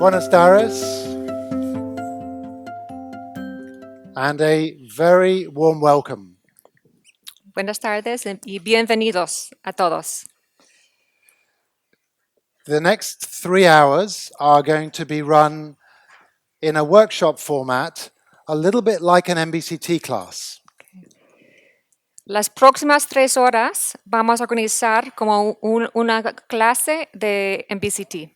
Buenas tardes, and a very warm welcome. Buenas tardes y bienvenidos a todos. The next 3 hours are going to be run in a workshop format, a little bit like an MBCT class. Las próximas 3 horas vamos a organizar como una clase de MBCT.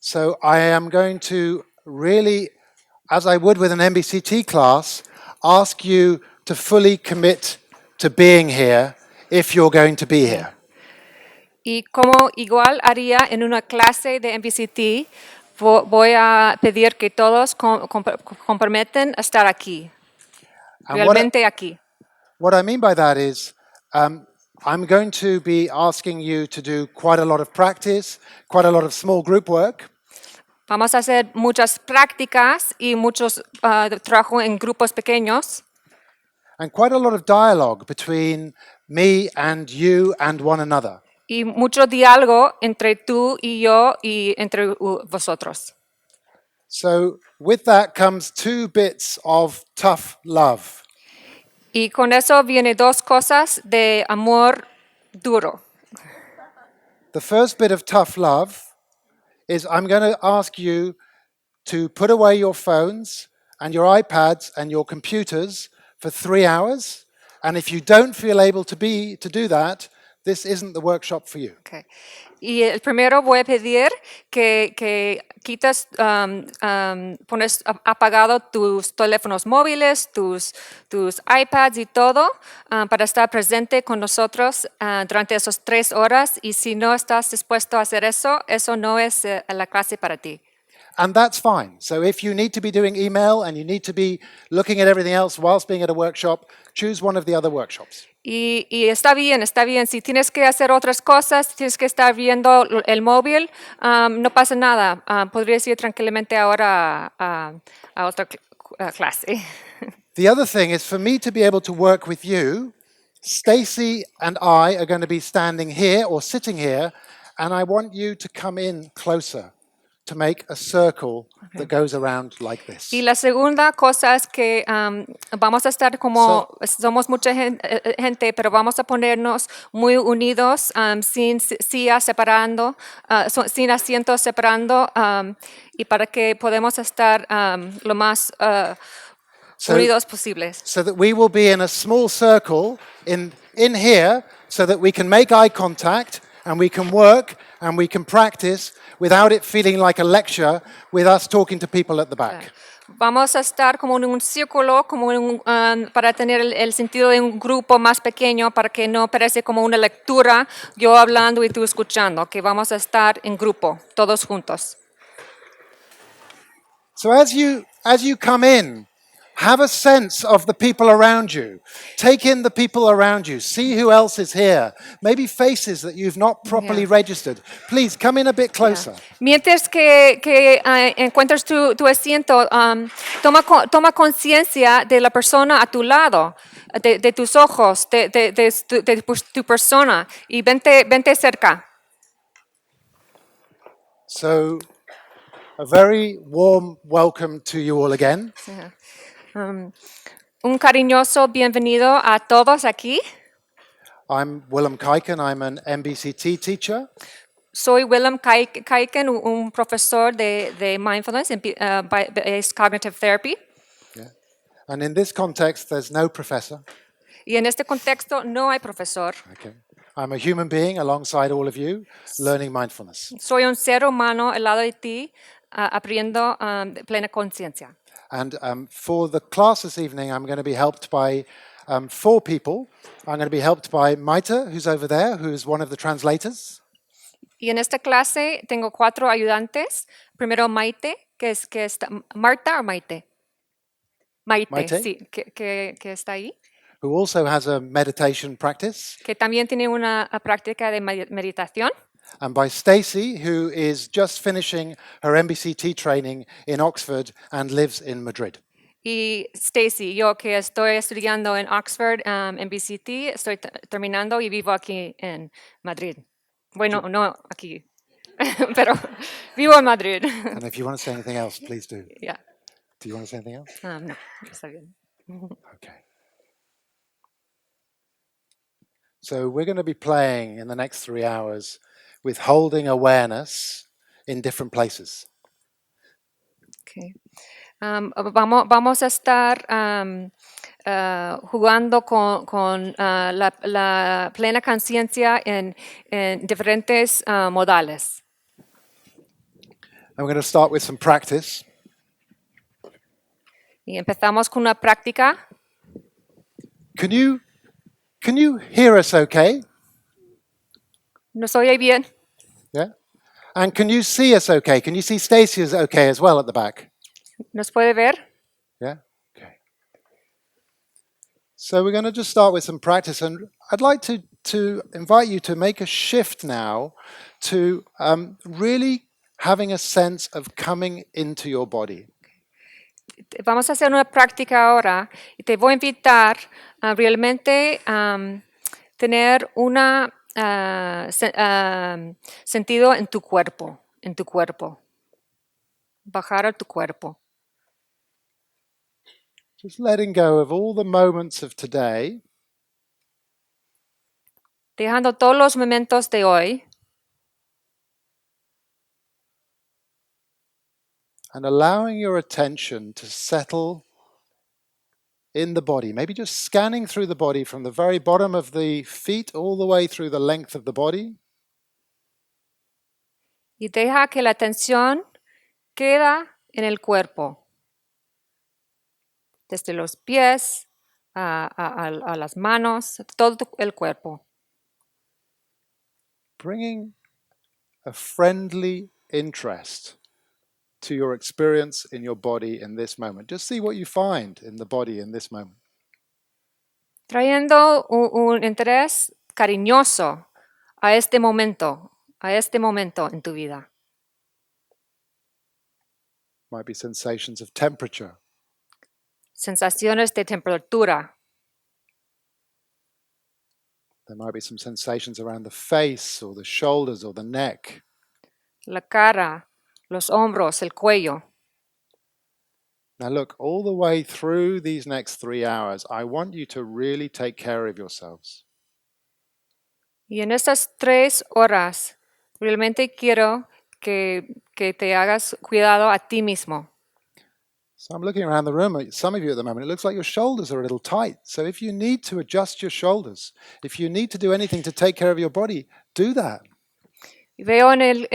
So I am going to really, as I would with an MBCT class, ask you to fully commit to being here if you're going to be here. Y como igual haría en una clase de MBCT, voy a pedir que todos comprometen a estar aquí, And realmente aquí. what I mean by that is I'm going to be asking you to do quite a lot of practice, quite a lot of small group work. Vamos a hacer muchas prácticas y muchos trabajo en grupos pequeños. And quite a lot of dialogue between me and you and one another. Y mucho diálogo entre tú y yo y entre vosotros. So with that comes 2 bits of tough love. Y con eso viene 2 cosas de amor duro. The first bit of tough love is I'm going to ask you to put away your phones and your iPads and your computers for 3 hours. And if you don't feel able to do that, this isn't the workshop for you. Okay. Y el primero voy a pedir que quitas, pones apagado tus teléfonos móviles, tus iPads y todo para estar presente con nosotros durante esas 3 horas. Y si no estás dispuesto a hacer eso, eso no es la clase para ti. And that's fine. So if you need to be doing email and you need to be looking at everything else whilst being at a workshop, choose one of the other workshops. Y está bien, está bien. Si tienes que hacer otras cosas, tienes que estar viendo el móvil, no pasa nada. Podrías ir tranquilamente ahora a otra clase. The other thing is for me to be able to work with you, Stacy and I are going to be standing here or sitting here, and I want you to come in closer to make a circle that goes around like this. Y la segunda cosa es que vamos a estar como, somos mucha gente, pero vamos a ponernos muy unidos, sin sillas separando, sin asientos separando, y para que podamos estar lo más unidos posibles. So that we will be in a small circle in here so that we can make eye contact and we can work and we can practice without it feeling like a lecture with us talking to people at the back. Vamos a estar como en un círculo, como para tener el sentido de un grupo más pequeño, para que no parezca como una lectura, yo hablando y tú escuchando, que vamos a estar en grupo, todos juntos. So as you come in, have a sense of the people around you. Take in the people around you. See who else is here. Maybe faces that you've not properly registered. Please come in a bit closer. Mientras que encuentras tu asiento, toma conciencia de la persona a tu lado, de tus ojos, de tu persona, y vente cerca. So, a very warm welcome to you all again. Un cariñoso bienvenido a todos aquí. I'm WILLEM KUYKEN. I'm an MBCT teacher. Soy WILLEM KUYKEN, un profesor de Mindfulness-based cognitive therapy. Yeah. And in this context, there's no professor. Y en este contexto no hay profesor. Okay. I'm a human being alongside all of you, learning mindfulness. Soy un ser humano al lado de ti, aprendiendo de plena conciencia. And for the class this evening, I'm going to be helped by 4 people. I'm going to be helped by Maite, who's over there, who's one of the translators. Y en esta clase tengo 4 ayudantes. Primero Maite, que está, Marta o Maite. Maite, sí, que está ahí. Who also has a meditation practice. Que también tiene una práctica de meditación. And by Stacey, who is just finishing her MBCT training in Oxford and lives in Madrid. Y Stacy, yo que estoy estudiando en Oxford, MBCT, estoy terminando y vivo aquí en Madrid. Bueno, no aquí. pero vivo en Madrid. And if you want to say anything else, please do. Yeah. Do you want to say anything else? No, está bien. Okay. So we're going to be playing in the next 3 hours with holding awareness in different places. Okay. Vamos a estar jugando con la plena conciencia en diferentes modales. And we're going to start with some practice. Y empezamos con una práctica. Can you hear us okay? ¿Nos oye bien? Yeah? And can you see us okay? Can you see Stacey is okay as well at the back? ¿Nos puede ver? Yeah? Okay. So we're going to just start with some practice, and I'd like to invite you to make a shift now to really having a sense of coming into your body. Vamos a hacer una práctica ahora y te voy a invitar a realmente tener un sentido en tu cuerpo, bajar a tu cuerpo. Just letting go of all the moments of today Dejando todos los momentos de hoy and allowing your attention to settle in the body. Maybe just scanning through the body from the very bottom of the feet all the way through the length of the body. y deja que la atención queda en el cuerpo, desde los pies a las manos, todo el cuerpo. Bringing a friendly interest to your experience in your body in this moment. Just see what you find in the body in this moment. Trayendo un interés cariñoso a este momento en tu vida. Might be sensations of temperature. Sensaciones de temperatura. There might be some sensations around the face or the shoulders or the neck. La cara, los hombros, el cuello. Now look, all the way through these next 3 hours, I want you to really take care of yourselves. Y en estas 3 horas, realmente quiero que te hagas cuidado a ti mismo. So I'm looking around the room at some of you at the moment. It looks like your shoulders are a little tight. So if you need to adjust your shoulders, if you need to do anything to take care of your body, do that. Veo en el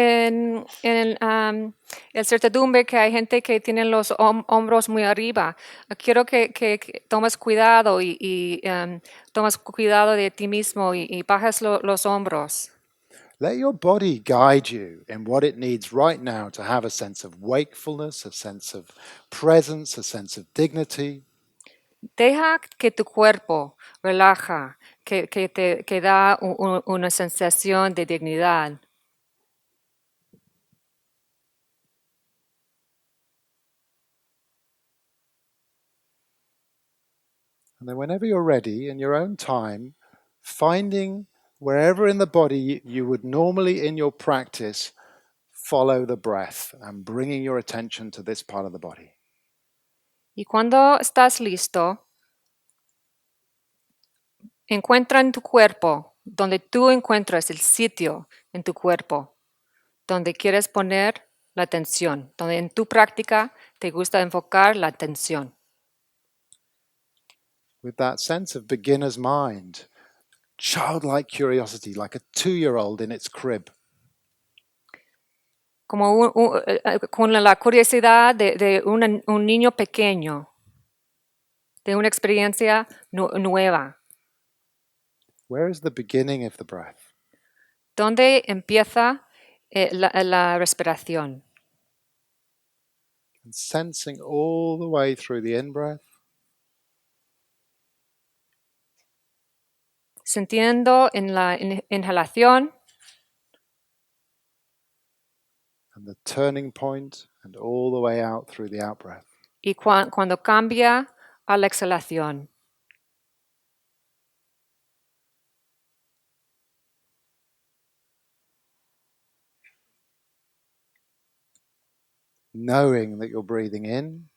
certidumbre que hay gente que tiene los hombros muy arriba. Quiero que tomes cuidado y tomes cuidado de ti mismo y bajes los hombros. Let your body guide you in what it needs right now to have a sense of wakefulness, a sense of presence, a sense of dignity. Deja que tu cuerpo relaja, que da una sensación de dignidad. And then whenever you're ready, in your own time, finding wherever in the body you would normally in your practice follow the breath and bringing your attention to this part of the body. Y cuando estás listo, encuentra en tu cuerpo donde tú encuentras el sitio en tu cuerpo donde quieres poner la atención, donde en tu práctica te gusta enfocar la atención. With that sense of beginner's mind, childlike curiosity, like a 2-year-old in its crib. Como con la curiosidad de un niño pequeño, de una experiencia nueva. Where is the beginning of the breath? ¿Dónde empieza la respiración? And sensing all the way through the in-breath Sintiendo en la inhalación and the turning point and all the way out through the out-breath. y cuando cambia a la exhalación. knowing that you're breathing in,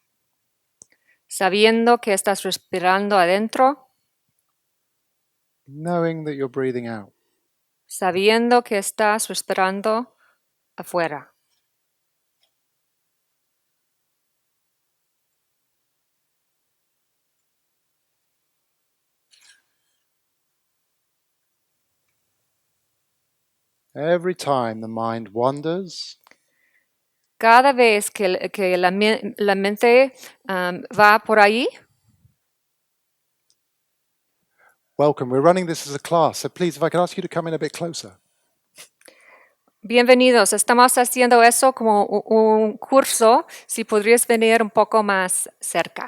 sabiendo que estás respirando adentro, knowing that you're breathing out. sabiendo que estás respirando afuera. Every time the mind wanders, Cada vez que la mente va por ahí, welcome. We're running this as a class, so please, if I could ask you to come in a bit closer. bienvenidos. Estamos haciendo eso como un curso. Si podrías venir un poco más cerca.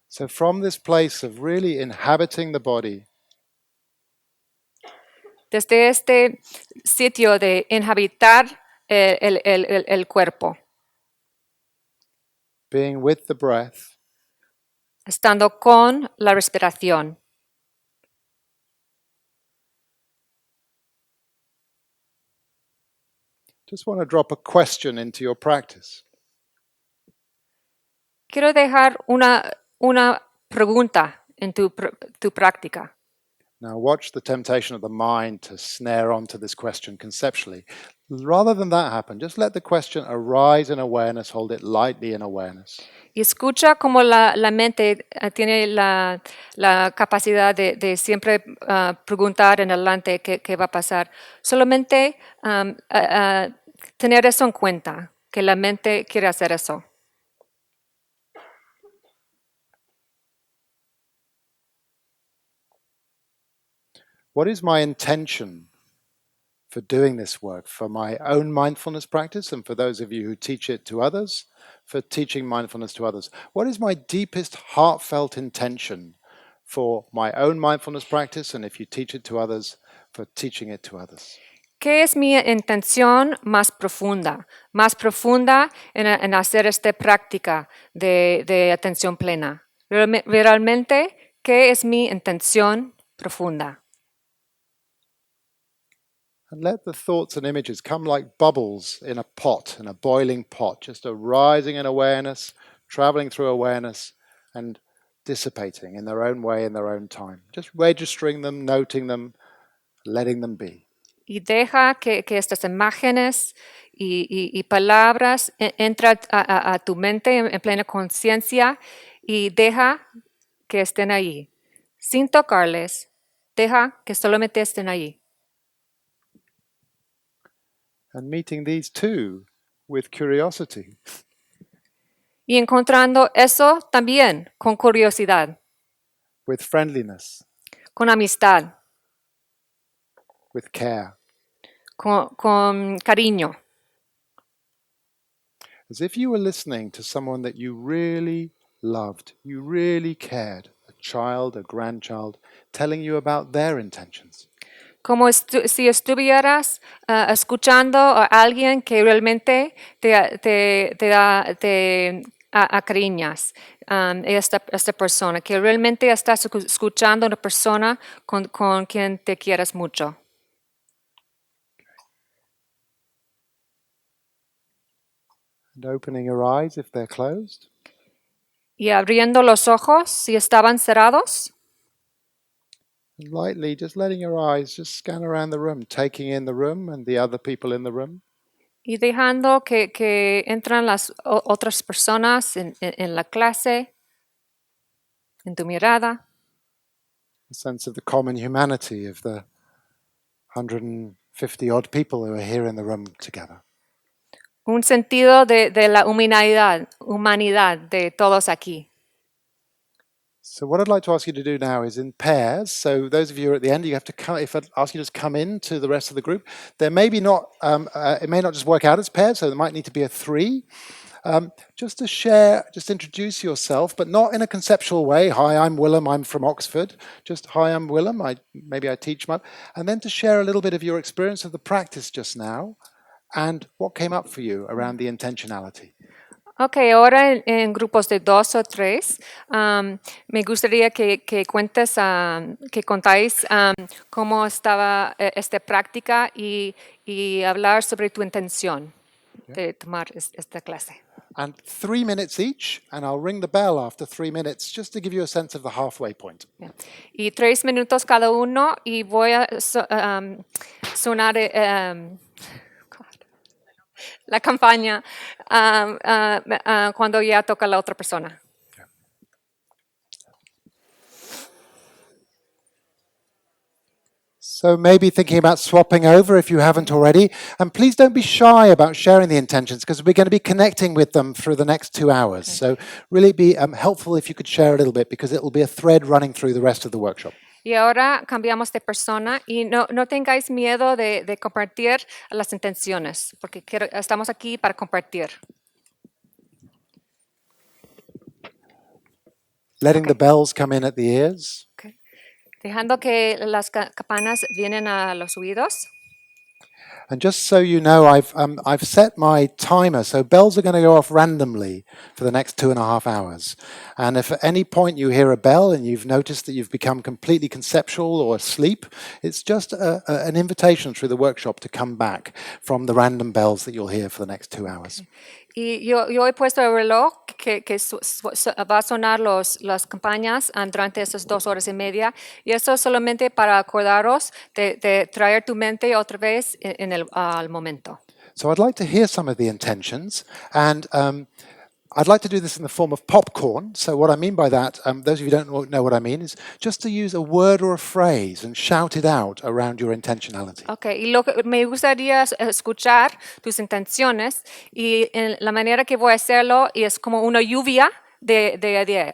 So from this place of really inhabiting the body, Desde este sitio de inhabitar el cuerpo, being with the breath, estando con la respiración. just want to drop a question into your practice. Quiero dejar una pregunta en tu práctica. Now watch the temptation of the mind to snare onto this question conceptually. Rather than that happen, just let the question arise in awareness, hold it lightly in awareness. Y escucha cómo la mente tiene la capacidad de siempre preguntar en adelante qué va a pasar. Solamente tener eso en cuenta, que la mente quiere hacer eso. What is my intention for doing this work, for my own mindfulness practice, and for those of you who teach it to others, for teaching mindfulness to others? What is my deepest heartfelt intention for my own mindfulness practice, and if you teach it to others, for teaching it to others? ¿Qué es mi intención más profunda? Más profunda en hacer esta práctica de atención plena. Realmente, ¿qué es mi intención profunda? And let the thoughts and images come like bubbles in a pot, in a boiling pot, just arising in awareness, traveling through awareness, and dissipating in their own way, in their own time. Just registering them, noting them, letting them be. Y deja que estas imágenes y palabras entren a tu mente en plena conciencia y deja que estén ahí, sin tocarles, deja que solamente estén ahí. And meeting these two with curiosity. Y encontrando eso también con curiosidad, With friendliness, con amistad, with care. con cariño. As if you were listening to someone that you really loved, you really cared, a child, a grandchild, telling you about their intentions. Como si estuvieras escuchando a alguien que realmente te acariñas, esta persona, que realmente estás escuchando a una persona con quien te quieres mucho. And opening your eyes if they're closed. Y abriendo los ojos si estaban cerrados. And lightly, just letting your eyes just scan around the room, taking in the room and the other people in the room. Y dejando que entran las otras personas en la clase, en tu mirada. A sense of the common humanity of the 150 odd people who are here in the room together. Un sentido de la humanidad de todos aquí. So what I'd like to ask you to do now is in pairs. So those of you who are at the end, you have to come, if I ask you to just come in to the rest of the group, there may be not, it may not just work out as pairs, so there might need to be a three. Just to share, just introduce yourself, but not in a conceptual way. Hi, I'm Willem, I'm from Oxford. Just, hi, I'm Willem, maybe I teach. And then to share a little bit of your experience of the practice just now and what came up for you around the intentionality. Ok, ahora en grupos de 2 o 3, me gustaría que cuentes, que contáis cómo estaba esta práctica y hablar sobre tu intención de tomar esta clase. And 3 minutes each, and I'll ring the bell after 3 minutes just to give you a sense of the halfway point. Yeah. Y 3 minutos cada uno y voy a sonar la campaña cuando ya toca la otra persona. So maybe thinking about swapping over if you haven't already. And please don't be shy about sharing the intentions because we're going to be connecting with them through the next 2 hours. So really be helpful if you could share a little bit because it will be a thread running through the rest of the workshop. Y ahora cambiamos de persona y no tengáis miedo de compartir las intenciones, porque estamos aquí para compartir. Letting the bells come in at the ears. Okay. Dejando que las campanas vienen a los oídos. And just so you know, I've set my timer, so bells are going to go off randomly for the next 2.5 hours. And if at any point you hear a bell and you've noticed that you've become completely conceptual or asleep, it's just an invitation through the workshop to come back from the random bells that you'll hear for the next 2 hours. Y yo he puesto el reloj que va a sonar las campañas durante esas 2 horas y media. Y eso es solamente para acordaros de traer tu mente otra vez al momento. So I'd like to hear some of the intentions. And I'd like to do this in the form of popcorn. So what I mean by that, those of you who don't know what I mean, is just to use a word or a phrase and shout it out around your intentionality. Okay, y lo que me gustaría escuchar tus intenciones y la manera que voy a hacerlo es como una lluvia de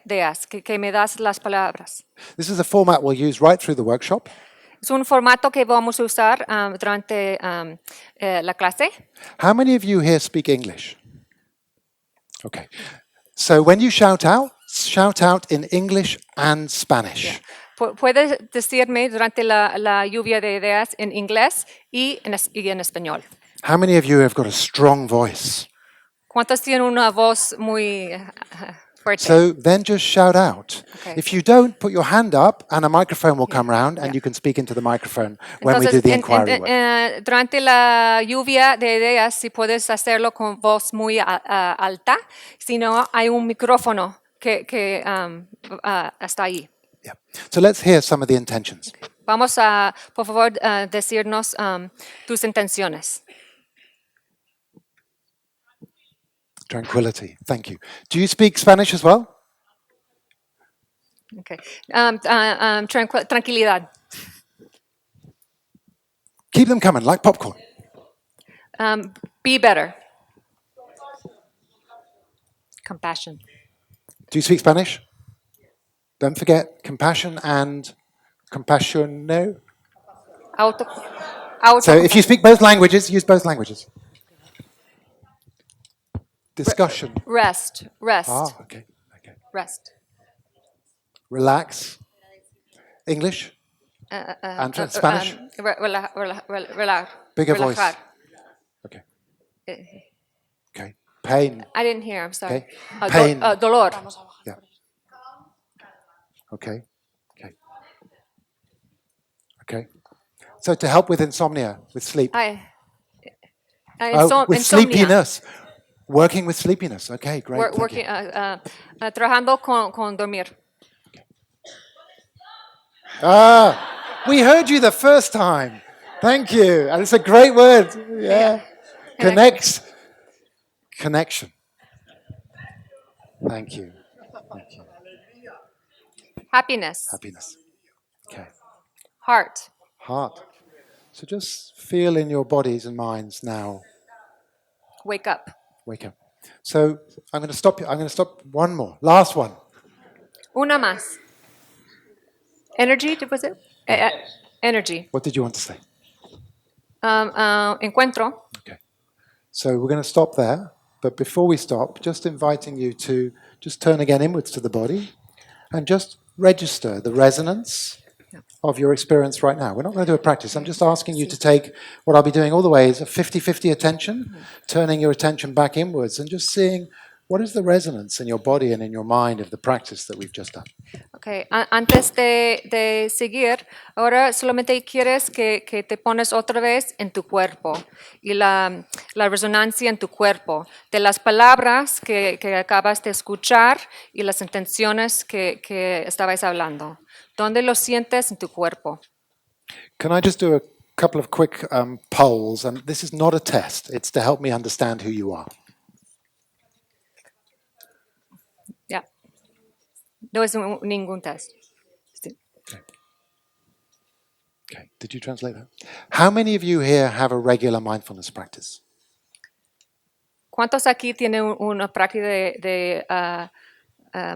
ideas, que me das las palabras. This is a format we'll use right through the workshop. Es un formato que vamos a usar durante la clase. How many of you here speak English? Okay. So when you shout out in English and Spanish. Yeah. Puedes decirme durante la lluvia de ideas en inglés y en español. How many of you have got a strong voice? ¿Cuántos tienen una voz muy fuerte? So then just shout out. Okay. If you don't, put your hand up and a microphone will come around and you can speak into the microphone when we do the inquiry work. Durante la lluvia de ideas, si puedes hacerlo con voz muy alta, si no, hay un micrófono que está ahí. Yeah. So let's hear some of the intentions. Okay. Vamos a, por favor, decirnos tus intenciones. Tranquility. Thank you. Do you speak Spanish as well? Okay. Tranquilidad. Keep them coming, like popcorn. Be better. Compassion. Do you speak Spanish? Don't forget compassion and compassion. No. Auto. So if you speak both languages, use both languages. Discussion. Rest. Ah, okay. Rest. Relax. English. And Spanish. Bigger voice. Okay. Okay. Pain. I didn't hear. I'm sorry. Okay. Pain. Dolor. Yeah. Okay. So to help with insomnia, with sleep. With insomnia. Sleepiness. Working with sleepiness. Okay, great. Working, trabajando con dormir. We heard you the first time. Thank you. And it's a great word. Yeah. Connection. Thank you. Happiness. Okay. Heart. So just feel in your bodies and minds now. Wake up. So I'm going to stop you. I'm going to stop one more. Last one. Una más. Energy, was it? Energy. What did you want to say? Encuentro. Okay. So we're going to stop there. But before we stop, just inviting you to just turn again inwards to the body and just register the resonance of your experience right now. We're not going to do a practice. I'm just asking you to take what I'll be doing all the way is a 50-50 attention, turning your attention back inwards and just seeing What is the resonance in your body and in your mind of the practice that we've just done? Okay. Antes de seguir, ahora solamente quieres que te pones otra vez en tu cuerpo y la resonancia en tu cuerpo de las palabras que acabas de escuchar y las intenciones que estabais hablando. ¿Dónde lo sientes en tu cuerpo? Can I just do a couple of quick polls? And this is not a test. It's to help me understand who you are. Ya. No es ningún test. Sí. Okay. Did you translate that? How many of you here have a regular mindfulness practice? ¿Cuántos aquí tienen una práctica de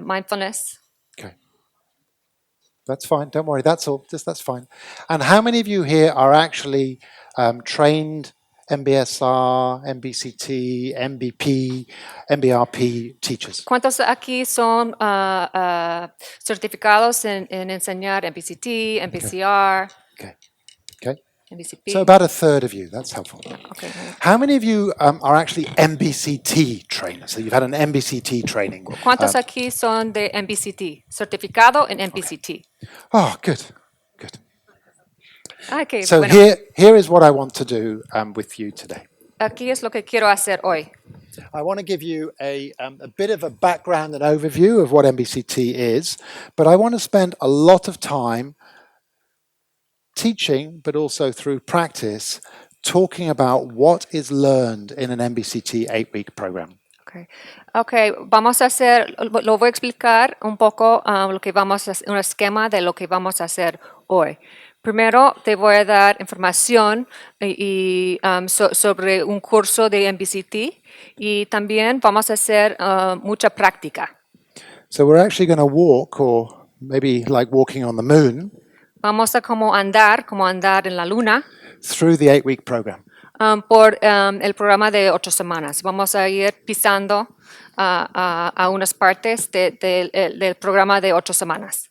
mindfulness? Okay. That's fine. Don't worry. That's all. That's fine. And how many of you here are actually trained MBSR, MBCT, MBP, MBRP teachers? ¿Cuántos aquí son certificados en enseñar MBCT, MBCR, Okay. Okay. MBCP? So about a third of you. That's helpful. Okay. How many of you are actually MBCT trainers? So you've had an MBCT training. ¿Cuántos aquí son de MBCT, certificado en MBCT? Oh, good. Good. Okay, So bueno, here is what I want to do with you today. aquí es lo que quiero hacer hoy. I want to give you a bit of a background and overview of what MBCT is, but I want to spend a lot of time teaching, but also through practice, talking about what is learned in an MBCT 8-week program. Okay. Okay, vamos a hacer, lo voy a explicar un poco lo que vamos a hacer, un esquema de lo que vamos a hacer hoy. Primero te voy a dar información sobre un curso de MBCT y también vamos a hacer mucha práctica. So we're actually going to walk, or maybe like walking on the moon, Vamos a como andar en la luna through the 8-week program. por el programa de 8 semanas. Vamos a ir pisando a unas partes del programa de 8 semanas.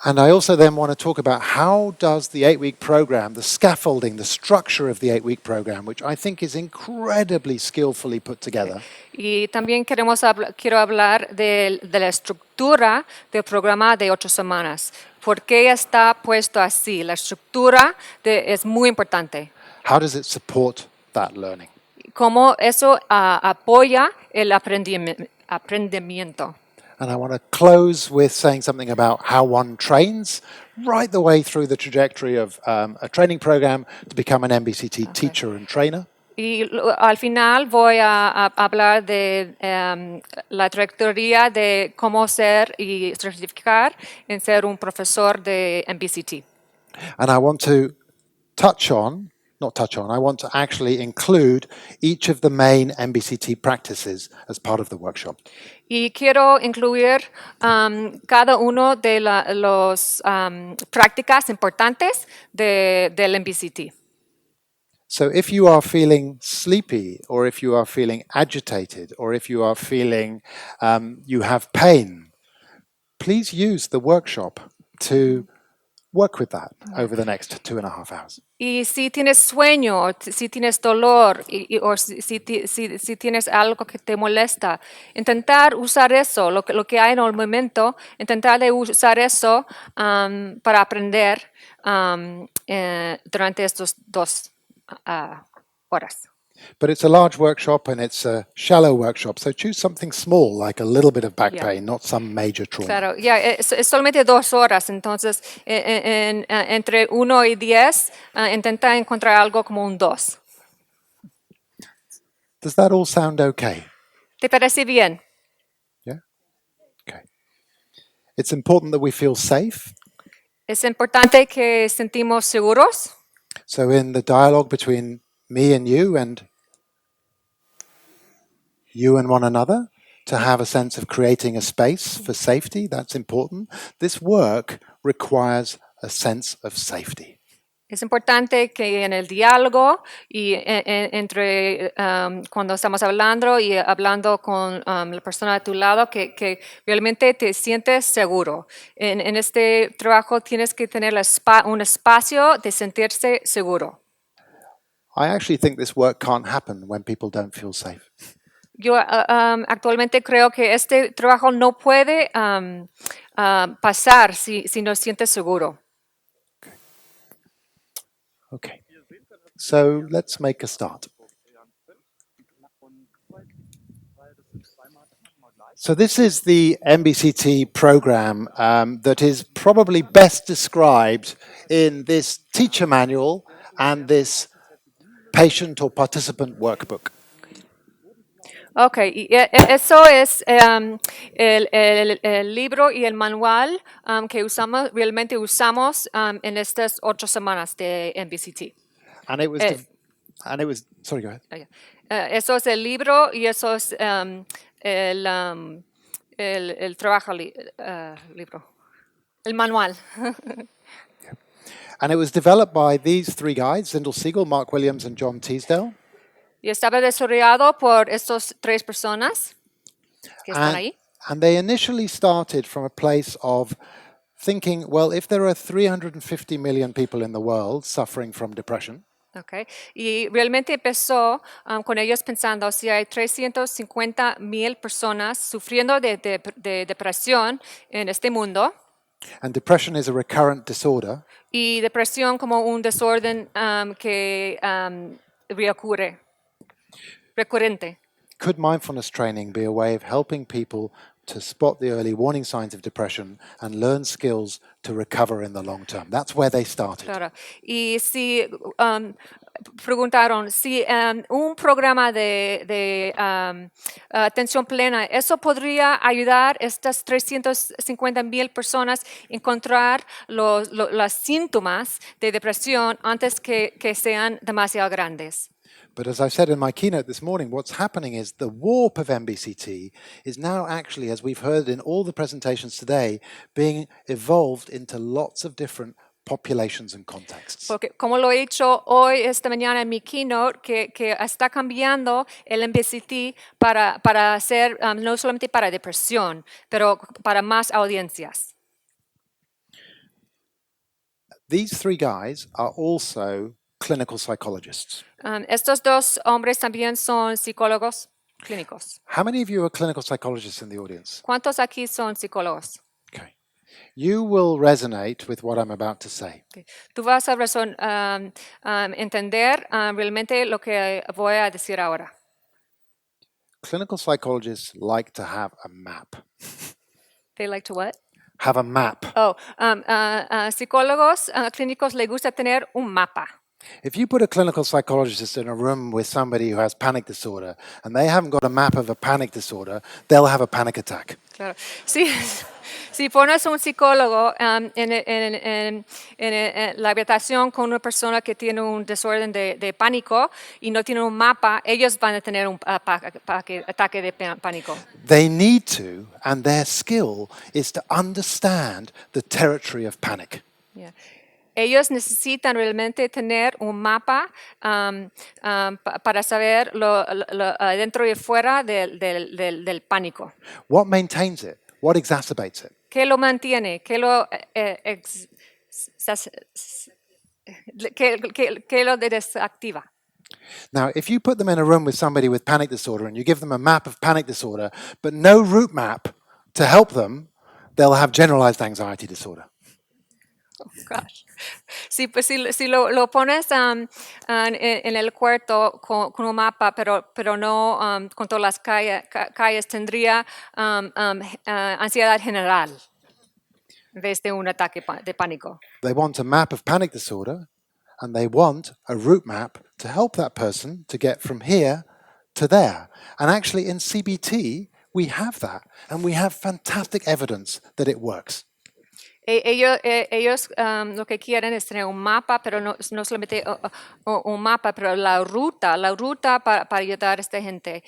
And I also then want to talk about how does the 8-week program, the scaffolding, the structure of the 8-week program, which I think is incredibly skillfully put together. Y también quiero hablar de la estructura del programa de 8 semanas. ¿Por qué está puesto así? La estructura es muy importante. How does it support that learning? Cómo eso apoya el aprendimiento. And I want to close with saying something about how one trains right the way through the trajectory of a training program to become an MBCT teacher and trainer. Y al final voy a hablar de la trayectoria de cómo ser y certificar en ser un profesor de MBCT. And I want to I want to actually include each of the main MBCT practices as part of the workshop. Y quiero incluir cada uno de las prácticas importantes del MBCT. So if you are feeling sleepy, or if you are feeling agitated, or if you are feeling you have pain, please use the workshop to work with that over the next 2.5 hours. Y si tienes sueño, o si tienes dolor, o si tienes algo que te molesta, intentar usar eso, lo que hay en el momento, intentar de usar eso para aprender durante estos 2 horas. But it's a large workshop and it's a shallow workshop, so choose something small, like a little bit of back pain, not some major trauma. Claro, es solamente 2 horas, entonces entre 1 y 10 intenta encontrar algo como un 2. Does that all sound okay? ¿Te parece bien? Yeah? Okay. It's important that we feel safe. Es importante que sentimos seguros. So in the dialogue between me and you and one another, to have a sense of creating a space for safety, that's important. This work requires a sense of safety. Es importante que en el diálogo y entre cuando estamos hablando y hablando con la persona a tu lado, que realmente te sientes seguro. En este trabajo tienes que tener un espacio de sentirse seguro. I actually think this work can't happen when people don't feel safe. Yo actualmente creo que este trabajo no puede pasar si no sientes seguro. Okay. So let's make a start. So this is the MBCT program that is probably best described in this teacher manual and this patient or participant workbook. Ok, y eso es el libro y el manual que realmente usamos en estas 8 semanas de MBCT. And it was, sorry, go ahead. Eso es el libro y eso es el trabajo libro, el manual. And it was developed by these three guys, Zindel Siegel, Mark Williams, and John Teasdale. Y estaba desarrollado por estas 3 personas que están ahí. And they initially started from a place of thinking, well, if there are 350 million people in the world suffering from depression, Okay. Y realmente empezó con ellos pensando, si hay 350,000 personas sufriendo de depresión en este mundo, and depression is a recurrent disorder, y depresión como un desorden que recurrente. could mindfulness training be a way of helping people to spot the early warning signs of depression and learn skills to recover in the long term? That's where they started. Claro. Y si preguntaron si un programa de atención plena, eso podría ayudar a estas 350,000 personas a encontrar los síntomas de depresión antes que sean demasiado grandes. But as I said in my keynote this morning, what's happening is the warp of MBCT is now actually, as we've heard in all the presentations today, being evolved into lots of different populations and contexts. Porque como lo he dicho hoy, esta mañana en mi keynote, que está cambiando el MBCT para ser no solamente para depresión, pero para más audiencias. These three guys are also clinical psychologists. Estos 2 hombres también son psicólogos clínicos. How many of you are clinical psychologists in the audience? ¿Cuántos aquí son psicólogos? Okay. You will resonate with what I'm about to say. Okay. Tú vas a entender realmente lo que voy a decir ahora. Clinical psychologists like to have a map. They like to what? Have a map. Oh, psicólogos clínicos les gusta tener un mapa. If you put a clinical psychologist in a room with somebody who has panic disorder and they haven't got a map of a panic disorder, they'll have a panic attack. Claro. Si pones un psicólogo en la habitación con una persona que tiene un desorden de pánico y no tiene un mapa, ellos van a tener un ataque de pánico. They need to, and their skill is to understand the territory of panic. Yeah. Ellos necesitan realmente tener un mapa para saber lo dentro y fuera del pánico. What maintains it? What exacerbates it? ¿Qué lo mantiene? ¿Qué lo desactiva? Now, if you put them in a room with somebody with panic disorder and you give them a map of panic disorder, but no route map to help them, they'll have generalized anxiety disorder. Oh, gosh. Si lo pones en el cuarto con un mapa, pero no con todas las calles, tendría ansiedad general en vez de un ataque de pánico. They want a map of panic disorder, and they want a route map to help that person to get from here to there. And actually, in CBT, we have that, and we have fantastic evidence that it works. Ellos lo que quieren es tener un mapa, pero no solamente un mapa, pero la ruta para ayudar a esta gente.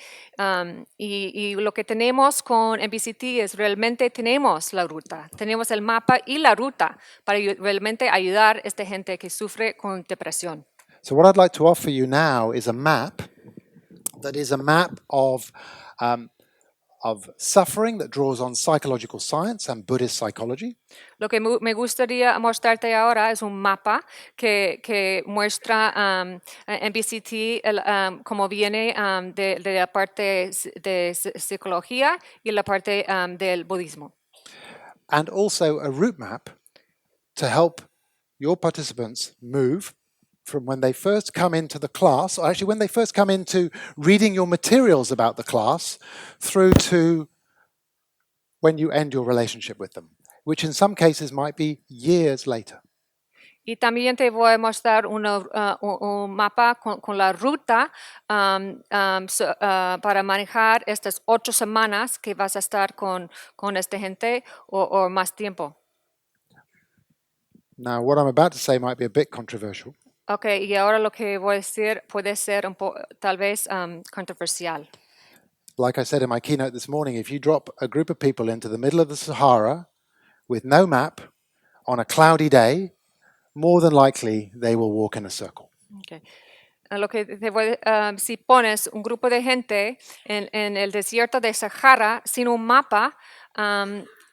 Y lo que tenemos con MBCT es realmente tenemos la ruta, tenemos el mapa y la ruta para realmente ayudar a esta gente que sufre con depresión. So what I'd like to offer you now is a map that is a map of of suffering that draws on psychological science and Buddhist psychology. Lo que me gustaría mostrarte ahora es un mapa que muestra MBCT como viene de la parte de psicología y la parte del budismo. And also a route map to help your participants move from when they first come into the class, or actually when they first come into reading your materials about the class, through to when you end your relationship with them, which in some cases might be years later. Y también te voy a mostrar un mapa con la ruta para manejar estas 8 semanas que vas a estar con esta gente o más tiempo. Now, what I'm about to say might be a bit controversial. Okay, y ahora lo que voy a decir puede ser tal vez controversial. Like I said in my keynote this morning, if you drop a group of people into the middle of the Sahara with no map on a cloudy day, more than likely they will walk in a circle. Okay. Si pones un grupo de gente en el desierto de Sahara sin un mapa,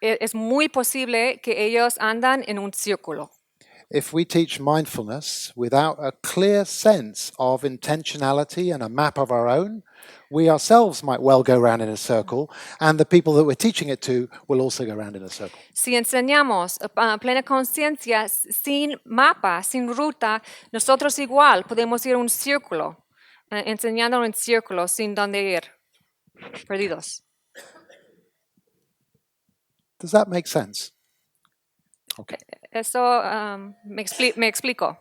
es muy posible que ellos andan en un círculo. If we teach mindfulness without a clear sense of intentionality and a map of our own, we ourselves might well go round in a circle, and the people that we're teaching it to will also go round in a circle. Si enseñamos plena conciencia sin mapa, sin ruta, nosotros igual podemos ir a un círculo, enseñando en círculo sin dónde ir, perdidos. Does that make sense? Okay. Eso me explico.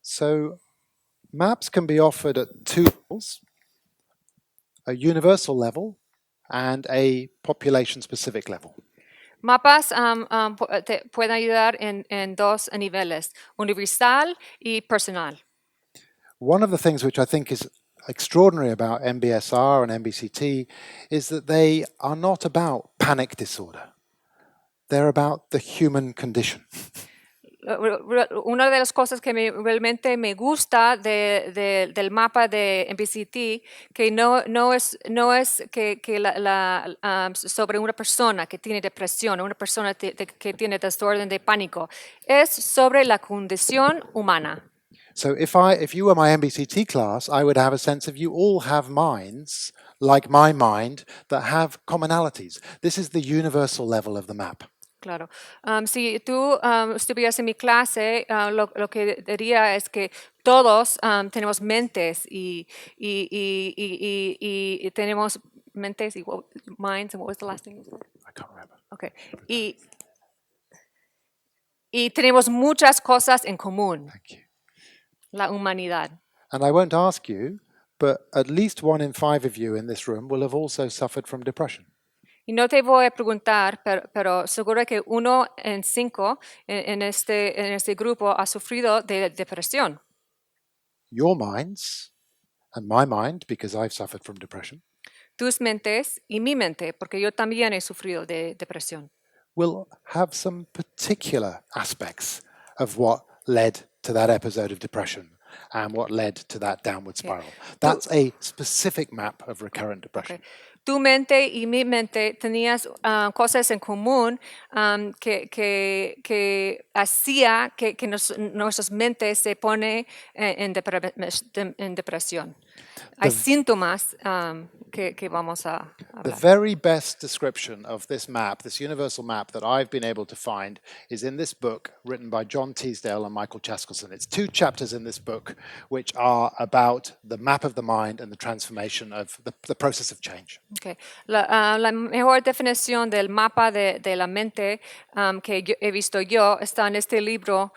So maps can be offered at 2 levels, a universal level and a population-specific level. Mapas te pueden ayudar en 2 niveles, universal y personal. One of the things which I think is extraordinary about MBSR and MBCT is that they are not about panic disorder. They're about the human condition. Una de las cosas que realmente me gusta del mapa de MBCT, que no es que sobre una persona que tiene depresión, una persona que tiene desorden de pánico, es sobre la condición humana. So if you were my MBCT class, I would have a sense of you all have minds, like my mind, that have commonalities. This is the universal level of the map. Claro. Si tú estuvieras en mi clase, lo que diría es que todos tenemos mentes y tenemos mentes y minds. And what was the last thing? I can't remember. Okay. Y tenemos muchas cosas en común. Thank you. La humanidad. And I won't ask you, but at least 1 in 5 of you in this room will have also suffered from depression. Y no te voy a preguntar, pero seguro que 1 en 5 en este grupo ha sufrido de depresión. Your minds, and my mind, because I've suffered from depression, Tus mentes y mi mente, porque yo también he sufrido de depresión. will have some particular aspects of what led to that episode of depression and what led to that downward spiral. That's a specific map of recurrent depression. Okay. Tu mente y mi mente tenías cosas en común que hacía que nuestras mentes se ponen en depresión. Hay síntomas que vamos a hablar. The very best description of this map, this universal map that I've been able to find, is in this book written by John Teasdale and Michael Chaskelson. It's 2 chapters in this book which are about the map of the mind and the transformation of the process of change. Okay. La mejor definición del mapa de la mente que he visto yo está en este libro,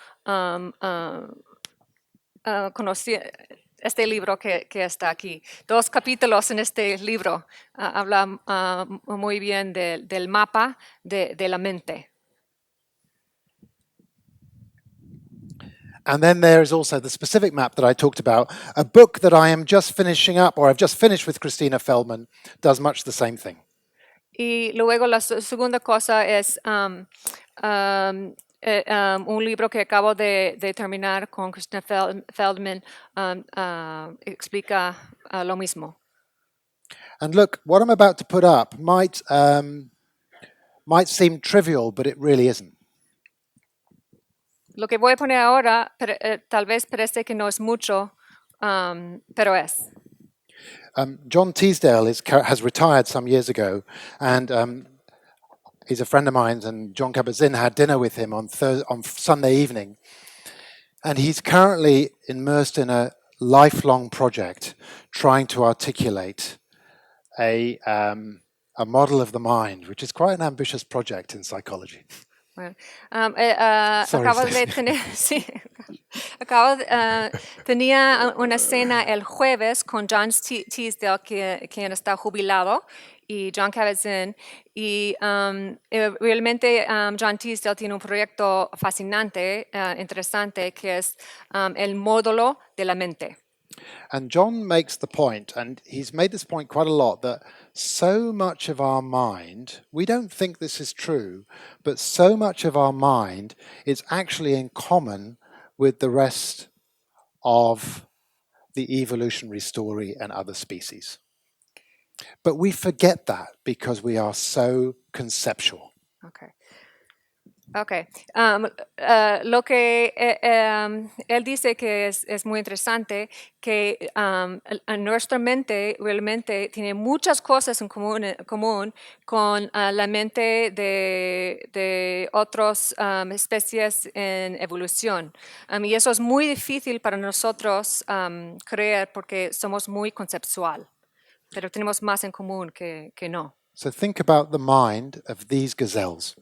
este libro que está aquí. 2 capítulos en este libro habla muy bien del mapa de la mente. And then there is also the specific map that I talked about. A book that I am just finishing up, or I've just finished with Christina Feldman, does much the same thing. Y luego la segunda cosa es un libro que acabo de terminar con Christina Feldman, explica lo mismo. And look, what I'm about to put up might seem trivial, but it really isn't. Lo que voy a poner ahora tal vez parece que no es mucho, pero es. John Teasdale has retired some years ago, and he's a friend of mine, and John Kabat-Zinn had dinner with him on Sunday evening. And he's currently immersed in a lifelong project trying to articulate a model of the mind, which is quite an ambitious project in psychology. Bueno, Sorry, acabo de Stacey. tener, sí, tenía una cena el jueves con John Teasdale, quien está jubilado, y John Kabat-Zinn, y realmente John Teasdale tiene un proyecto fascinante, interesante, que es el módulo de la mente. And John makes the point, and he's made this point quite a lot, that so much of our mind, we don't think this is true, but so much of our mind is actually in common with the rest of the evolutionary story and other species. But we forget that because we are so conceptual. Okay. Okay. Lo que él dice que es muy interesante, que nuestra mente realmente tiene muchas cosas en común con la mente de otras especies en evolución. Y eso es muy difícil para nosotros creer porque somos muy conceptual, pero tenemos más en común que no. So think about the mind of these gazelles.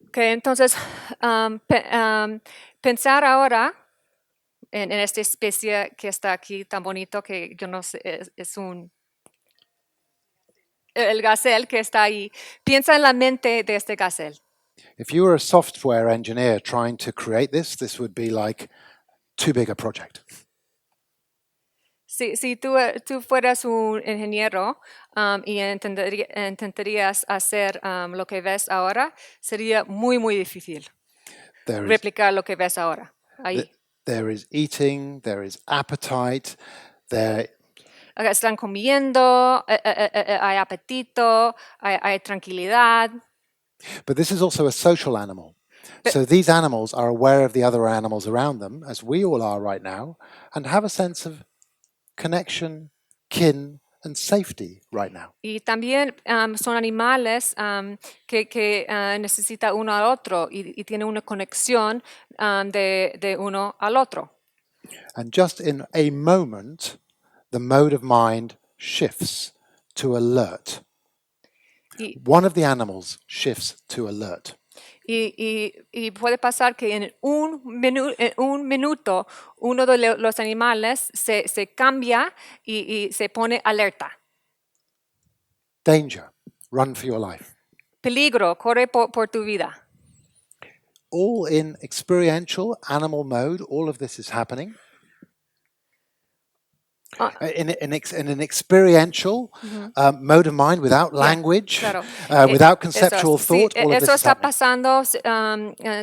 Okay, entonces, pensar ahora en esta especie que está aquí tan bonito, que yo no sé, es el gazelle que está ahí. Piensa en la mente de este gazelle. If you were a software engineer trying to create this would be like too big a project. Si tú fueras un ingeniero y intentarías hacer lo que ves ahora, sería muy, muy difícil replicar lo que ves ahora, ahí. There is eating, there is appetite, there... Están comiendo, hay apetito, hay tranquilidad. But this is also a social animal. So these animals are aware of the other animals around them, as we all are right now, and have a sense of connection, kin, and safety right now. Y también son animales que necesitan uno al otro y tienen una conexión de uno al otro. And just in a moment, the mode of mind shifts to alert. One of the animals shifts to alert. Y puede pasar que en un minuto uno de los animales se cambia y se pone alerta. Danger, run for your life. Peligro, corre por tu vida. All in experiential animal mode, all of this is happening. In an experiential mode of mind, without language, claro. without conceptual thought, all of this eso is está happening. pasando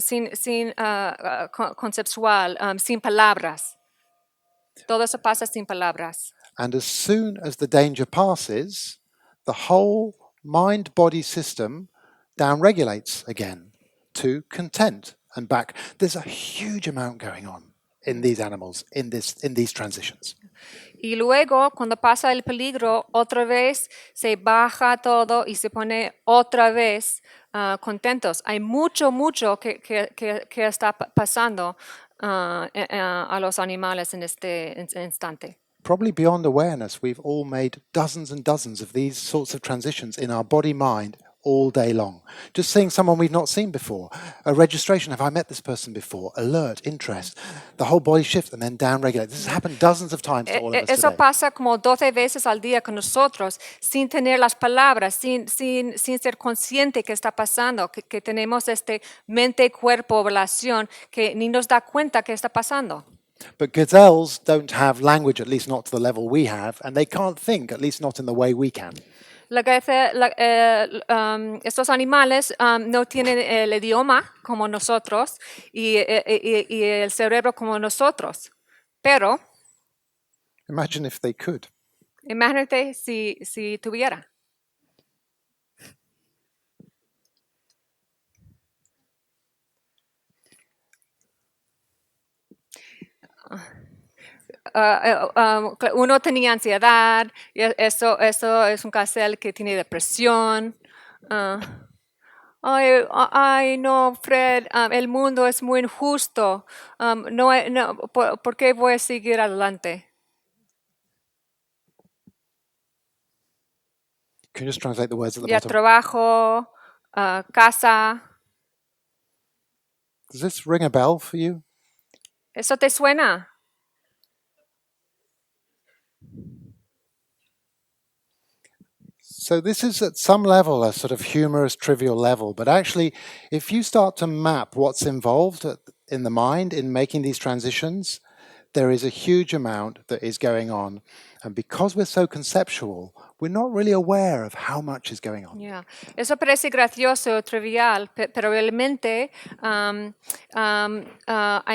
sin conceptual, sin palabras. Todo eso pasa sin palabras. And as soon as the danger passes, the whole mind-body system downregulates again to content and back. There's a huge amount going on in these animals, in these transitions. Y luego, cuando pasa el peligro, otra vez se baja todo y se pone otra vez contentos. Hay mucho que está pasando a los animales en este instante. Probably beyond awareness, we've all made dozens and dozens of these sorts of transitions in our body-mind all day long. Just seeing someone we've not seen before, a registration, have I met this person before? Alert, interest, the whole body shifts and then down-regulate. This has happened dozens of times to all of us Eso today. pasa como 12 veces al día con nosotros, sin tener las palabras, sin ser consciente que está pasando, que tenemos mente, cuerpo, relación, que ni nos da cuenta que está pasando. But gazelles don't have language, at least not to the level we have, and they can't think, at least not in the way we can. Estos animales no tienen el idioma como nosotros y el cerebro como nosotros. Pero Imagine if they could. imagínate si tuviera. Uno tenía ansiedad, y eso es un caso que tiene depresión. Ay, no, Fred, el mundo es muy injusto. ¿Por qué voy a seguir adelante? Can you just translate the words at the Ya bottom? trabajo, casa. Does this ring a bell for you? ¿Eso te suena? So this is at some level a sort of humorous, trivial level, but actually, if you start to map what's involved in the mind in making these transitions, there is a huge amount that is going on. And because we're so conceptual, we're not really aware of how much is going on. Yeah. Eso parece gracioso, trivial, pero realmente hay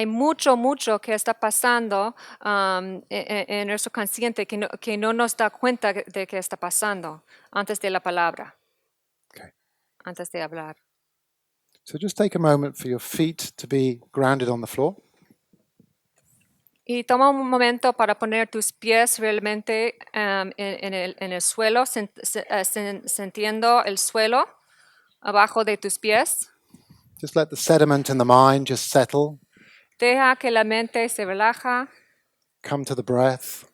mucho que está pasando en nuestro consciente que no nos da cuenta de que está pasando antes de la palabra, Okay. antes de hablar. So just take a moment for your feet to be grounded on the floor. Y toma un momento para poner tus pies realmente en el suelo, sintiendo el suelo abajo de tus pies. Just let the sediment in the mind just settle. Deja que la mente se relaja, Come to the breath.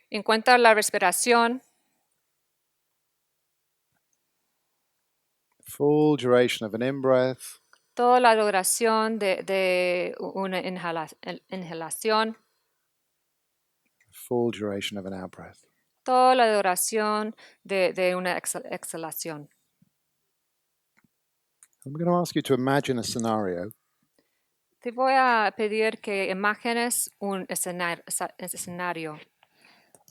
encuentra la respiración, Full duration of an in-breath. toda la duración de una inhalación, Full duration of an out-breath. toda la duración de una exhalación. I'm going to ask you to imagine a scenario. Te voy a pedir que imagines un escenario.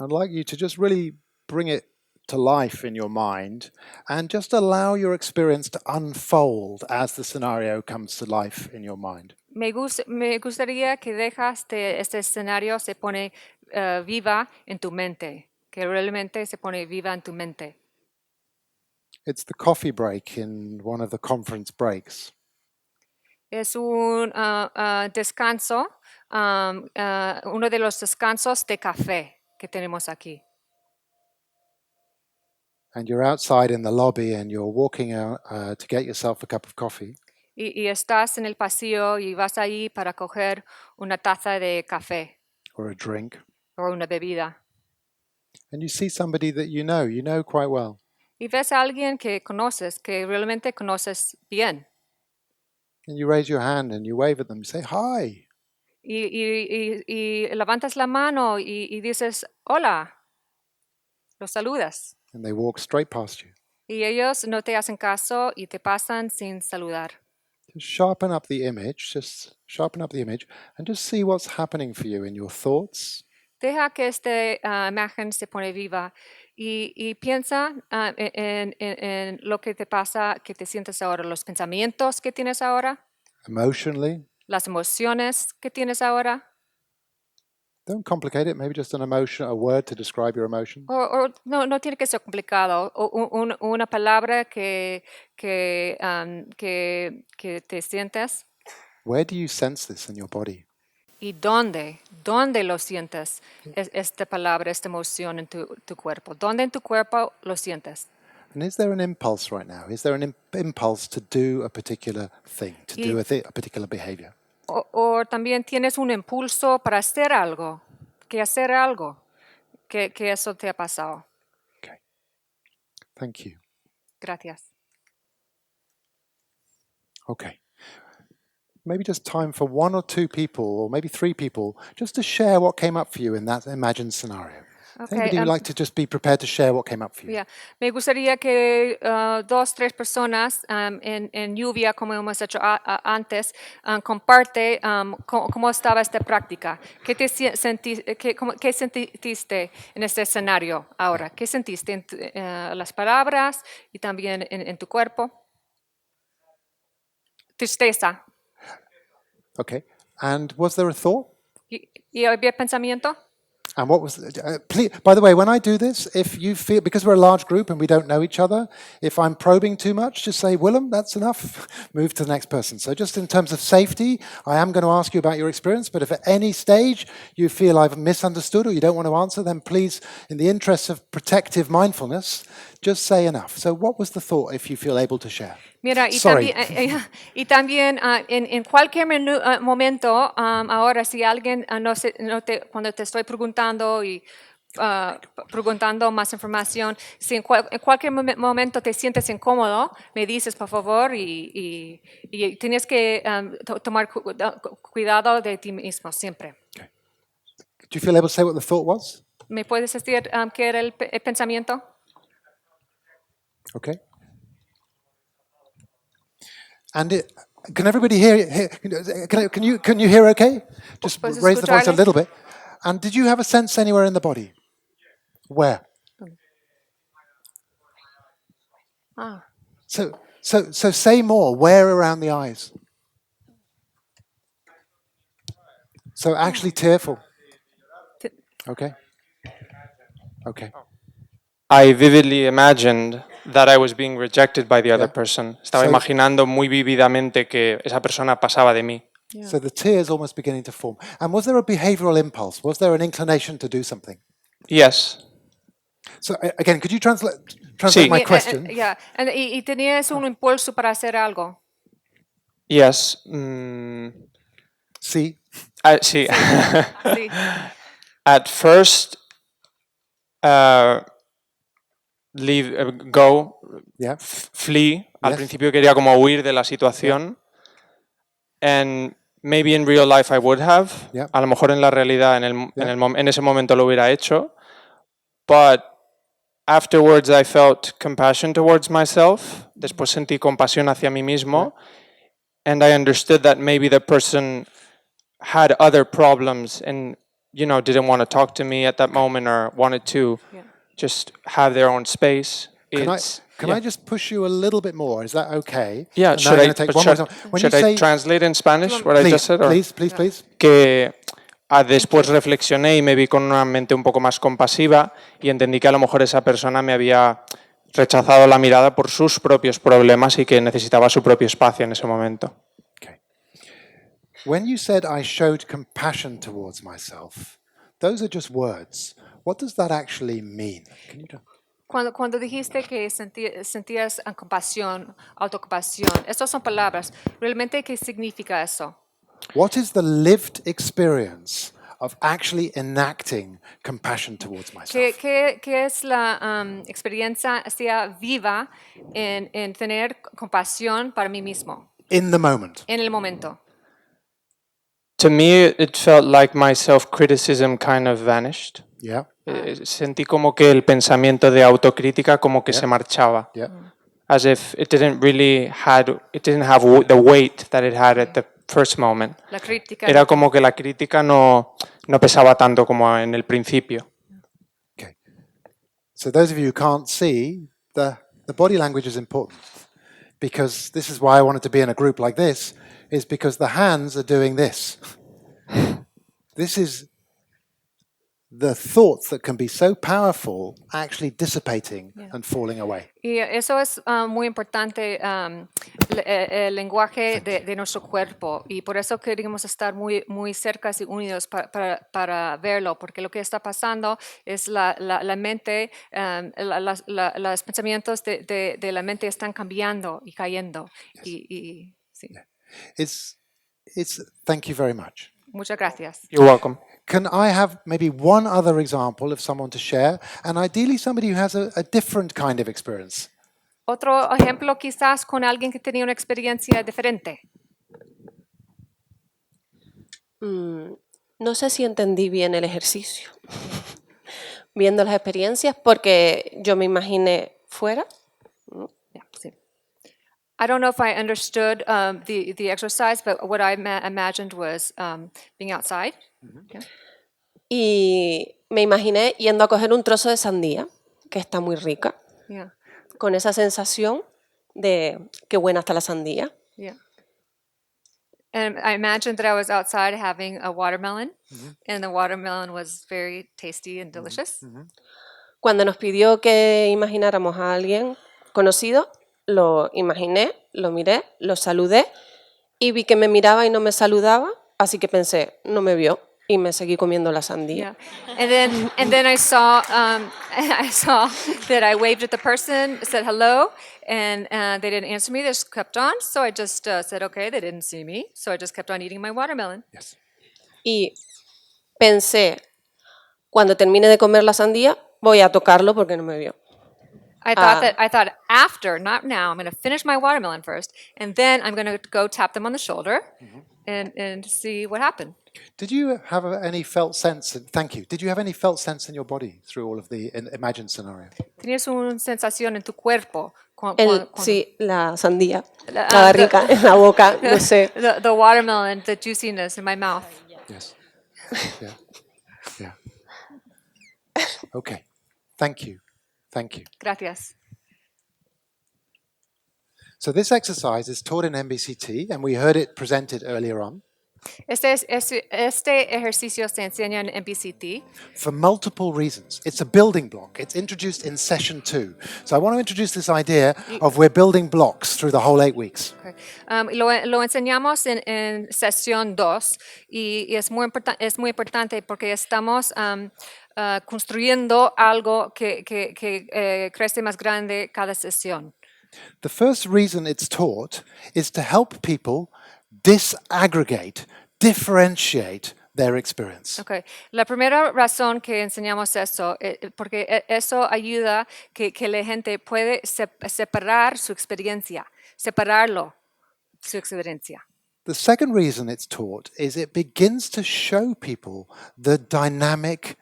I'd like you to just really bring it to life in your mind and just allow your experience to unfold as the scenario comes to life in your mind. Me gustaría que este escenario se pone viva en tu mente, que realmente se pone viva en tu mente. It's the coffee break in one of the conference breaks. Es un descanso, uno de los descansos de café que tenemos aquí. And you're outside in the lobby and you're walking out to get yourself a cup of coffee. Y estás en el pasillo y vas ahí para coger una taza de café Or a drink. o una bebida. And you see somebody that you know quite well. Y ves a alguien que conoces, que realmente conoces bien. And you raise your hand and you wave at them, you say, hi. Y levantas la mano y dices, hola, los saludas. And they walk straight past you. Y ellos no te hacen caso y te pasan sin saludar. Just sharpen up the image, and just see what's happening for you in your thoughts. Deja que esta imagen se pone viva y piensa en lo que te pasa, que te sientes ahora, los pensamientos que tienes ahora, Emotionally. las emociones que tienes ahora. Don't complicate it, maybe just an emotion, a word to describe your emotion. O no tiene que ser complicado. Una palabra que te sientes. Where do you sense this in your body? ¿Y dónde lo sientes? Esta palabra, esta emoción en tu cuerpo. ¿Dónde en tu cuerpo lo sientes? And is there an impulse right now? Is there an impulse to do a particular thing, to do a particular behavior? O también tienes un impulso para hacer algo, que eso te ha pasado. Okay. Thank you. Gracias. Okay. Maybe just time for one or two people, or maybe three people, just to share what came up for you in that imagined scenario. Okay, Anybody would like to just be prepared to share what came up for you? yeah. Me gustaría que 2, 3 personas en lluvia, como hemos hecho antes, comparte cómo estaba esta práctica. ¿Qué sentiste en este escenario ahora? ¿Qué sentiste en las palabras y también en tu cuerpo? Tristeza. Okay. And was there a thought? ¿Y había pensamiento? And what was, please, by the way, when I do this, if you feel, because we're a large group and we don't know each other, if I'm probing too much, just say, Willem, that's enough, move to the next person. So just in terms of safety, I am going to ask you about your experience, but if at any stage you feel I've misunderstood or you don't want to answer, then please, in the interest of protective mindfulness, just say enough. So what was the thought if you feel able to share? Mira, Sorry. y también en cualquier momento, ahora si alguien cuando te estoy preguntando y preguntando más información, si en cualquier momento te sientes incómodo, me dices por favor y tienes que tomar cuidado de ti mismo siempre. Okay. Do you feel able to say what the thought was? ¿Me puedes decir qué era el pensamiento? Okay. And can everybody hear? Can you hear? Okay, just ¿Puedes raise the voice a escucharle? little bit. And did you have a sense anywhere in the body? Where? Ah. So say more. Where around the eyes? So actually tearful. Okay. Okay. I vividly imagined that I was being rejected by the other Yeah. person. Estaba So- imaginando muy vívidamente que esa persona pasaba de mí. Yeah. So the tears almost beginning to form. And was there a behavioral impulse? Was there an inclination to do something? Yes. So again, could you translate Sí. my question? Yeah. Y tenías un impulso para hacer algo. Yes. See. Sí. Sí. At first, go, Yeah. flee. Al Yes. principio quería como huir de la situación. And maybe in real life I would have. Yeah. A lo mejor en la realidad, en ese momento lo hubiera hecho. But afterwards I felt compassion towards myself. Después sentí compasión hacia mí mismo. And I understood that maybe the person had other problems and, didn't want to talk to me at that moment or wanted to just have their own space. Can I just push you a little bit more? Is that okay? Yeah, And now I'm gonna take one more example. When you should I say, translate in Spanish what I please, just said? Or? please. Que después reflexioné y me vi con una mente un poco más compasiva y entendí que a lo mejor esa persona me había rechazado la mirada por sus propios problemas y que necesitaba su propio espacio en ese momento. Okay. When you said I showed compassion towards myself, those are just words. What does that actually mean? Can you Cuando dijiste que sentías compasión, autocompasión, estas son palabras. ¿Realmente qué significa eso? What is the lived experience of actually enacting compassion towards myself? ¿Qué es la experiencia viva en tener compasión para mí mismo? In the moment. En el momento. To me, it felt like my self-criticism kind of vanished. Yeah. Sentí como que el pensamiento de autocrítica como que se marchaba. Yeah. As if it didn't have the weight that it had at the first moment. La crítica. Era como que la crítica no pesaba tanto como en el principio. Okay. So those of you who can't see, the body language is important, because this is why I wanted to be in a group like this, is because the hands are doing this. This is the thoughts that can be so powerful actually dissipating and falling away. Y eso es muy importante, el lenguaje de nuestro cuerpo, y por eso queremos estar muy cerca y unidos para verlo, porque lo que está pasando es la mente, los pensamientos de la mente están cambiando y cayendo. Y sí. Thank you very much. Muchas gracias. You're welcome. Can I have maybe one other example of someone to share, and ideally somebody who has a different kind of experience? Otro ejemplo quizás con alguien que tenía una experiencia diferente. No sé si entendí bien el ejercicio, viendo las experiencias porque yo me imaginé fuera. Yeah, sí. I don't know if I understood the exercise, but what I imagined was being outside. Okay. Y me imaginé yendo a coger un trozo de sandía, que está muy rica, Yeah, con esa sensación de qué buena está la sandía. yeah. And I imagined that I was outside having a watermelon, and the watermelon was very tasty and delicious. Cuando nos pidió que imagináramos a alguien conocido, lo imaginé, lo miré, lo saludé y vi que me miraba y no me saludaba, así que pensé, no me vio y me seguí comiendo la sandía. Yeah, and then I saw I saw that I waved at the person, said hello, and they didn't answer me. They just kept on. So I just said okay. They didn't see me, so I just kept on eating my watermelon. Yes. Y pensé, cuando termine de comer la sandía, voy a tocarlo porque no me vio. I thought after, not now. I'm going to finish my watermelon first, and then I'm going to go tap them on the shoulder, and see what happened. Did you have any felt sense? Thank you. Did you have any felt sense in your body through all of the imagined scenario? ¿Tienes una sensación en tu cuerpo? Cuando, Sí, la sandía. La- Estaba rica en la boca, no sé. the watermelon, the juiciness in my mouth. Yes. Yeah. Yeah. Okay. Thank you. Thank you. Gracias. So this exercise is taught in MBCT, and we heard it presented earlier on, Este ejercicio se enseña en MBCT for multiple reasons. It's a building block. It's introduced in session 2. So I want to introduce this idea of we're building blocks through the whole 8 weeks. Okay. Lo enseñamos en sesión 2 y es muy importante porque estamos construyendo algo que crece más grande cada sesión. The first reason it's taught is to help people disaggregate, differentiate their experience. Okay. La primera razón que enseñamos eso, porque eso ayuda que la gente puede separar su experiencia, su experiencia. The second reason it's taught is it begins to show people the dynamic,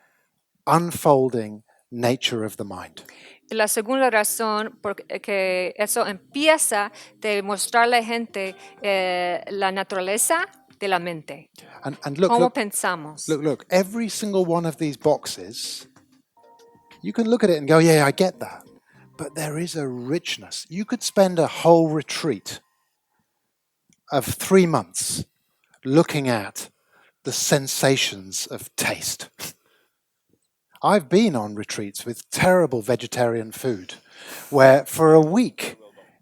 unfolding nature of the mind. La segunda razón porque eso empieza a demostrarle a la gente la naturaleza de la mente. And look, ¿Cómo look, pensamos? look, every single one of these boxes, you can look at it and go, yeah, I get that. But there is a richness. You could spend a whole retreat of 3 months looking at the sensations of taste. I've been on retreats with terrible vegetarian food, where for a week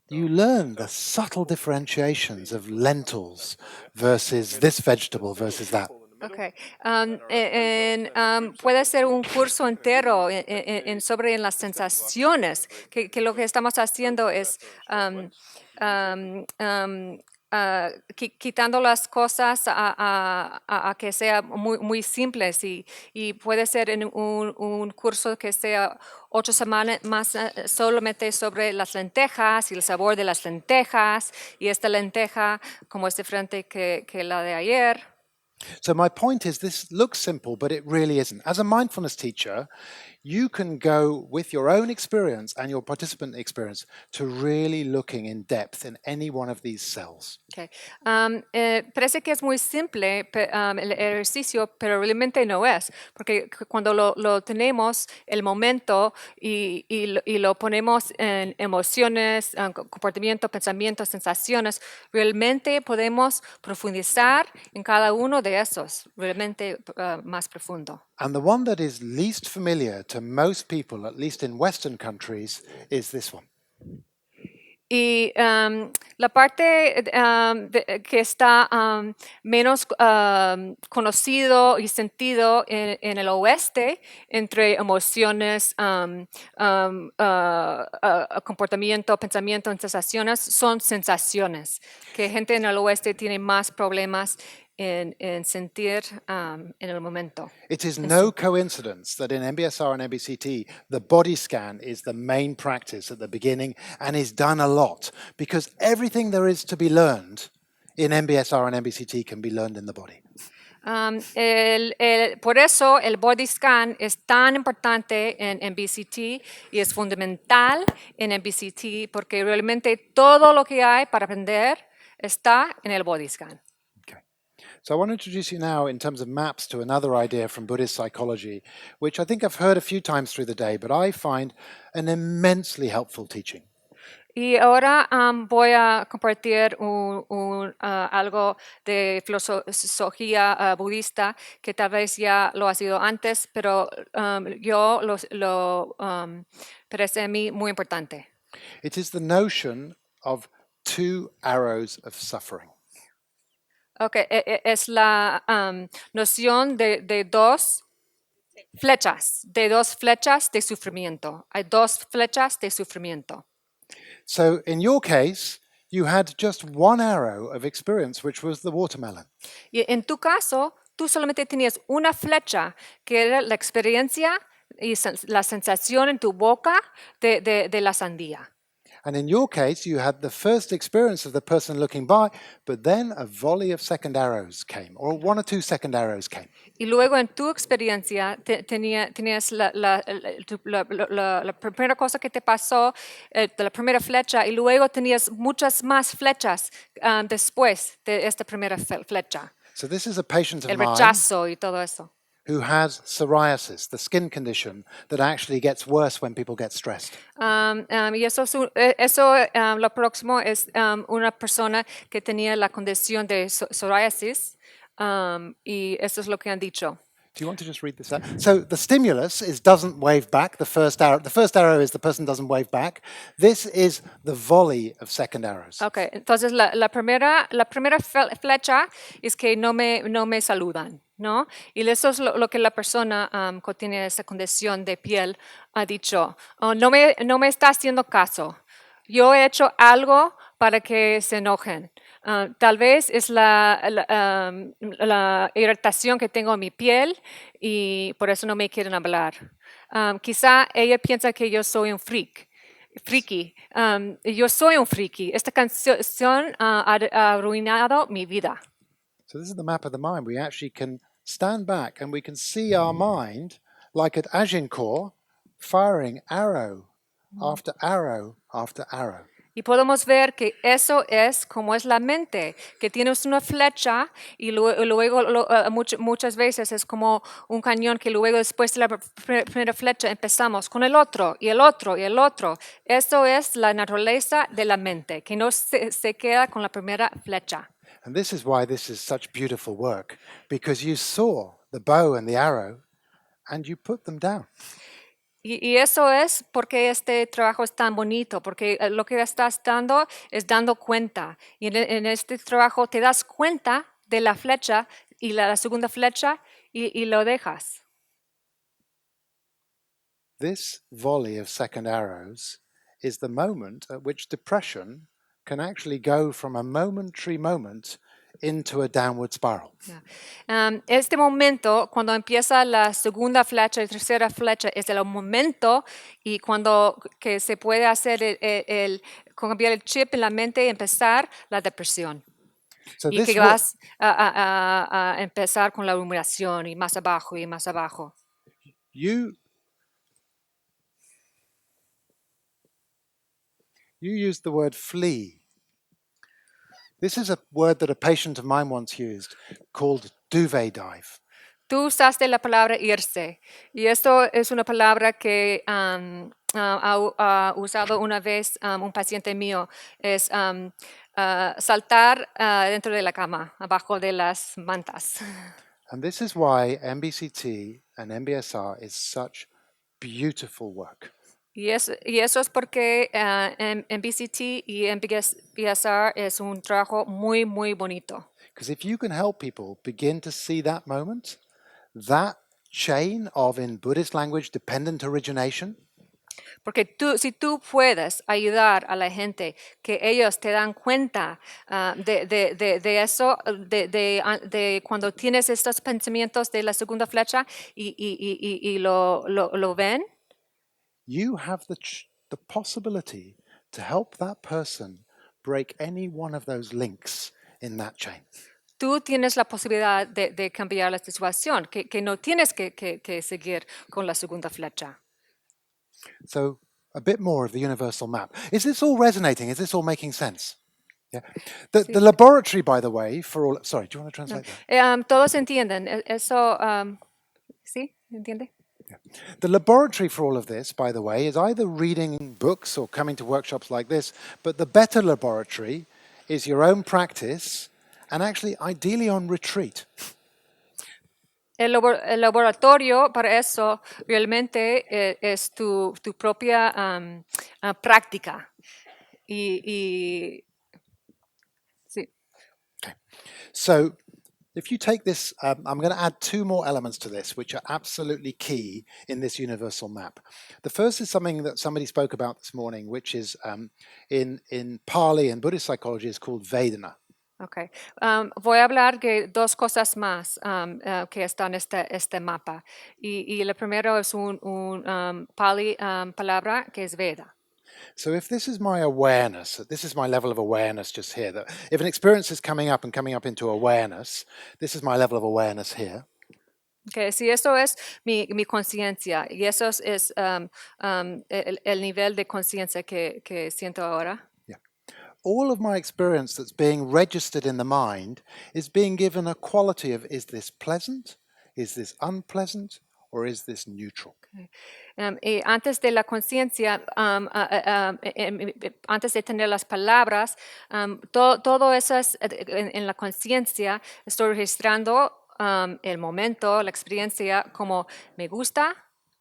you learn the subtle differentiations of lentils versus this vegetable versus that. Okay. Puede ser un curso entero sobre las sensaciones, que lo que estamos haciendo es quitando las cosas a que sea muy simples y puede ser en un curso que sea 8 semanas más solamente sobre las lentejas y el sabor de las lentejas y esta lenteja como es diferente que la de ayer. So my point is, this looks simple, but it really isn't. As a mindfulness teacher, you can go with your own experience and your participant experience to really looking in depth in any one of these cells. Okay. Parece que es muy simple el ejercicio, pero realmente no es, porque cuando lo tenemos el momento y lo ponemos en emociones, comportamiento, pensamientos, sensaciones, realmente podemos profundizar en cada uno de esos, realmente más profundo. And the one that is least familiar to most people, at least in Western countries, is this one. Y la parte que está menos conocido y sentido en el oeste entre emociones, comportamiento, pensamiento, sensaciones, son sensaciones. Que gente en el oeste tiene más problemas en sentir en el momento. It is no coincidence that in MBSR and MBCT, the body scan is the main practice at the beginning and is done a lot, because everything there is to be learned in MBSR and MBCT can be learned in the body. Por eso el body scan es tan importante en MBCT y es fundamental en MBCT porque realmente todo lo que hay para aprender está en el body scan. Okay. So I want to introduce you now in terms of maps to another idea from Buddhist psychology, which I think I've heard a few times through the day, but I find an immensely helpful teaching. Y ahora voy a compartir algo de filosofía budista que tal vez ya lo ha sido antes, pero yo lo parece a mí muy importante. It is the notion of two arrows of suffering. Okay, es la noción de dos flechas de sufrimiento. Hay dos flechas de sufrimiento. So in your case, you had just one arrow of experience, which was the watermelon. Y en tu caso, tú solamente tenías una flecha, que era la experiencia y la sensación en tu boca de la sandía. And in your case, you had the first experience of the person looking by, but then a volley of second arrows came, or one or two second arrows came. Y luego en tu experiencia tenías la primera cosa que te pasó, de la primera flecha, y luego tenías muchas más flechas después de esta primera flecha. So this is a patient of El mine rechazo y todo eso. who has psoriasis, the skin condition that actually gets worse when people get stressed. Y eso lo próximo es una persona que tenía la condición de psoriasis, y eso es lo que han dicho. Do you want to just read this out? So the stimulus is doesn't wave back, the first arrow. The first arrow is the person doesn't wave back. This is the volley of second arrows. Okay, entonces la primera flecha es que no me saludan, ¿no? Y eso es lo que la persona que tiene esa condición de piel ha dicho. Oh, no me está haciendo caso. Yo he hecho algo para que se enojen. Tal vez es la irritación que tengo en mi piel y por eso no me quieren hablar. Quizá ella piensa que yo soy un friki. Yo soy un friki. Esta canción ha arruinado mi vida. So this is the map of the mind. We actually can stand back and we can see our mind, like at Agincourt, firing arrow after arrow after arrow. Y podemos ver que eso es como es la mente, que tienes una flecha y luego muchas veces es como un cañón que luego después de la primera flecha empezamos con el otro y el otro y el otro. Eso es la naturaleza de la mente, que no se queda con la primera flecha. And this is why this is such beautiful work, because you saw the bow and the arrow and you put them down. Y eso es porque este trabajo es tan bonito, porque lo que estás dando es dando cuenta. Y en este trabajo te das cuenta de la flecha y la segunda flecha y lo dejas. This volley of second arrows is the moment at which depression can actually go from a momentary moment into a downward spiral. Este momento, cuando empieza la segunda flecha y tercera flecha, es el momento y cuando que se puede hacer cambiar el chip en la mente y empezar la depresión. So Y this que vas a empezar con la rumiación y más abajo y más abajo. you used the word flee. This is a word that a patient of mine once used called duvet dive. Tú usaste la palabra irse y esto es una palabra que ha usado una vez un paciente mío, es saltar dentro de la cama, abajo de las mantas. And this is why MBCT and MBSR is such beautiful work. Y eso es porque MBCT y MBSR es un trabajo muy, muy bonito. Because if you can help people begin to see that moment, that chain of, in Buddhist language, dependent origination, Porque si tú puedes ayudar a la gente que ellos te dan cuenta de eso, de cuando tienes estos pensamientos de la segunda flecha y lo ven, you have the possibility to help that person break any one of those links in that chain. tú tienes la posibilidad de cambiar la situación, que no tienes que seguir con la segunda flecha. So a bit more of the universal map. Is this all resonating? Is this all making sense? Yeah. The laboratory, by the way, for all... Sorry, do you want to translate that? Todos entienden, eso, ¿sí? ¿Entiende? The laboratory for all of this, by the way, is either reading books or coming to workshops like this, but the better laboratory is your own practice and actually ideally on retreat. El laboratorio para eso realmente es tu propia práctica. Sí. Okay. So if you take this, I'm going to add two more elements to this, which are absolutely key in this universal map. The first is something that somebody spoke about this morning, which is in Pali and Buddhist psychology is called Vedana. Okay. Voy a hablar de dos cosas más que están en este mapa. Y lo primero es un Pali palabra que es Veda. So if this is my awareness, this is my level of awareness just here, that if an experience is coming up into awareness, this is my level of awareness here. Okay, si eso es mi conciencia y eso es el nivel de conciencia que siento ahora. Yeah. All of my experience that's being registered in the mind is being given a quality of, is this pleasant, is this unpleasant, or is this neutral? Okay. Y antes de la conciencia, antes de tener las palabras, todo eso es en la conciencia, estoy registrando el momento, la experiencia como me gusta,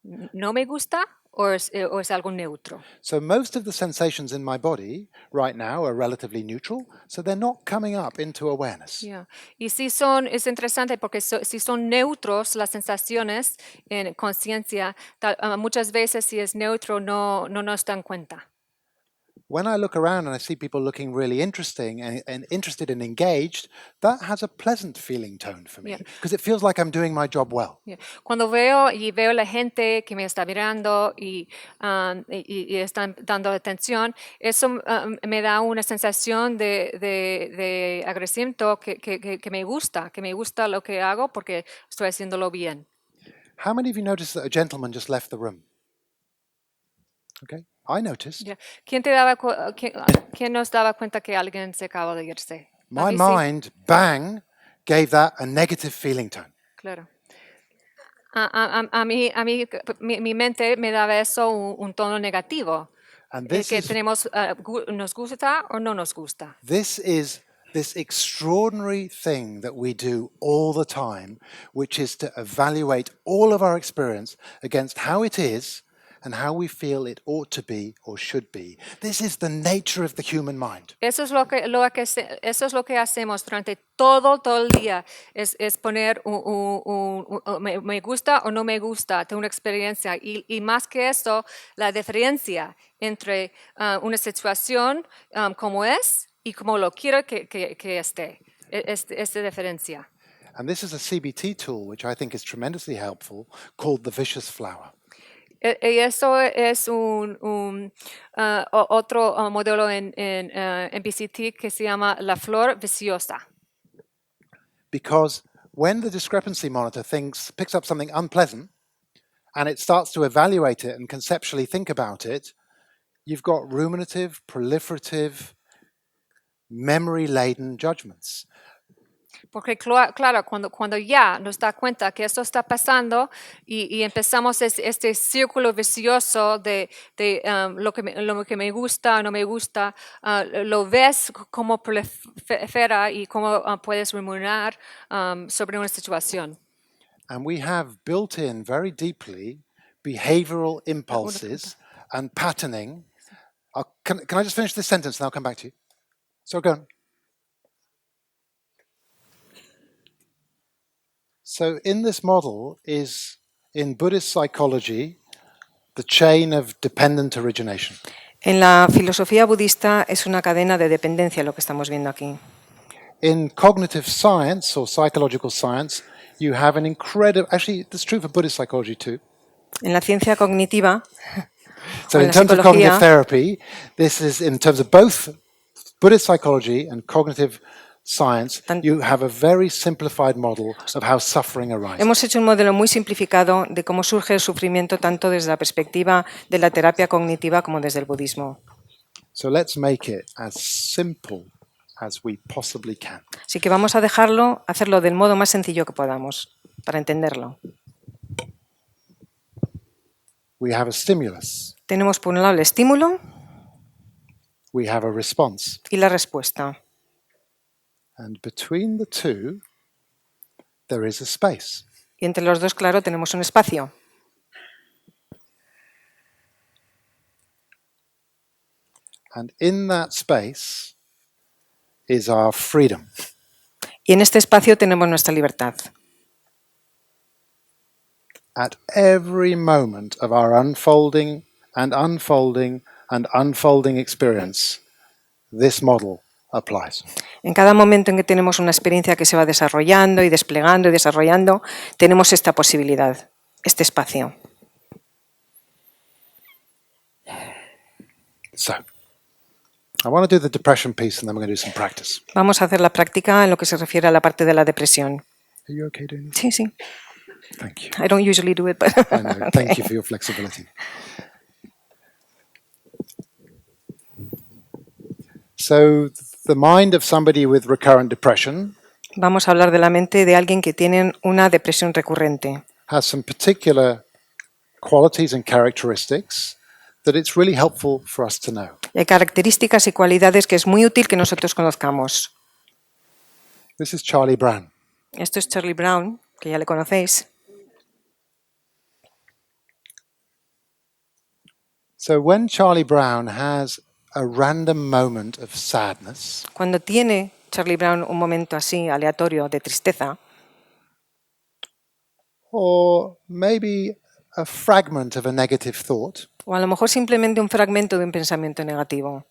no me gusta o es algo neutro. So most of the sensations in my body right now are relatively neutral, so they're not coming up into awareness. Yeah. Y si es interesante porque si son neutros las sensaciones en conciencia, muchas veces si es neutro no nos dan cuenta. When I look around and I see people looking really interesting and interested and engaged, that has a pleasant feeling tone for me, because it feels like I'm doing my job well. Yeah. Cuando veo la gente que me está mirando y están dando atención, eso me da una sensación de agradecimiento que me gusta lo que hago porque estoy haciéndolo bien. How many of you noticed that a gentleman just left the room? Okay, I noticed. Yeah. ¿Quién nos daba cuenta que alguien se acaba de irse? My mind, bang, gave that a negative feeling tone. Claro. A mí, mi mente me daba eso un tono negativo. And this Que is, tenemos, nos gusta o no nos gusta. this is this extraordinary thing that we do all the time, which is to evaluate all of our experience against how it is and how we feel it ought to be or should be. This is the nature of the human mind. Eso es lo que hacemos durante todo el día, es poner me gusta o no me gusta de una experiencia. Y más que eso, la diferencia entre una situación como es y como lo quiero que esté. Esta diferencia. And this is a CBT tool, which I think is tremendously helpful, called the vicious flower. Y eso es otro modelo en MBCT que se llama la flor viciosa. Because when the discrepancy monitor picks up something unpleasant and it starts to evaluate it and conceptually think about it, you've got ruminative, proliferative, memory-laden judgments. Porque claro, cuando ya nos da cuenta que esto está pasando y empezamos este círculo vicioso de lo que me gusta o no me gusta, lo ves como prolifera y cómo puedes rumiar sobre una situación. And we have built in very deeply behavioral impulses and patterning. Can I just finish this sentence and I'll come back to you? So go on. So in this model is, in Buddhist psychology, the chain of dependent origination. En la filosofía budista es una cadena de dependencia lo que estamos viendo aquí. In cognitive science or psychological science, you have an incredible, actually it's true for Buddhist psychology too. En la ciencia cognitiva, So in terms of cognitive therapy, this is in terms of both Buddhist psychology and cognitive science, you have a very simplified model of how suffering arises. Hemos hecho un modelo muy simplificado de cómo surge el sufrimiento tanto desde la perspectiva de la terapia cognitiva como desde el budismo. So let's make it as simple as we possibly can. Así que vamos a hacerlo del modo más sencillo que podamos, para entenderlo. We have a stimulus. Tenemos por un lado el estímulo We have a response. y la respuesta. And between the two, there is a space. Y entre los dos, claro, tenemos un espacio. And in that space is our freedom. Y en este espacio tenemos nuestra libertad. At every moment of our unfolding and unfolding and unfolding experience, this model applies. En cada momento en que tenemos una experiencia que se va desarrollando y desplegando y desarrollando, tenemos esta posibilidad, este espacio. So, I want to do the depression piece and then we're going to do some practice. Vamos a hacer la práctica en lo que se refiere a la parte de la depresión. Are you okay doing this? Sí, sí. Thank you. I don't usually do it, but I know. Thank you for your flexibility. So, the mind of somebody with recurrent depression Vamos a hablar de la mente de alguien que tiene una depresión recurrente. has some particular qualities and characteristics that it's really helpful for us to know. Y hay características y cualidades que es muy útil que nosotros conozcamos. This is Charlie Brown. Esto es Charlie Brown, que ya le conocéis. So when Charlie Brown has a random moment of sadness, Cuando tiene Charlie Brown un momento así, aleatorio, de tristeza, or maybe a fragment of a negative thought, o a lo mejor simplemente un fragmento de un pensamiento negativo,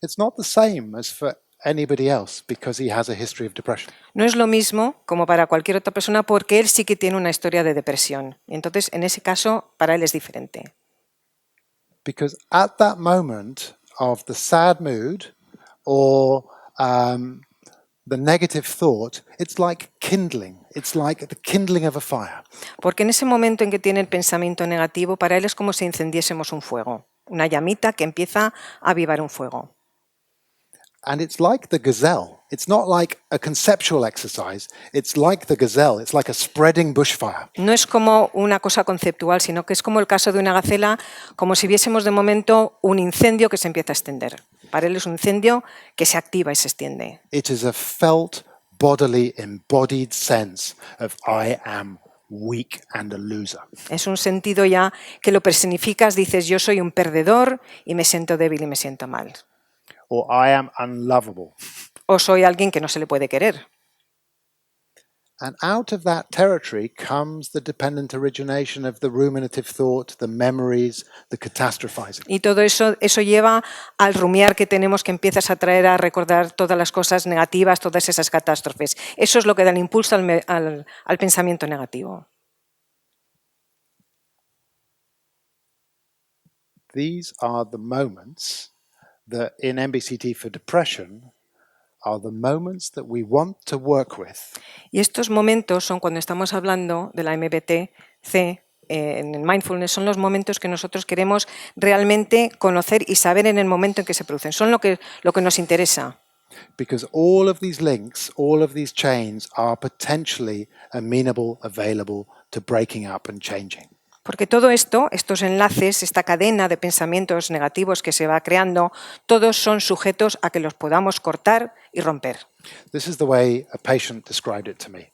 it's not the same as for anybody else because he has a history of depression. no es lo mismo como para cualquier otra persona porque él sí que tiene una historia de depresión. Entonces, en ese caso, para él es diferente. Because at that moment of the sad mood or the negative thought, it's like kindling. It's like the kindling of a fire. Porque en ese momento en que tiene el pensamiento negativo, para él es como si encendiésemos un fuego, una llamita que empieza a avivar un fuego. And it's like the gazelle. It's not like a conceptual exercise. It's like the gazelle. It's like a spreading bushfire. No es como una cosa conceptual, sino que es como el caso de una gacela, como si viésemos de momento un incendio que se empieza a extender. Para él es un incendio que se activa y se extiende. It is a felt, bodily, embodied sense of I am weak and a loser. Es un sentido ya que lo personificas, dices yo soy un perdedor y me siento débil y me siento mal. Or I am unlovable. O soy alguien que no se le puede querer. And out of that territory comes the dependent origination of the ruminative thought, the memories, the catastrophizing. Y todo eso lleva al rumiar que tenemos, que empiezas a traer a recordar todas las cosas negativas, todas esas catástrofes. Eso es lo que da el impulso al pensamiento negativo. These are the moments that in MBCT for depression are the moments that we want to work with. Y estos momentos son cuando estamos hablando de la MBCT en el mindfulness, son los momentos que nosotros queremos realmente conocer y saber en el momento en que se producen. Son lo que nos interesa. Because all of these links, all of these chains are potentially amenable, available to breaking up and changing. Porque todo esto, estos enlaces, esta cadena de pensamientos negativos que se va creando, todos son sujetos a que los podamos cortar y romper. This is the way a patient described it to me.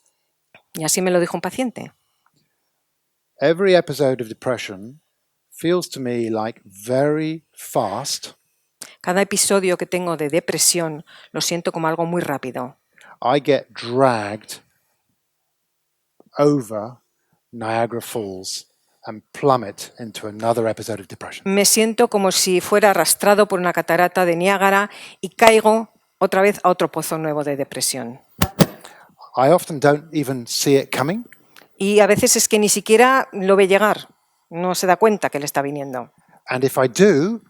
Y así me lo dijo un paciente. Every episode of depression feels to me like very fast. Cada episodio que tengo de depresión lo siento como algo muy rápido. I get dragged over Niagara Falls and plummet into another episode of depression. Me siento como si fuera arrastrado por una catarata de Niágara y caigo otra vez a otro pozo nuevo de depresión. I often don't even see it coming. Y a veces es que ni siquiera lo ve llegar, no se da cuenta que le está viniendo. And if I do,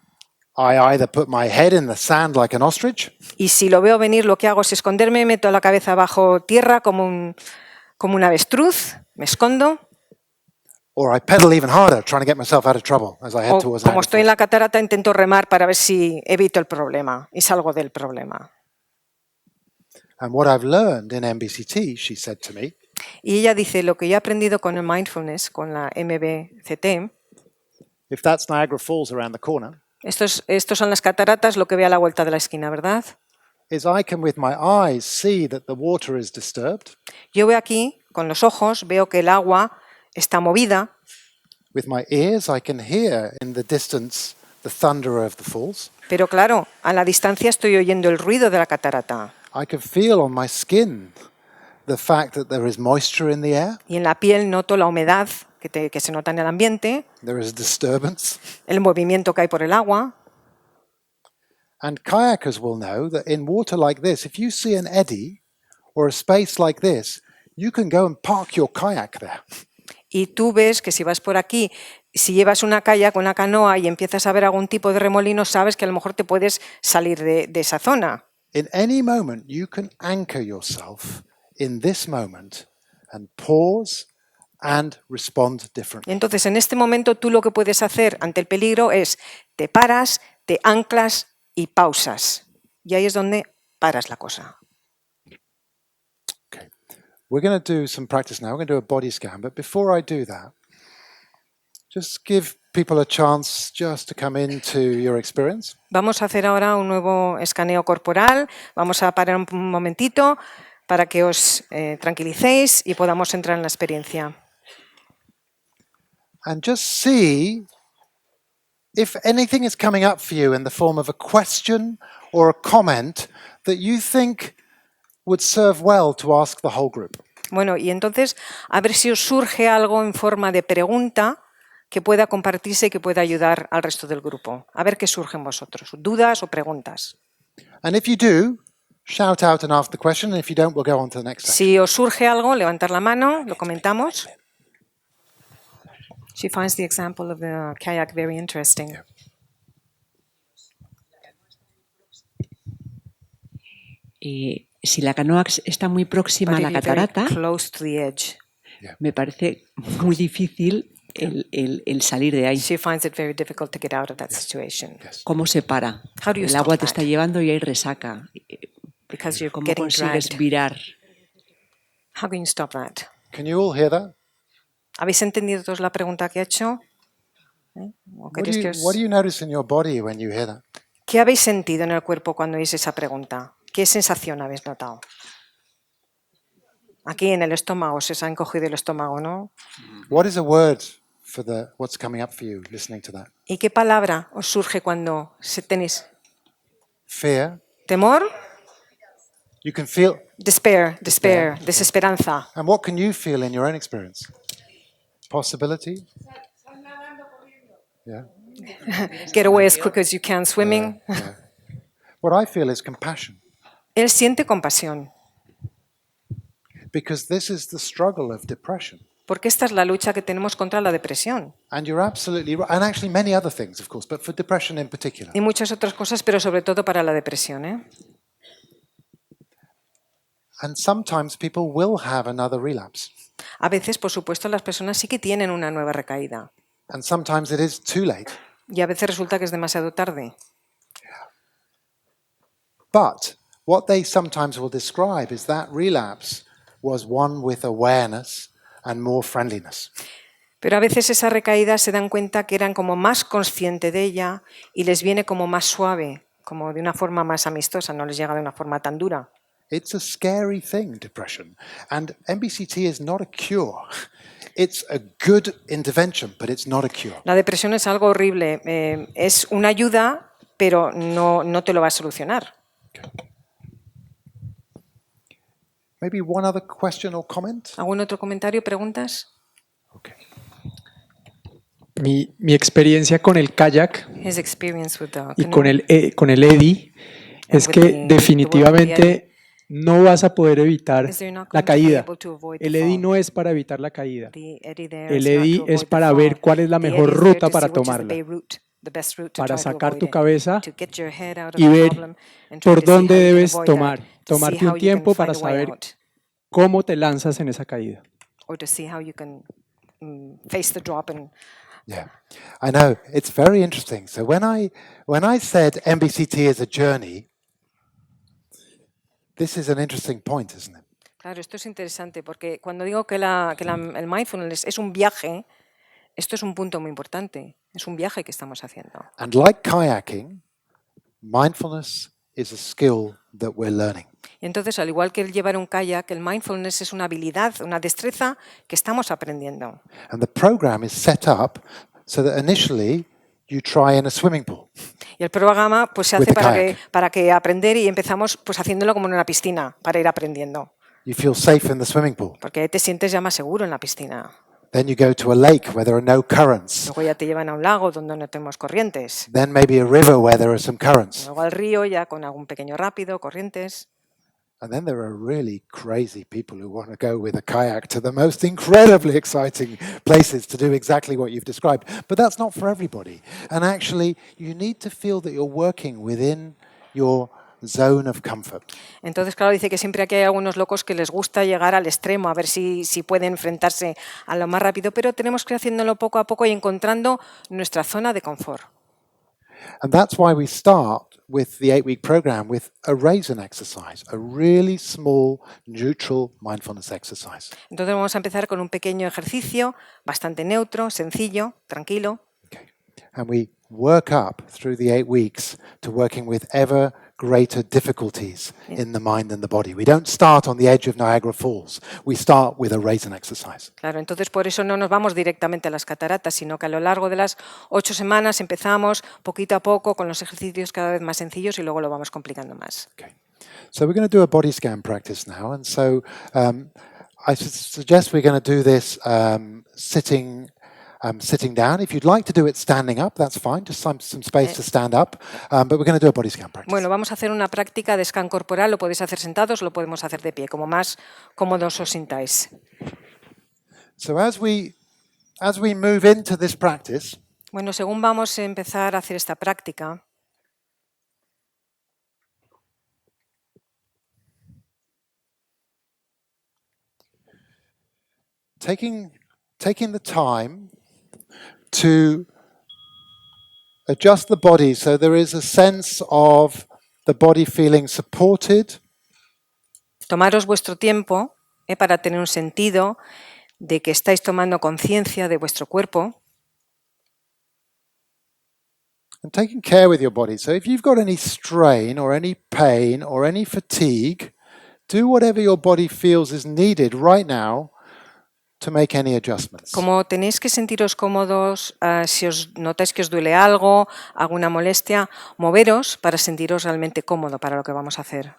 I either put my head in the sand like an ostrich, Y si lo veo venir, lo que hago es esconderme, meto la cabeza bajo tierra como un avestruz, me escondo. or I pedal even harder, trying to get myself out of trouble as I head O towards como Niagara estoy en Falls. la catarata, intento remar para ver si evito el problema y salgo del problema. And what I've learned in MBCT, she said to me, Y ella dice, lo que yo he aprendido con el mindfulness, con la MBCT, if that's Niagara Falls around the corner, estos son las cataratas, lo que ve a la vuelta de la esquina, ¿verdad? is I can with my eyes see that the water is disturbed. Yo veo aquí, con los ojos, veo que el agua está movida. With my ears, I can hear in the distance the thunder of the falls. Pero claro, a la distancia estoy oyendo el ruido de la catarata. I can feel on my skin the fact that there is moisture in the air, Y en la piel noto la humedad que se nota en el ambiente, there is disturbance. el movimiento que hay por el agua. And kayakers will know that in water like this, if you see an eddy or a space like this, you can go and park your kayak there. Y tú ves que si vas por aquí, si llevas una kayak, una canoa y empiezas a ver algún tipo de remolino, sabes que a lo mejor te puedes salir de esa zona. In any moment, you can anchor yourself in this moment and pause and respond differently. Entonces, en este momento, tú lo que puedes hacer ante el peligro es te paras, te anclas y pausas. Y ahí es donde paras la cosa. Okay. We're going to do some practice now. We're going to do a body scan. But before I do that, just give people a chance just to come into your experience. Vamos a hacer ahora un nuevo escaneo corporal. Vamos a parar un momentito para que os tranquilicéis y podamos entrar en la experiencia. And just see if anything is coming up for you in the form of a question or a comment that you think would serve well to ask the whole group. Bueno, y entonces a ver si os surge algo en forma de pregunta que pueda compartirse y que pueda ayudar al resto del grupo. A ver qué surge en vosotros, dudas o preguntas. And if you do, shout out and ask the question. And if you don't, we'll go on to the next section. Si os surge algo, levantar la mano, lo comentamos. She finds the example of the kayak very interesting. Si la canoa está muy próxima But a la if you're very catarata, close to the edge, me parece muy difícil el salir de ahí. she finds it very difficult to get out of that situation. ¿Cómo se para? How do you El agua stop te that? está llevando y hay resaca. Because you're ¿Cómo getting consigues dragged. virar? How can you stop that? Can you all hear that? ¿Habéis entendido todos la pregunta que ha hecho? ¿O What queréis que os- do you notice in your body when you hear that? ¿Qué habéis sentido en el cuerpo cuando oís esa pregunta? ¿Qué sensación habéis notado? Aquí en el estómago, se os ha encogido el estómago, ¿no? What is a word for what's coming up for you listening to that? ¿Y qué palabra os surge cuando tenéis Fear. temor? You can feel. Despair, desesperanza. And what can you feel in your own experience? Possibility? Yeah. Get away as quick as you can swimming. Yeah. What I feel is compassion, Él siente compasión, because this is the struggle of depression. porque esta es la lucha que tenemos contra la depresión. And you're absolutely right. And actually many other things, of course, but for depression in particular. Y muchas otras cosas, pero sobre todo para la depresión, ¿eh? And sometimes people will have another relapse. A veces, por supuesto, las personas sí que tienen una nueva recaída. And sometimes it is too late. Y a veces resulta que es demasiado tarde. But what they sometimes will describe is that relapse was one with awareness and more friendliness. Pero a veces esa recaída se dan cuenta que eran como más conscientes de ella y les viene como más suave, como de una forma más amistosa, no les llega de una forma tan dura. It's a scary thing, depression. And MBCT is not a cure. It's a good intervention, but it's not a cure. La depresión es algo horrible, es una ayuda, pero no te lo va a solucionar. Maybe one other question or comment? ¿Algún otro comentario, preguntas? Okay. Mi experiencia con el kayak His experience with the y canoe. con el eddy es with que the definitivamente no vas a poder evitar Is there not la going to be caída. able to avoid the El eddy fall? no es para evitar la caída. The eddy there El is not eddy to es avoid the para fall. ver cuál es la The mejor eddy is there ruta to para see which is the tomarla. bay route the best route to para try to sacar avoid tu it, cabeza to get your head out of y the ver problem and try por to see dónde how you can debes avoid that, tomar. to see Tomarte how un you can tiempo para find a way saber out, cómo te lanzas en esa caída. or to see how you can face the drop and Yeah, I know, it's very interesting. So when I said MBCT is a journey, this is an interesting point, isn't it? Claro, esto es interesante porque cuando digo que el mindfulness es un viaje, esto es un punto muy importante. Es un viaje que estamos haciendo. And like kayaking, mindfulness is a skill that we're learning. Y entonces, al igual que el llevar un kayak, el mindfulness es una habilidad, una destreza que estamos aprendiendo. And the program is set up so that initially you try in a swimming pool. Y el programa pues, se With hace the para que aprender y empezamos pues, haciéndolo como en una piscina, para ir aprendiendo. You feel safe in the swimming pool. Porque te sientes ya más seguro en la piscina. Then you go to a lake where there are no currents. Luego ya te llevan a un lago donde no tenemos corrientes. Then maybe a river where there are some currents. Luego al río ya con algún pequeño rápido, corrientes. And then there are really crazy people who want to go with a kayak to the most incredibly exciting places to do exactly what you've described. But that's not for everybody. And actually, you need to feel that you're working within your zone of comfort. Entonces, claro, dice que siempre aquí hay algunos locos que les gusta llegar al extremo, a ver si pueden enfrentarse a lo más rápido, pero tenemos que ir haciéndolo poco a poco y encontrando nuestra zona de confort. And that's why we start with the 8-week program with a raisin exercise, a really small, neutral mindfulness exercise. Entonces vamos a empezar con un pequeño ejercicio, bastante neutro, sencillo, tranquilo. Okay. And we work up through the 8 weeks to working with ever greater difficulties in the mind and the body. We don't start on the edge of Niagara Falls. We start with a raisin exercise. Claro, entonces por eso no nos vamos directamente a las cataratas, sino que a lo largo de las 8 semanas empezamos poquito a poco con los ejercicios cada vez más sencillos y luego lo vamos complicando más. Okay. So we're going to do a body scan practice now. And so I suggest we're going to do this sitting down. If you'd like to do it standing up, that's fine. Just some space to stand up. But we're going to do a body scan practice. Bueno, vamos a hacer una práctica de scan corporal. Lo podéis hacer sentados, lo podemos hacer de pie, como más cómodos os sintáis. So as we move into this practice, bueno, según vamos a empezar a hacer esta práctica, taking the time to adjust the body so there is a sense of the body feeling supported. Tomaros vuestro tiempo para tener un sentido de que estáis tomando conciencia de vuestro cuerpo. And taking care with your body. So if you've got any strain or any pain or any fatigue, do whatever your body feels is needed right now to make any adjustments. Como tenéis que sentiros cómodos, si os notáis que os duele algo, alguna molestia, moveros para sentiros realmente cómodo para lo que vamos a hacer.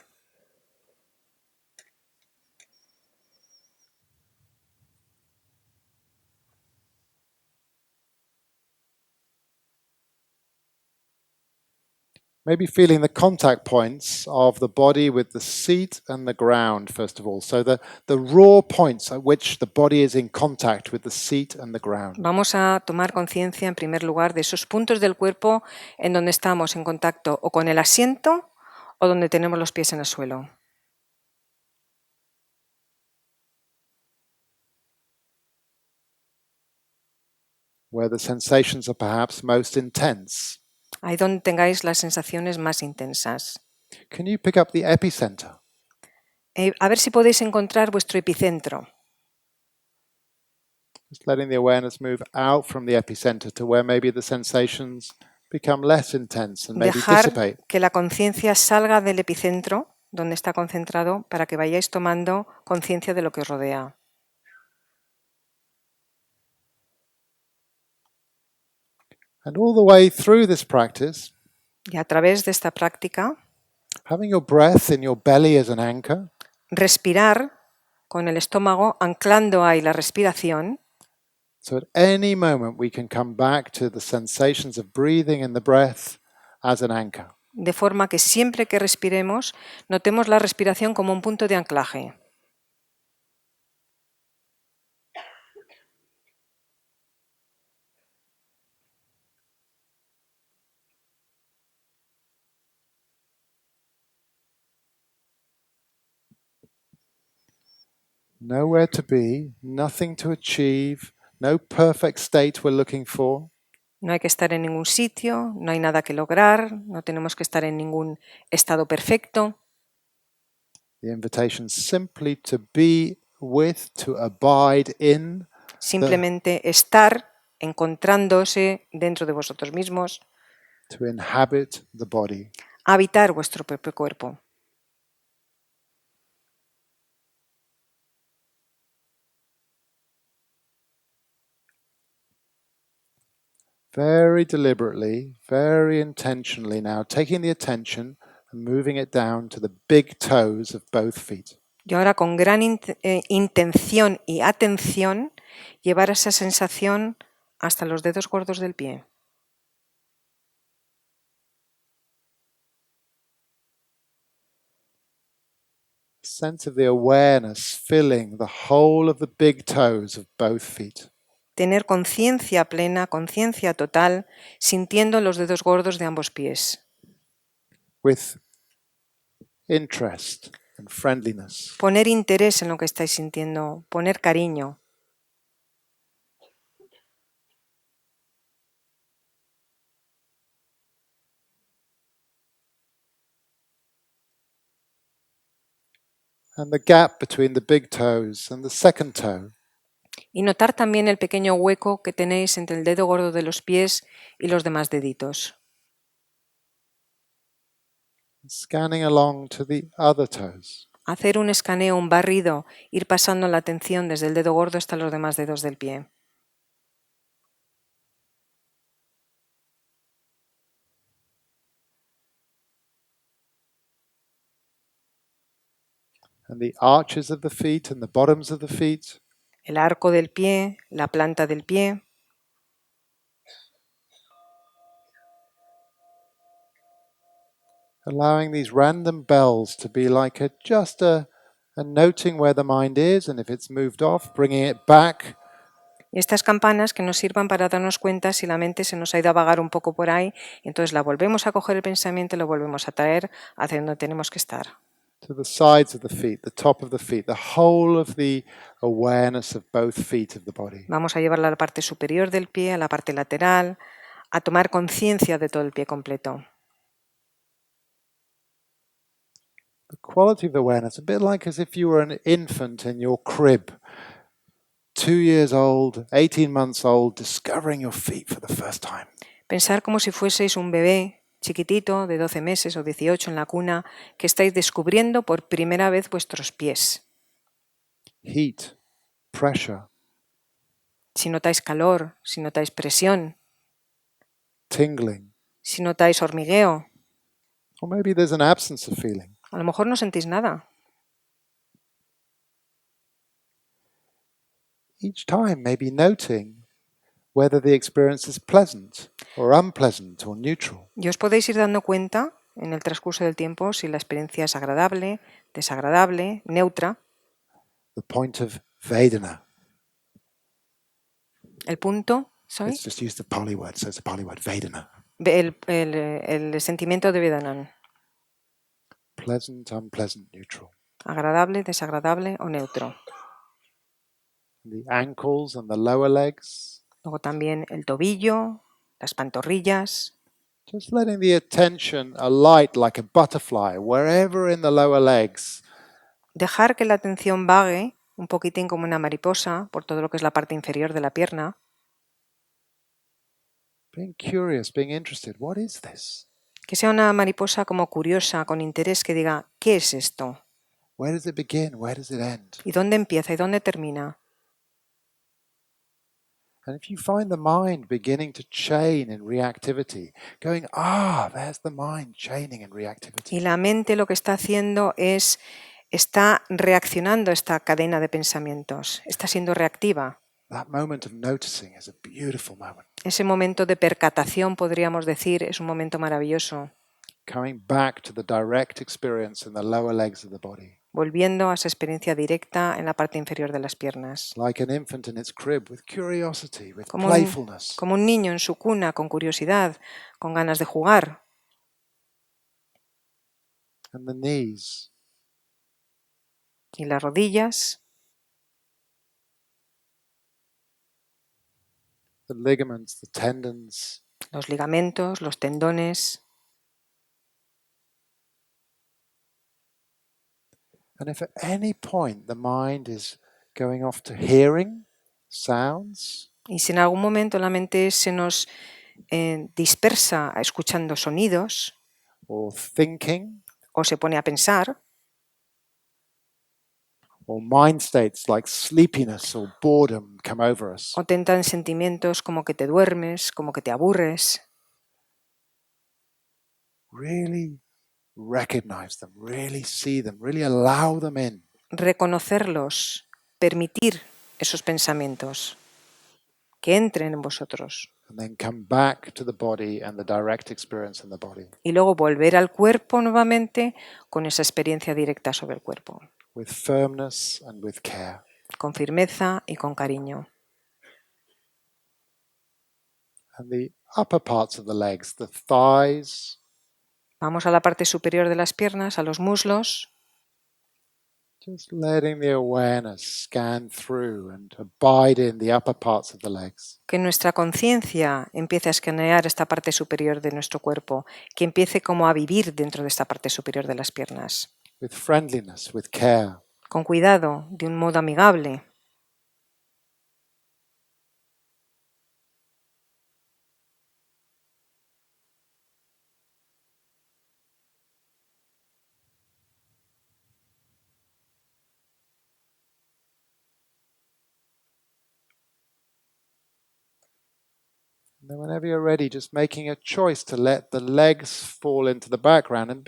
Maybe feeling the contact points of the body with the seat and the ground, first of all. So the raw points at which the body is in contact with the seat and the ground. Vamos a tomar conciencia, en primer lugar, de esos puntos del cuerpo en donde estamos en contacto o con el asiento o donde tenemos los pies en el suelo. Where the sensations are perhaps most intense. Ahí donde tengáis las sensaciones más intensas. Can you pick up the epicenter? A ver si podéis encontrar vuestro epicentro. Just letting the awareness move out from the epicenter to where maybe the sensations become less intense and maybe dissipate. Dejar que la conciencia salga del epicentro, donde está concentrado, para que vayáis tomando conciencia de lo que os rodea. And all the way through this practice, y a través de esta práctica, having your breath in your belly as an anchor, respirar con el estómago, anclando ahí la respiración. So at any moment we can come back to the sensations of breathing and the breath as an anchor. De forma que siempre que respiremos, notemos la respiración como un punto de anclaje. Nowhere to be, nothing to achieve, no perfect state we're looking for. No hay que estar en ningún sitio, no hay nada que lograr, no tenemos que estar en ningún estado perfecto. The invitation simply to be with, to abide in Simplemente estar encontrándose dentro de vosotros mismos, to inhabit the body. habitar vuestro propio cuerpo. Very deliberately, very intentionally now, taking the attention and moving it down to the big toes of both feet. Y ahora con gran intención y atención, llevar esa sensación hasta los dedos gordos del pie. Sense of the awareness filling the whole of the big toes of both feet. Tener conciencia plena, conciencia total, sintiendo los dedos gordos de ambos pies. With interest and friendliness. Poner interés en lo que estáis sintiendo, poner cariño. And the gap between the big toes and the second toe. Y notar también el pequeño hueco que tenéis entre el dedo gordo de los pies y los demás deditos. Scanning along to the other toes. Hacer un escaneo, un barrido, ir pasando la atención desde el dedo gordo hasta los demás dedos del pie. And the arches of the feet and the bottoms of the feet. El arco del pie, la planta del pie. Allowing these random bells to be like just a noting where the mind is, and if it's moved off, bringing it back. Y estas campanas que nos sirvan para darnos cuenta si la mente se nos ha ido a vagar un poco por ahí, entonces la volvemos a coger el pensamiento y lo volvemos a traer hacia donde tenemos que estar. To the sides of the feet, the top of the feet, the whole of the awareness of both feet of the body. Vamos a llevarla a la parte superior del pie, a la parte lateral, a tomar conciencia de todo el pie completo. The quality of awareness, a bit like as if you were an infant in your crib, 2 years old, 18 months old, discovering your feet for the first time. Pensar como si fueseis un bebé chiquitito de 12 meses o 18 en la cuna que estáis descubriendo por primera vez vuestros pies. Heat, pressure, Si notáis calor, si notáis presión, tingling, si notáis hormigueo, or maybe there's an absence of feeling. a lo mejor no sentís nada. Each time maybe noting whether the experience is pleasant or unpleasant or neutral. Y os podéis ir dando cuenta en el transcurso del tiempo si la experiencia es agradable, desagradable, neutra. The point of Vedana. El punto, Let's just use the Pali word, so it's a Pali word, Vedana. el sentimiento de Vedanam. Pleasant, unpleasant, neutral. Agradable, desagradable o neutro. The ankles and the lower legs. Luego también el tobillo, las pantorrillas. Just letting the attention alight like a butterfly wherever in the lower legs. Dejar que la atención vague un poquitín como una mariposa por todo lo que es la parte inferior de la pierna. Being curious, being interested. What is this? Que sea una mariposa como curiosa, con interés, que diga, ¿qué es esto? Where does it begin? Where does it end? ¿Y dónde empieza y dónde termina? And if you find the mind beginning to chain in reactivity, going, there's the mind chaining in reactivity. Y la mente lo que está haciendo es, está reaccionando a esta cadena de pensamientos, está siendo reactiva. That moment of noticing is a beautiful moment. Ese momento de percatación, podríamos decir, es un momento maravilloso. Coming back to the direct experience in the lower legs of the body. Volviendo a esa experiencia directa en la parte inferior de las piernas. Like an infant in its crib, with curiosity, with Como playfulness. como un niño en su cuna, con curiosidad, con ganas de jugar. And the knees. Y las rodillas. the ligaments, the tendons. Los ligamentos, los tendones. And if at any point the mind is going off to hearing sounds, Y si en algún momento la mente se nos dispersa escuchando sonidos or thinking, o se pone a pensar, or mind states like sleepiness or boredom come over us, o te entran sentimientos como que te duermes, como que te aburres, really recognize them, really see them, really allow them in. reconocerlos, permitir esos pensamientos que entren en vosotros And then come back to the body and the direct experience in the body y luego volver al cuerpo nuevamente con esa experiencia directa sobre el cuerpo, with firmness and with care. con firmeza y con cariño. And the upper parts of the legs, the thighs, Vamos a la parte superior de las piernas, a los muslos, just letting the awareness scan through and abide in the upper parts of the legs. que nuestra conciencia empiece a escanear esta parte superior de nuestro cuerpo, que empiece como a vivir dentro de esta parte superior de las piernas, With friendliness, with care. con cuidado, de un modo amigable. And then whenever you're ready, just making a choice to let the legs fall into the background and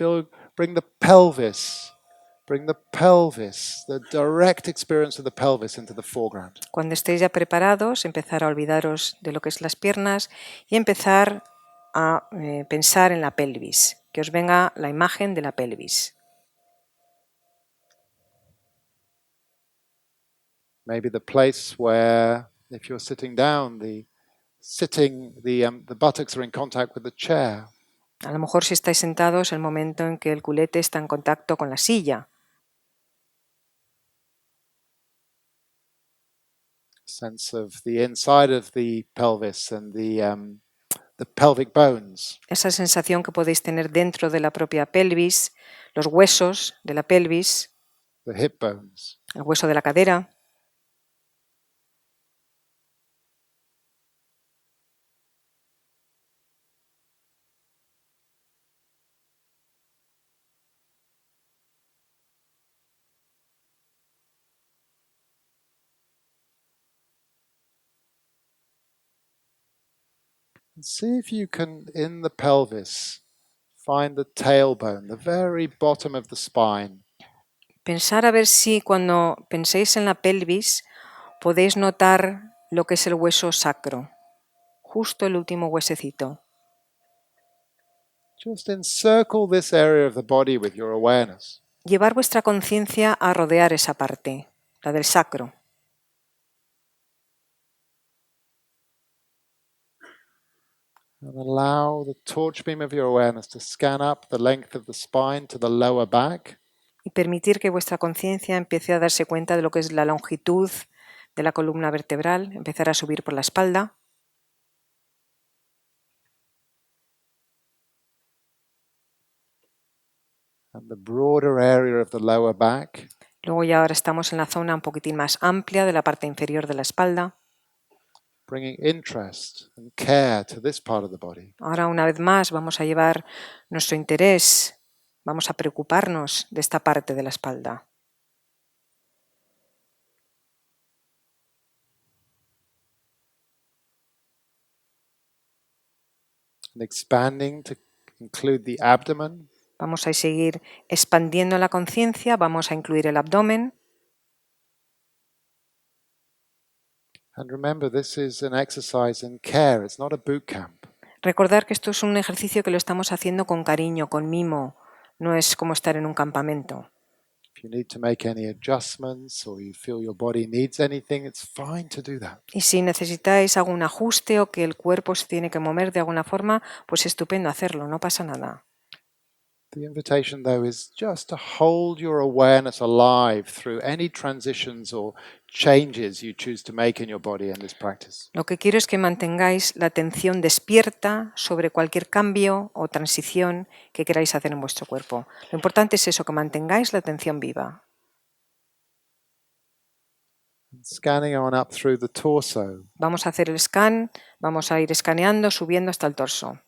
bring the pelvis, the direct experience of the pelvis into the foreground. Cuando estéis ya preparados, empezar a olvidaros de lo que es las piernas y empezar a pensar en la pelvis, que os venga la imagen de la pelvis. Maybe the place where, if you're sitting down, the buttocks are in contact with the chair. A lo mejor si estáis sentados, el momento en que el culete está en contacto con la silla. Sense of the inside of the pelvis and the pelvic bones. Esa sensación que podéis tener dentro de la propia pelvis, los huesos de la pelvis, The hip bones. el hueso de la cadera. And see if you can, in the pelvis, find the tailbone, the very bottom of the spine. Pensar a ver si cuando penséis en la pelvis podéis notar lo que es el hueso sacro, justo el último huesecito. Just encircle this area of the body with your awareness. Llevar vuestra conciencia a rodear esa parte, la del sacro. And allow the torch beam of your awareness to scan up the length of the spine to the lower back. Y permitir que vuestra conciencia empiece a darse cuenta de lo que es la longitud de la columna vertebral, empezar a subir por la espalda. And the broader area of the lower back. Luego ya ahora estamos en la zona un poquitín más amplia de la parte inferior de la espalda. Bringing interest and care to this part of the body. Ahora una vez más vamos a llevar nuestro interés, vamos a preocuparnos de esta parte de la espalda. And expanding to include the abdomen. Vamos a seguir expandiendo la conciencia, vamos a incluir el abdomen. And remember, this is an exercise in care. It's not a boot camp. Recordar que esto es un ejercicio que lo estamos haciendo con cariño, con mimo, no es como estar en un campamento. If you need to make any adjustments or you feel your body needs anything, it's fine to do that. Y si necesitáis algún ajuste o que el cuerpo se tiene que mover de alguna forma, pues estupendo hacerlo, no pasa nada. The invitation, though, is just to hold your awareness alive through any transitions or changes you choose to make in your body in this practice. Lo que quiero es que mantengáis la atención despierta sobre cualquier cambio o transición que queráis hacer en vuestro cuerpo. Lo importante es eso, que mantengáis la atención viva. Scanning on up through the torso. Vamos a hacer el scan, vamos a ir escaneando, subiendo hasta el torso,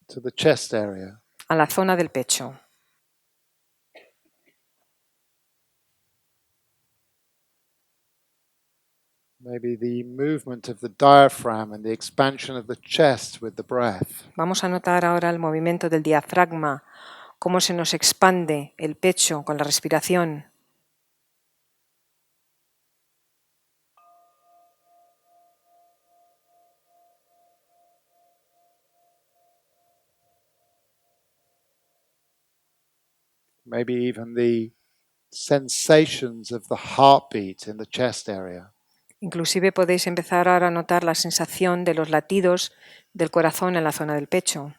To the chest area. a la zona del pecho. Maybe the movement of the diaphragm and the expansion of the chest with the breath. Vamos a notar ahora el movimiento del diafragma, cómo se nos expande el pecho con la respiración. Maybe even the sensations of the heartbeat in the chest area. Inclusive podéis empezar ahora a notar la sensación de los latidos del corazón en la zona del pecho.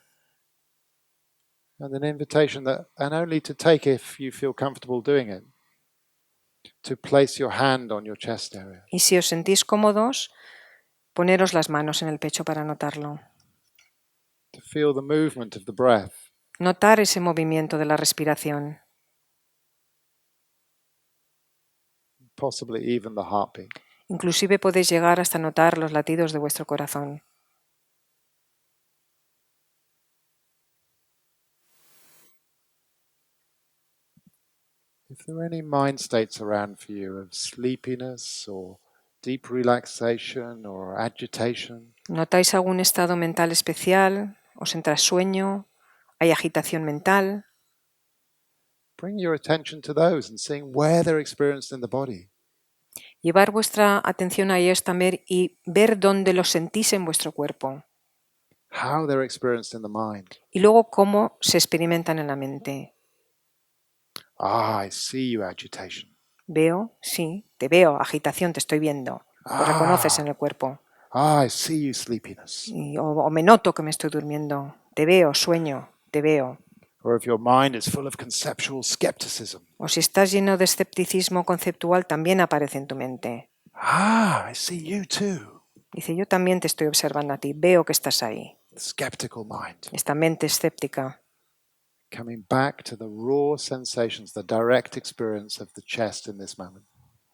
And an invitation that, and only to take if you feel comfortable doing it, to place your hand on your chest area. Y si os sentís cómodos, poneros las manos en el pecho para notarlo. To feel the movement of the breath. Notar ese movimiento de la respiración. Possibly even the heartbeat. Inclusive podéis llegar hasta notar los latidos de vuestro corazón. If there are any mind states around for you of sleepiness or deep relaxation or agitation, ¿Notáis algún estado mental especial? ¿Os entra sueño? ¿Hay agitación mental? bring your attention to those and seeing where they're experienced in the body. Llevar vuestra atención a ellos también y ver dónde los sentís en vuestro cuerpo. How they're experienced in the mind. Y luego cómo se experimentan en la mente. Ah, I see you, agitation. Veo, sí, te veo, agitación, te estoy viendo. Lo reconoces en el cuerpo. Ah, I see you, sleepiness. O me noto que me estoy durmiendo. Te veo, sueño, te veo. Or if your mind is full of conceptual skepticism. O si estás lleno de escepticismo conceptual, también aparece en tu mente. Ah, I see you too. Dice, yo también te estoy observando a ti, veo que estás ahí. Skeptical mind. Esta mente escéptica. Coming back to the raw sensations, the direct experience of the chest in this moment.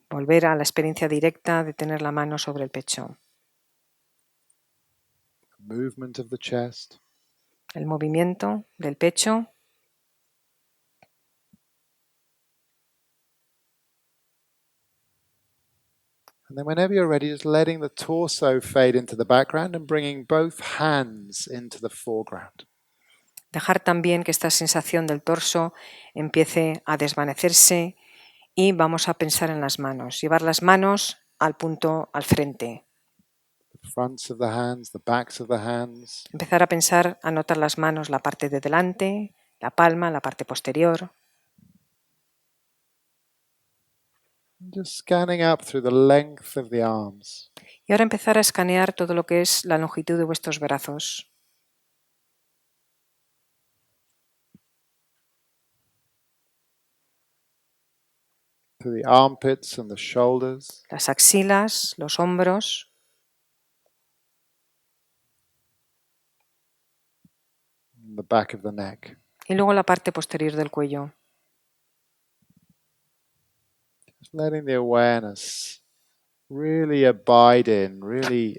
Volver a la experiencia directa de tener la mano sobre el pecho. Movement of the chest. El movimiento del pecho. And then whenever you're ready, just letting the torso fade into the background and bringing both hands into the foreground. Dejar también que esta sensación del torso empiece a desvanecerse y vamos a pensar en las manos. Llevar las manos al punto, al frente. The fronts of the hands, the backs of the hands. Empezar a pensar, a notar las manos, la parte de delante, la palma, la parte posterior. Just scanning up through the length of the arms. Y ahora empezar a escanear todo lo que es la longitud de vuestros brazos. To the armpits and the shoulders. Las axilas, los hombros. And the back of the neck. Y luego la parte posterior del cuello. Just letting the awareness really abide in, really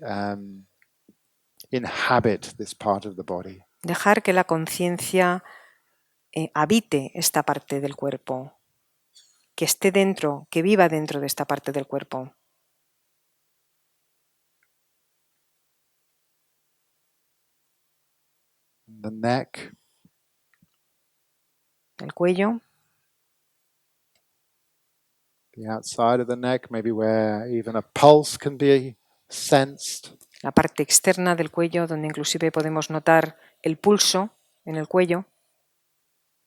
inhabit this part of the body. Dejar que la conciencia habite esta parte del cuerpo. Que esté dentro, que viva dentro de esta parte del cuerpo. The neck. El cuello. The outside of the neck, maybe where even a pulse can be sensed. La parte externa del cuello, donde inclusive podemos notar el pulso en el cuello.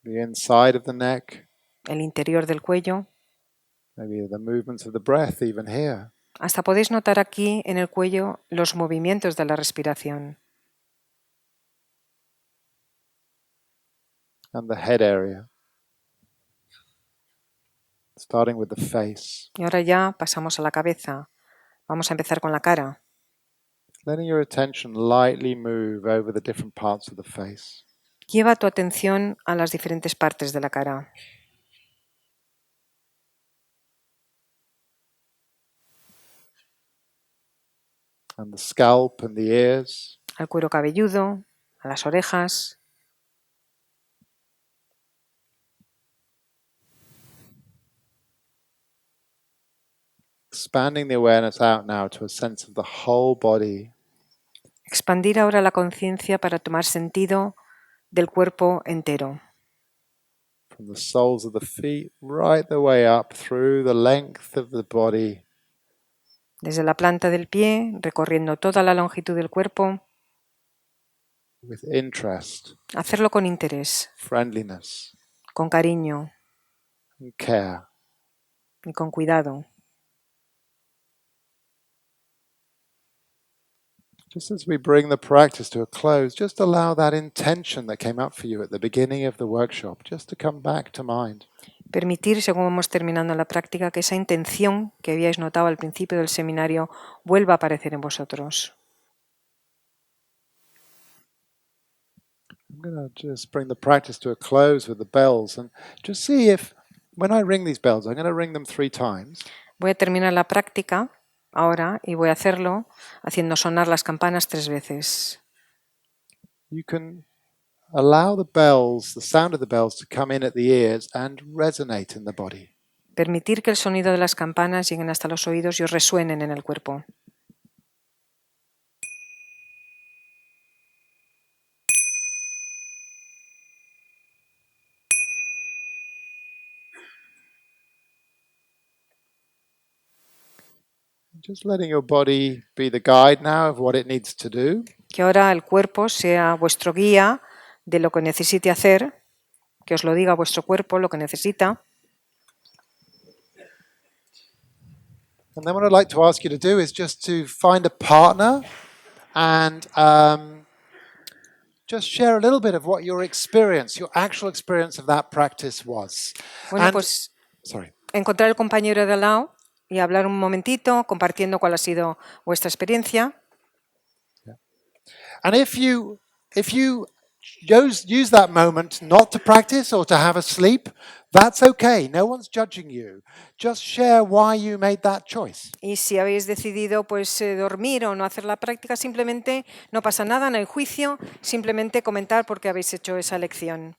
The inside of the neck. El interior del cuello. Maybe the movements of the breath even here. Hasta podéis notar aquí en el cuello los movimientos de la respiración. and the head area. Starting with the face. Y ahora ya pasamos a la cabeza. Vamos a empezar con la cara. Letting your attention lightly move over the different parts of the face. Lleva tu atención a las diferentes partes de la cara. And the scalp and the ears. Al cuero cabelludo, a las orejas. Expanding the awareness out now to a sense of the whole body. Expandir ahora la conciencia para tomar sentido del cuerpo entero. From the soles of the feet right the way up through the length of the body. Desde la planta del pie, recorriendo toda la longitud del cuerpo. With interest. Hacerlo con interés. Friendliness. Con cariño. And care. Y con cuidado. Just as we bring the practice to a close, just allow that intention that came up for you at the beginning of the workshop just to come back to mind. Permitir, según vamos terminando la práctica, que esa intención que habíais notado al principio del seminario vuelva a aparecer en vosotros. I'm going to just bring the practice to a close with the bells and just see if, when I ring these bells, I'm going to ring them 3 times. Voy a terminar la práctica ahora y voy a hacerlo haciendo sonar las campanas 3 veces. You can allow the bells, the sound of the bells, to come in at the ears and resonate in the body. Permitir que el sonido de las campanas lleguen hasta los oídos y os resuenen en el cuerpo. Just letting your body be the guide now of what it needs to do. Que ahora el cuerpo sea vuestro guía de lo que necesite hacer, que os lo diga vuestro cuerpo lo que necesita. And then what I'd like to ask you to do is just to find a partner and just share a little bit of what your experience, your actual experience of that practice was. Bueno, pues encontrar el compañero de al lado y hablar un momentito, compartiendo cuál ha sido vuestra experiencia. And if you use that moment not to practice or to have a sleep, that's okay. No one's judging you. Just share why you made that choice. Y si habéis decidido pues dormir o no hacer la práctica, simplemente no pasa nada, no hay juicio, simplemente comentar por qué habéis hecho esa elección.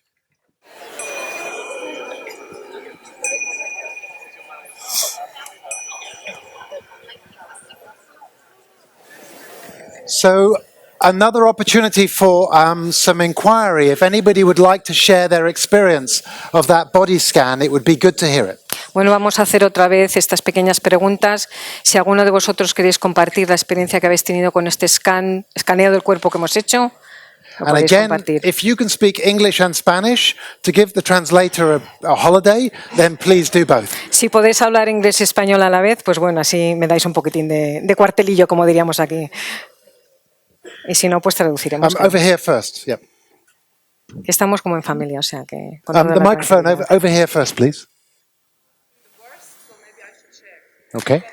So, another opportunity for some inquiry. If anybody would like to share their experience of that body scan, it would be good to hear it. Bueno, vamos a hacer otra vez estas pequeñas preguntas. Si alguno de vosotros queréis compartir la experiencia que habéis tenido con este escaneo del cuerpo que hemos hecho, lo And podéis again, compartir. if you can speak English and Spanish to give the translator a holiday, then please do both. Si podéis hablar inglés y español a la vez, pues bueno, así me dais un poquitín de cuartelillo, como diríamos aquí. Y si no, pues traduciremos. Over here first. Yep. Estamos como en familia, o sea que... The microphone over here first, please. Okay.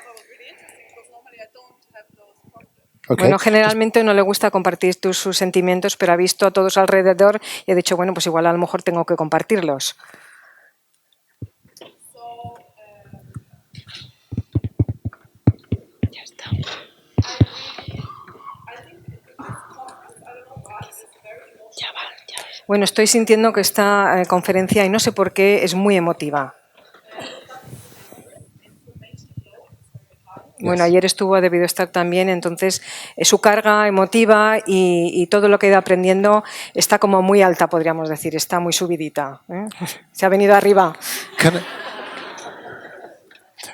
Okay. Bueno, generalmente no le gusta compartir sus sentimientos, pero ha visto a todos alrededor y ha dicho, bueno, pues igual a lo mejor tengo que compartirlos. Ya está. Bueno, estoy sintiendo que esta conferencia, y no sé por qué, es muy emotiva. Bueno, ayer ha debido estar también, entonces su carga emotiva y todo lo que he ido aprendiendo está como muy alta, podríamos decir, está muy subidita. Se ha venido arriba.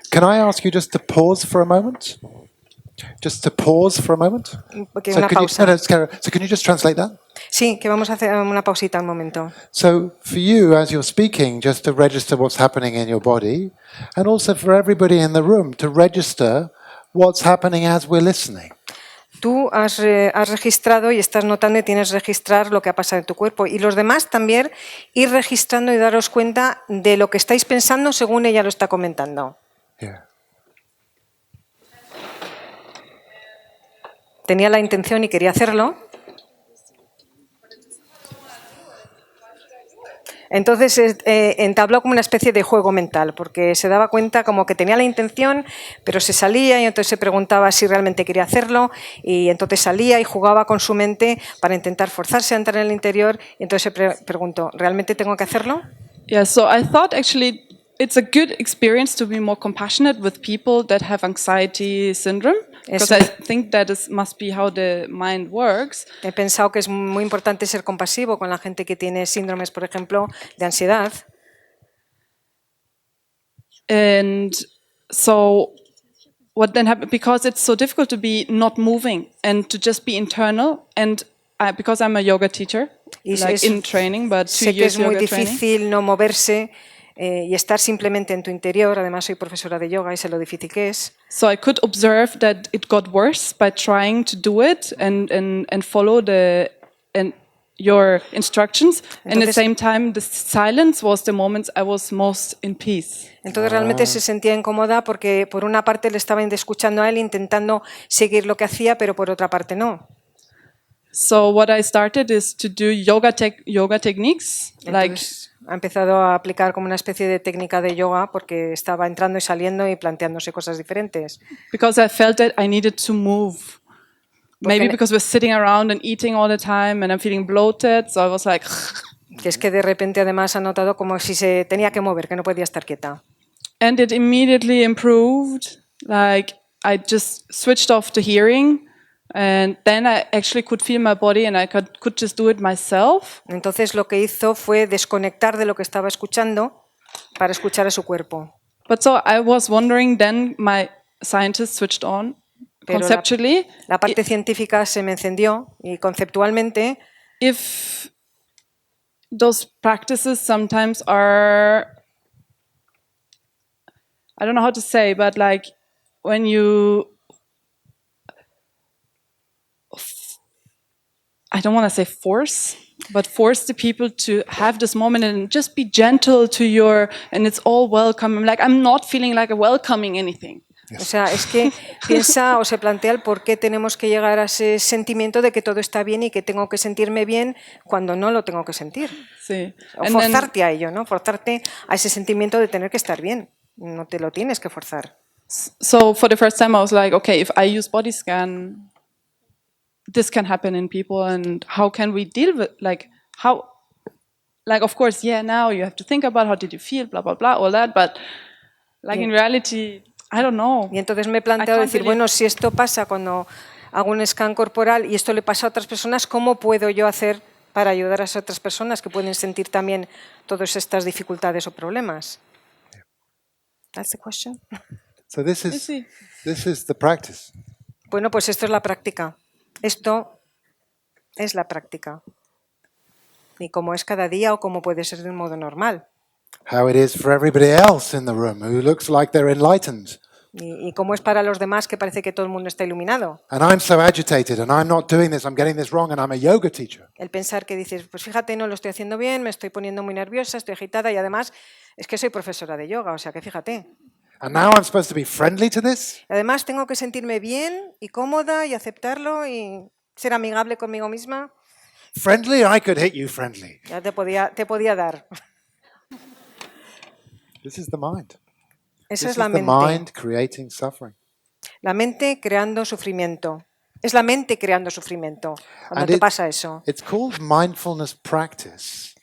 Can I ask you just to pause for a moment? Just to pause for a moment? Una pausa. So can you just translate that? Sí, que vamos a hacer una pausita un momento. So for you, as you're speaking, just to register what's happening in your body, and also for everybody in the room to register what's happening as we're listening. Tú has registrado y estás notando y tienes que registrar lo que ha pasado en tu cuerpo. Y los demás también ir registrando y daros cuenta de lo que estáis pensando según ella lo está comentando. Yeah. Tenía la intención y quería hacerlo. Entonces entabló como una especie de juego mental, porque se daba cuenta como que tenía la intención, pero se salía y entonces se preguntaba si realmente quería hacerlo y entonces salía y jugaba con su mente para intentar forzarse a entrar en el interior y entonces se preguntó, ¿realmente tengo que hacerlo? Yeah, so I thought actually it's a good experience to be more compassionate with people that have anxiety syndrome, because I think that must be how the mind works. He pensado que es muy importante ser compasivo con la gente que tiene síndromes, por ejemplo, de ansiedad. And so what then happened, because it's so difficult to be not moving and to just be internal, and because I'm a yoga teacher, like in training, but 2 sé que years es muy yoga training. difícil no moverse y estar simplemente en tu interior. Además soy profesora de yoga y sé lo difícil que es. So I could observe that it got worse by trying to do it and follow your instructions. And at the same time, the silence was the moments I was most in peace. Entonces realmente se sentía incómoda porque por una parte le estaba escuchando a él intentando seguir lo que hacía, pero por otra parte no. So what I started is to do yoga techniques. Entonces, ha empezado a aplicar como una especie de técnica de yoga porque estaba entrando y saliendo y planteándose cosas diferentes. Because I felt that I needed to move. Maybe because we're sitting around and eating all the time and I'm feeling bloated, so I was like... Que es que de repente además ha notado como si se tenía que mover, que no podía estar quieta. And it immediately improved. Like I just switched off the hearing. And then I actually could feel my body and I could just do it myself. Entonces lo que hizo fue desconectar de lo que estaba escuchando para escuchar a su cuerpo. But so I was wondering, then my scientist switched on. Pero Conceptually, la parte científica se me encendió y conceptualmente, if those practices sometimes are, I don't know how to say, but like when you, I don't want to say force, but force the people to have this moment and just be gentle to and it's all welcome. I'm not feeling like welcoming anything. o sea, es que piensa o se plantea el por qué tenemos que llegar a ese sentimiento de que todo está bien y que tengo que sentirme bien cuando no lo tengo que sentir. Sí. O forzarte a ello, ¿no? Forzarte a ese sentimiento de tener que estar bien. No te lo tienes que forzar. So for the first time I was like, okay, if I use body scan, this can happen in people, and how can we deal with, of course, yeah, now you have to think about how did you feel, blah, blah, blah, all that, but in reality, I don't know. Y entonces me he planteado decir, bueno, si esto pasa cuando hago un scan corporal y esto le pasa a otras personas, ¿cómo puedo yo hacer para ayudar a esas otras personas que pueden sentir también todas estas dificultades o problemas? That's the question. So this is the practice. Bueno, pues esto es la práctica. Esto es la práctica. Y como es cada día o como puede ser de un modo normal. How it is for everybody else in the room who looks like they're enlightened. Y cómo es para los demás que parece que todo el mundo está iluminado. And I'm so agitated and I'm not doing this, I'm getting this wrong and I'm a yoga teacher. El pensar que dices, pues fíjate, no lo estoy haciendo bien, me estoy poniendo muy nerviosa, estoy agitada y además es que soy profesora de yoga, o sea que fíjate. And now I'm supposed to be friendly to this? Además tengo que sentirme bien y cómoda y aceptarlo y ser amigable conmigo misma. Friendly? I could hit you friendly. Ya te podía dar. This is the mind. Esa This es la is the mente. mind creating suffering. La mente creando sufrimiento. Es la mente creando sufrimiento cuando And te pasa eso. It's called mindfulness practice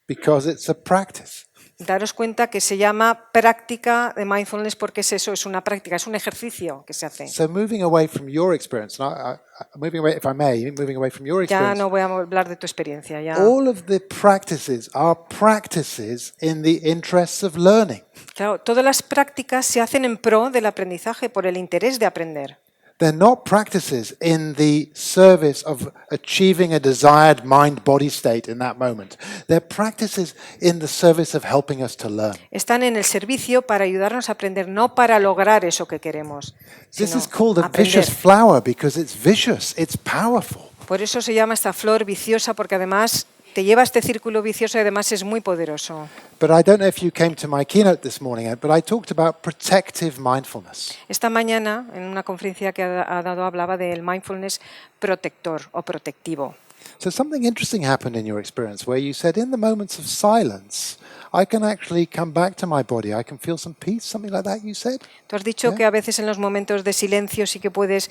because it's a practice. Daros cuenta que se llama práctica de mindfulness porque es eso, es una práctica, es un ejercicio que se hace. So moving away from your experience, and moving away, if I may, moving away from your Ya experience, no voy a hablar de tu experiencia. Ya. all of the practices are practices in the interests of learning. Claro, todas las prácticas se hacen en pro del aprendizaje, por el interés de aprender. They're not practices in the service of achieving a desired mind-body state in that moment. They're practices in the service of helping us to learn. Están en el servicio para ayudarnos a aprender, no para lograr eso que queremos, This sino is called a aprender. vicious flower because it's vicious, it's powerful. Por eso se llama esta flor viciosa, porque además te lleva a este círculo vicioso y además es muy poderoso. But I don't know if you came to my keynote this morning, but I talked about protective mindfulness. Esta mañana, en una conferencia que ha dado, hablaba del mindfulness protector o protectivo. So something interesting happened in your experience where you said in the moments of silence, I can actually come back to my body, I can feel some peace, something like that you said? Tú has dicho que a veces en los momentos de silencio sí que puedes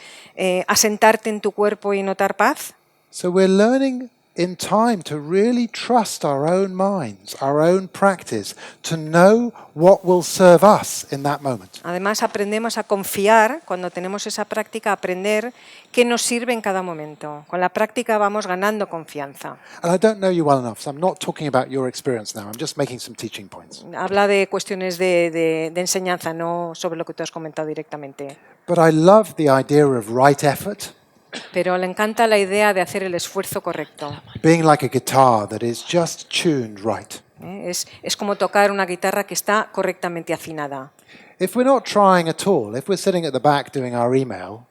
asentarte en tu cuerpo y notar paz. So we're learning in time to really trust our own minds, our own practice, to know what will serve us in that moment. Además aprendemos a confiar, cuando tenemos esa práctica, a aprender qué nos sirve en cada momento. Con la práctica vamos ganando confianza. And I don't know you well enough, so I'm not talking about your experience now, I'm just making some teaching points. Habla de cuestiones de enseñanza, no sobre lo que tú has comentado directamente. But I love the idea of right effort, Pero le encanta la idea de hacer el esfuerzo correcto. being like a guitar that is just tuned right. Es como tocar una guitarra que está correctamente afinada. If we're not trying at all, if we're sitting at the back doing our email,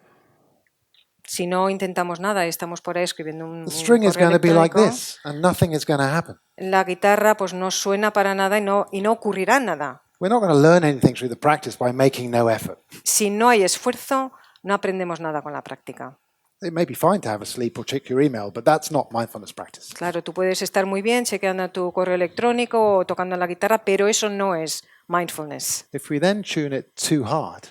Si no intentamos nada y estamos por ahí escribiendo un the string is correo going to be like electrónico, this, and nothing is going to happen. la guitarra pues no suena para nada y no ocurrirá nada. We're not going to learn anything through the practice by making no effort. Si no hay esfuerzo, no aprendemos nada con la práctica. It may be fine to have a sleep or check your email, but that's not mindfulness practice. Claro, tú puedes estar muy bien chequeando tu correo electrónico o tocando la guitarra, pero eso no es mindfulness. If we then tune it too hard,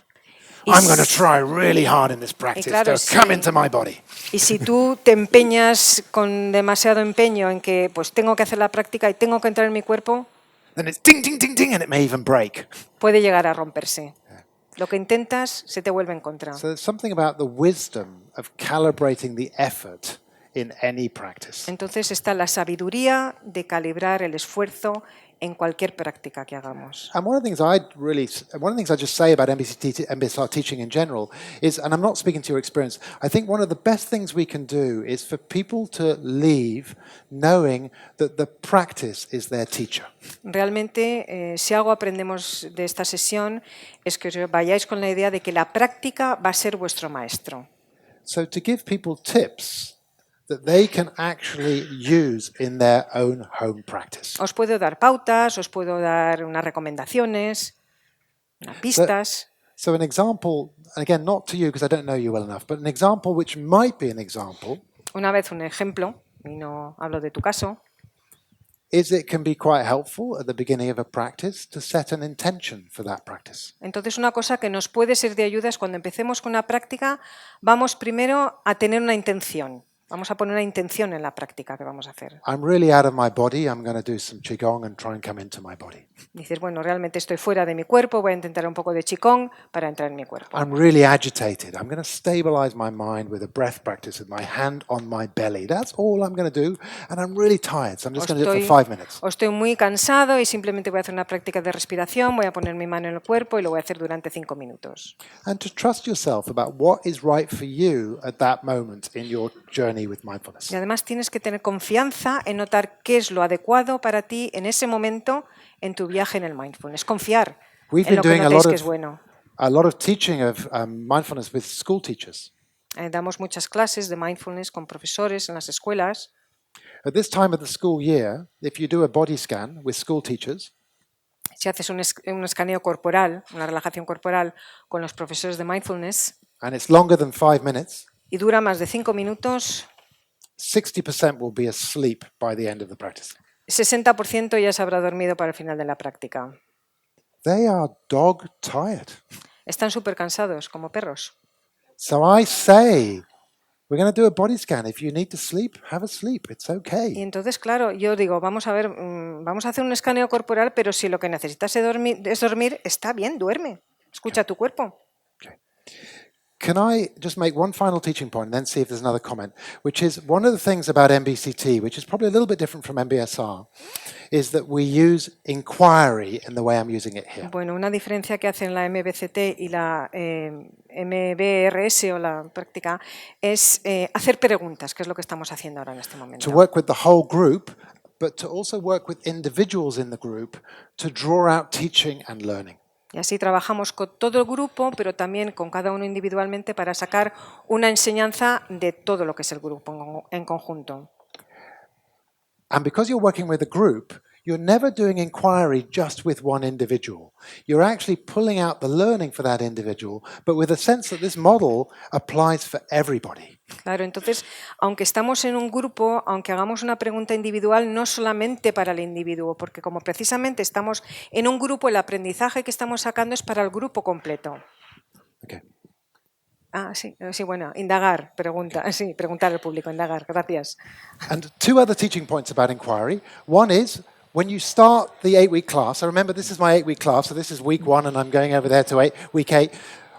Y I'm going to si- try really hard in this practice claro, to sí. come into my body. Y si tú te empeñas con demasiado empeño en que pues tengo que hacer la práctica y tengo que entrar en mi cuerpo, Then it's ding, ding, ding, ding, and it may even break. puede llegar a romperse. Lo que intentas se te vuelve en contra. So there's something about the wisdom of calibrating the effort in any practice. Entonces está la sabiduría de calibrar el esfuerzo en cualquier práctica que hagamos. And one of the things I just say about MBSR teaching in general is, and I'm not speaking to your experience, I think one of the best things we can do is for people to leave knowing that the practice is their teacher. Realmente, si algo aprendemos de esta sesión es que os vayáis con la idea de que la práctica va a ser vuestro maestro. So to give people tips that they can actually use in their own home practice. Os puedo dar pautas, os puedo dar unas recomendaciones, unas pistas. So an example, and again, not to you because I don't know you well enough, but an example which might be an example Una vez un ejemplo, y no hablo de tu caso, is it can be quite helpful at the beginning of a practice to set an intention for that practice. entonces una cosa que nos puede ser de ayuda es cuando empecemos con una práctica, vamos primero a tener una intención. Vamos a poner una intención en la práctica que vamos a hacer. I'm really out of my body, I'm going to do some qigong and try and come into my body. Dices, bueno, realmente estoy fuera de mi cuerpo, voy a intentar un poco de qigong para entrar en mi cuerpo. I'm really agitated, I'm going to stabilize my mind with a breath practice with my hand on my belly. That's all I'm going to do, and I'm really tired, so I'm just going to do it for 5 minutes. O estoy muy cansado y simplemente voy a hacer una práctica de respiración, voy a poner mi mano en el cuerpo y lo voy a hacer durante 5 minutos. And to trust yourself about what is right for you at that moment in your journey with mindfulness. Y además tienes que tener confianza en notar qué es lo adecuado para ti en ese momento en tu viaje en el mindfulness. Confiar We've en been lo que doing notéis que es bueno. a lot of teaching of mindfulness with school teachers. Damos muchas clases de mindfulness con profesores en las escuelas. At this time of the school year, if you do a body scan with school teachers, Si haces un escaneo corporal, una relajación corporal con los profesores de mindfulness and it's longer than 5 minutes, y dura más de 5 minutos, 60% will be asleep by the end of the practice. 60% ya se habrá dormido para el final de la práctica. They are dog tired. Están súper cansados, como perros. So I say, we're going to do a body scan. If you need to sleep, have a sleep. It's Y okay. entonces, claro, yo digo, vamos a ver, vamos a hacer un escaneo corporal, pero si lo que necesitas es dormir, está bien, duerme. Escucha tu cuerpo. Can I just make one final teaching point and then see if there's another comment, which is one of the things about MBCT, which is probably a little bit different from MBSR, is that we use inquiry in the way I'm using it here. Bueno, una diferencia que hacen la MBCT y la MBRS o la práctica es hacer preguntas, que es lo que estamos haciendo ahora en este momento. To work with the whole group, but to also work with individuals in the group to draw out teaching and learning. Y así trabajamos con todo el grupo, pero también con cada uno individualmente para sacar una enseñanza de todo lo que es el grupo en conjunto. And because you're working with a group, you're never doing inquiry just with one individual. You're actually pulling out the learning for that individual, but with a sense that this model applies for everybody. Claro, entonces, aunque estamos en un grupo, aunque hagamos una pregunta individual, no solamente para el individuo, porque como precisamente estamos en un grupo, el aprendizaje que estamos sacando es para el grupo completo. Okay. Sí, bueno, indagar, preguntar al público, indagar, gracias. And two other teaching points about inquiry. One is, when you start the 8-week class, I remember this is my 8-week class, so this is week 1 and I'm going over there to week 8.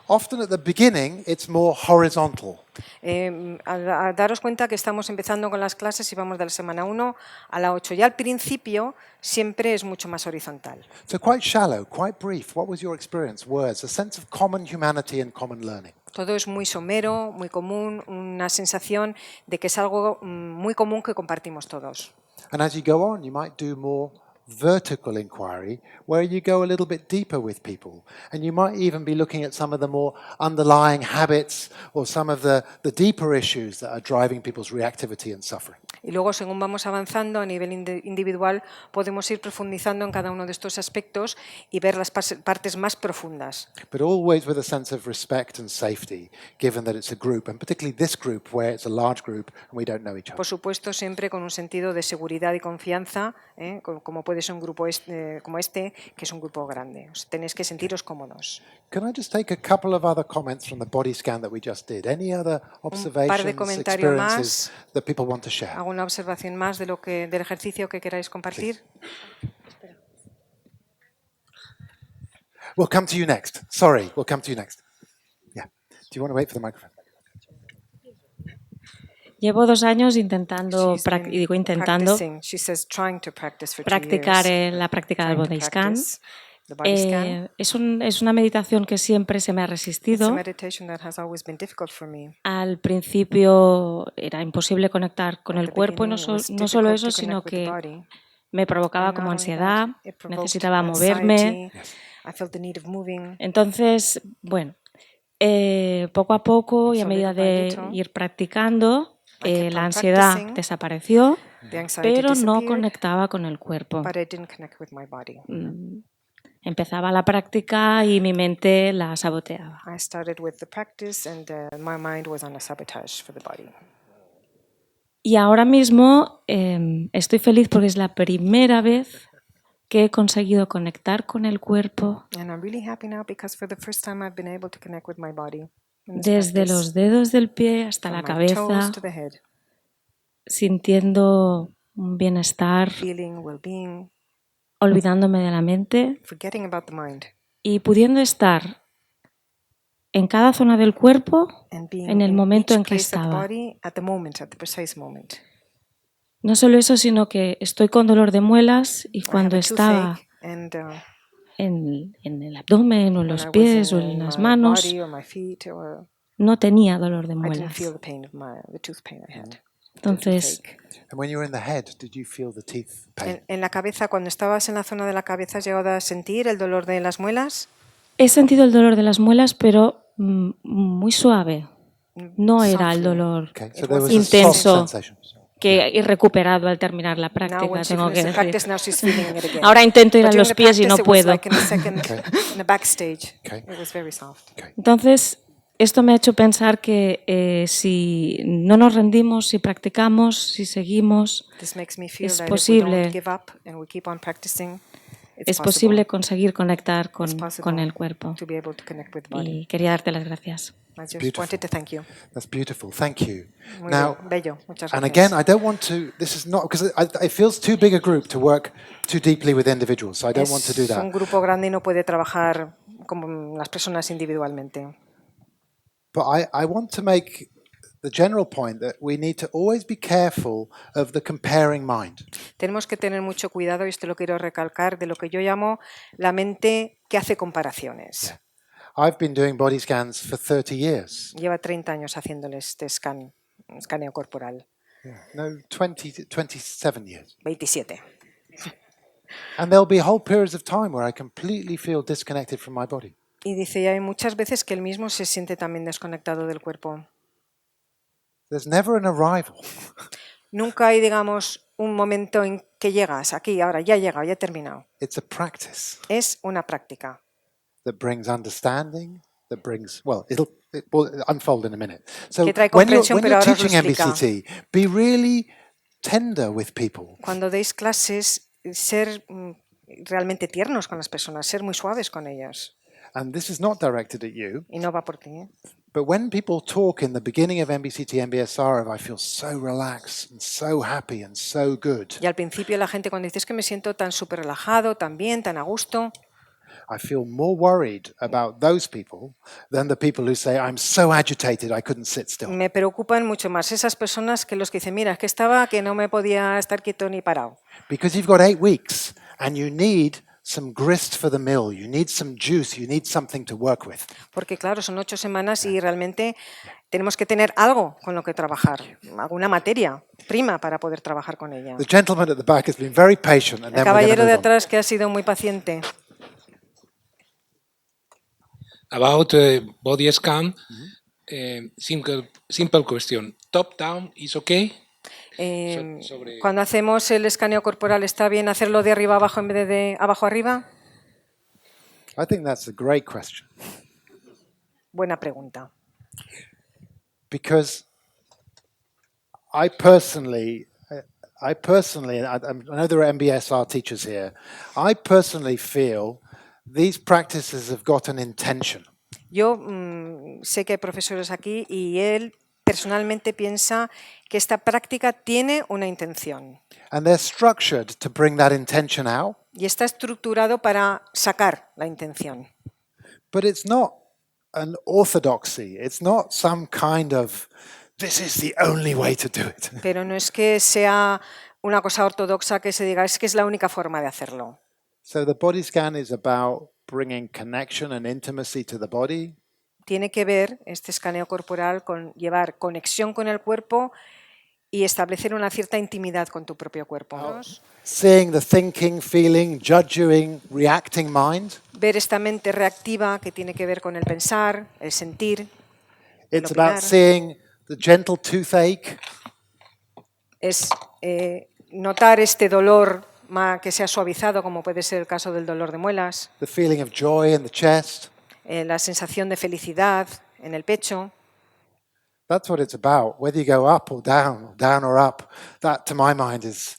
Often at the beginning, it's more horizontal. A daros cuenta que estamos empezando con las clases y vamos de la semana 1 a la 8. Y al principio siempre es mucho más horizontal. So quite shallow, quite brief. What was your experience? Words, a sense of common humanity and common learning. Todo es muy somero, muy común, una sensación de que es algo muy común que compartimos todos. And as you go on, you might do more vertical inquiry, where you go a little bit deeper with people. And you might even be looking at some of the more underlying habits or some of the deeper issues that are driving people's reactivity and suffering. Y luego, según vamos avanzando a nivel individual, podemos ir profundizando en cada uno de estos aspectos y ver las partes más profundas. But always with a sense of respect and safety, given that it's a group, and particularly this group where it's a large group and we don't know each other. Por supuesto, siempre con un sentido de seguridad y confianza, como puede ser un grupo como este, que es un grupo grande. Tenéis que sentiros cómodos. Can I just take a couple of other comments from the body scan that we just did? Any other observations, experiences that people want to share? ¿Alguna observación más de del ejercicio que queráis compartir? We'll come to you next. Sorry, we'll come to you next. Yeah. Do you want to wait for the microphone? Llevo 2 años intentando practicar la práctica del body scan. Es una meditación que siempre se me ha resistido. Al principio era imposible conectar con el cuerpo y no solo eso, sino que me provocaba como ansiedad, necesitaba moverme. Entonces, bueno, poco a poco y a medida de ir practicando, la ansiedad desapareció, pero no conectaba con el cuerpo. Empezaba la práctica y mi mente la saboteaba. Y ahora mismo estoy feliz porque es la primera vez que he conseguido conectar con el cuerpo. Desde los dedos del pie hasta la cabeza, sintiendo un bienestar, olvidándome de la mente y pudiendo estar en cada zona del cuerpo en el momento en que estaba. No solo eso, sino que estoy con dolor de muelas y cuando estaba en el abdomen o en los pies o en las manos, no tenía dolor de muelas. Entonces, en la cabeza, cuando estabas en la zona de la cabeza, ¿has llegado a sentir el dolor de las muelas? He sentido el dolor de las muelas, pero muy suave. No era el dolor intenso que he recuperado al terminar la práctica, tengo que decir. Ahora intento ir a los pies y no puedo. Entonces, esto me ha hecho pensar que si no nos rendimos, si practicamos, si seguimos, es posible conseguir conectar con el cuerpo. Y quería darte las gracias. That's beautiful. Thank you. Muy Now, bello. Muchas and gracias. again, I don't want to. This is not because it feels too big a group to work too deeply with individuals. So I don't want to do Es un that. grupo grande y no puede trabajar como las personas individualmente. But I want to make the general point that we need to always be careful of the comparing mind. Tenemos que tener mucho cuidado, y esto lo quiero recalcar, de lo que yo llamo la mente que hace comparaciones. Yeah. I've been doing body scans for 30 years. Lleva 30 años haciéndole este escaneo corporal. Yeah. No, 27 years. 27. And there'll be whole periods of time where I completely feel disconnected from my body. Y dice, y hay muchas veces que él mismo se siente también desconectado del cuerpo. There's never an arrival. Nunca hay, digamos, un momento en que llegas aquí, ahora ya he llegado, ya he terminado. It's a practice Es una práctica that brings understanding, that brings, it will unfold in a minute. So que trae when you're comprensión, pero ahora os lo teaching explica. MBCT, be really tender with people. Cuando deis clases, ser realmente tiernos con las personas, ser muy suaves con ellas. And this is not directed at you. Y no va por ti, ¿eh? But when people talk in the beginning of MBCT, MBSR, I feel so relaxed and so happy and so good. Y al principio la gente cuando dices que me siento tan súper relajado, tan bien, tan a gusto, I feel more worried about those people than the people who say, I'm so agitated I couldn't sit still. me preocupan mucho más esas personas que los que dicen, mira, es que estaba que no me podía estar quieto ni parado. Because you've got 8 weeks and you need some grist for the mill, you need some juice, you need something to work with. Porque claro, son 8 semanas y realmente tenemos que tener algo con lo que trabajar, alguna materia prima para poder trabajar con ella. The gentleman at the back has been very patient and El then we're going caballero to de move on. atrás que ha sido muy paciente. About body scan, simple question. Top down is okay? Cuando hacemos el escaneo corporal, ¿está bien hacerlo de arriba abajo en vez de abajo arriba? I think that's a great question. Buena pregunta. Because I personally, I know there are MBSR teachers here, I personally feel these practices have got an intention. Yo sé que hay profesores aquí y él personalmente piensa que esta práctica tiene una intención. And they're structured to bring that intention out. Y está estructurado para sacar la intención. But it's not an orthodoxy. It's not some kind of, this is the only way to do it. Pero no es que sea una cosa ortodoxa que se diga, es que es la única forma de hacerlo. So the body scan is about bringing connection and intimacy to the body. Tiene que ver este escaneo corporal con llevar conexión con el cuerpo y establecer una cierta intimidad con tu propio cuerpo. Seeing the thinking, feeling, judging, reacting mind. Ver esta mente reactiva que tiene que ver con el pensar, el sentir. It's about seeing the gentle toothache. Es notar este dolor que se ha suavizado, como puede ser el caso del dolor de muelas. The feeling of joy in the chest. La sensación de felicidad en el pecho. That's what it's about. Whether you go up or down or up, that to my mind is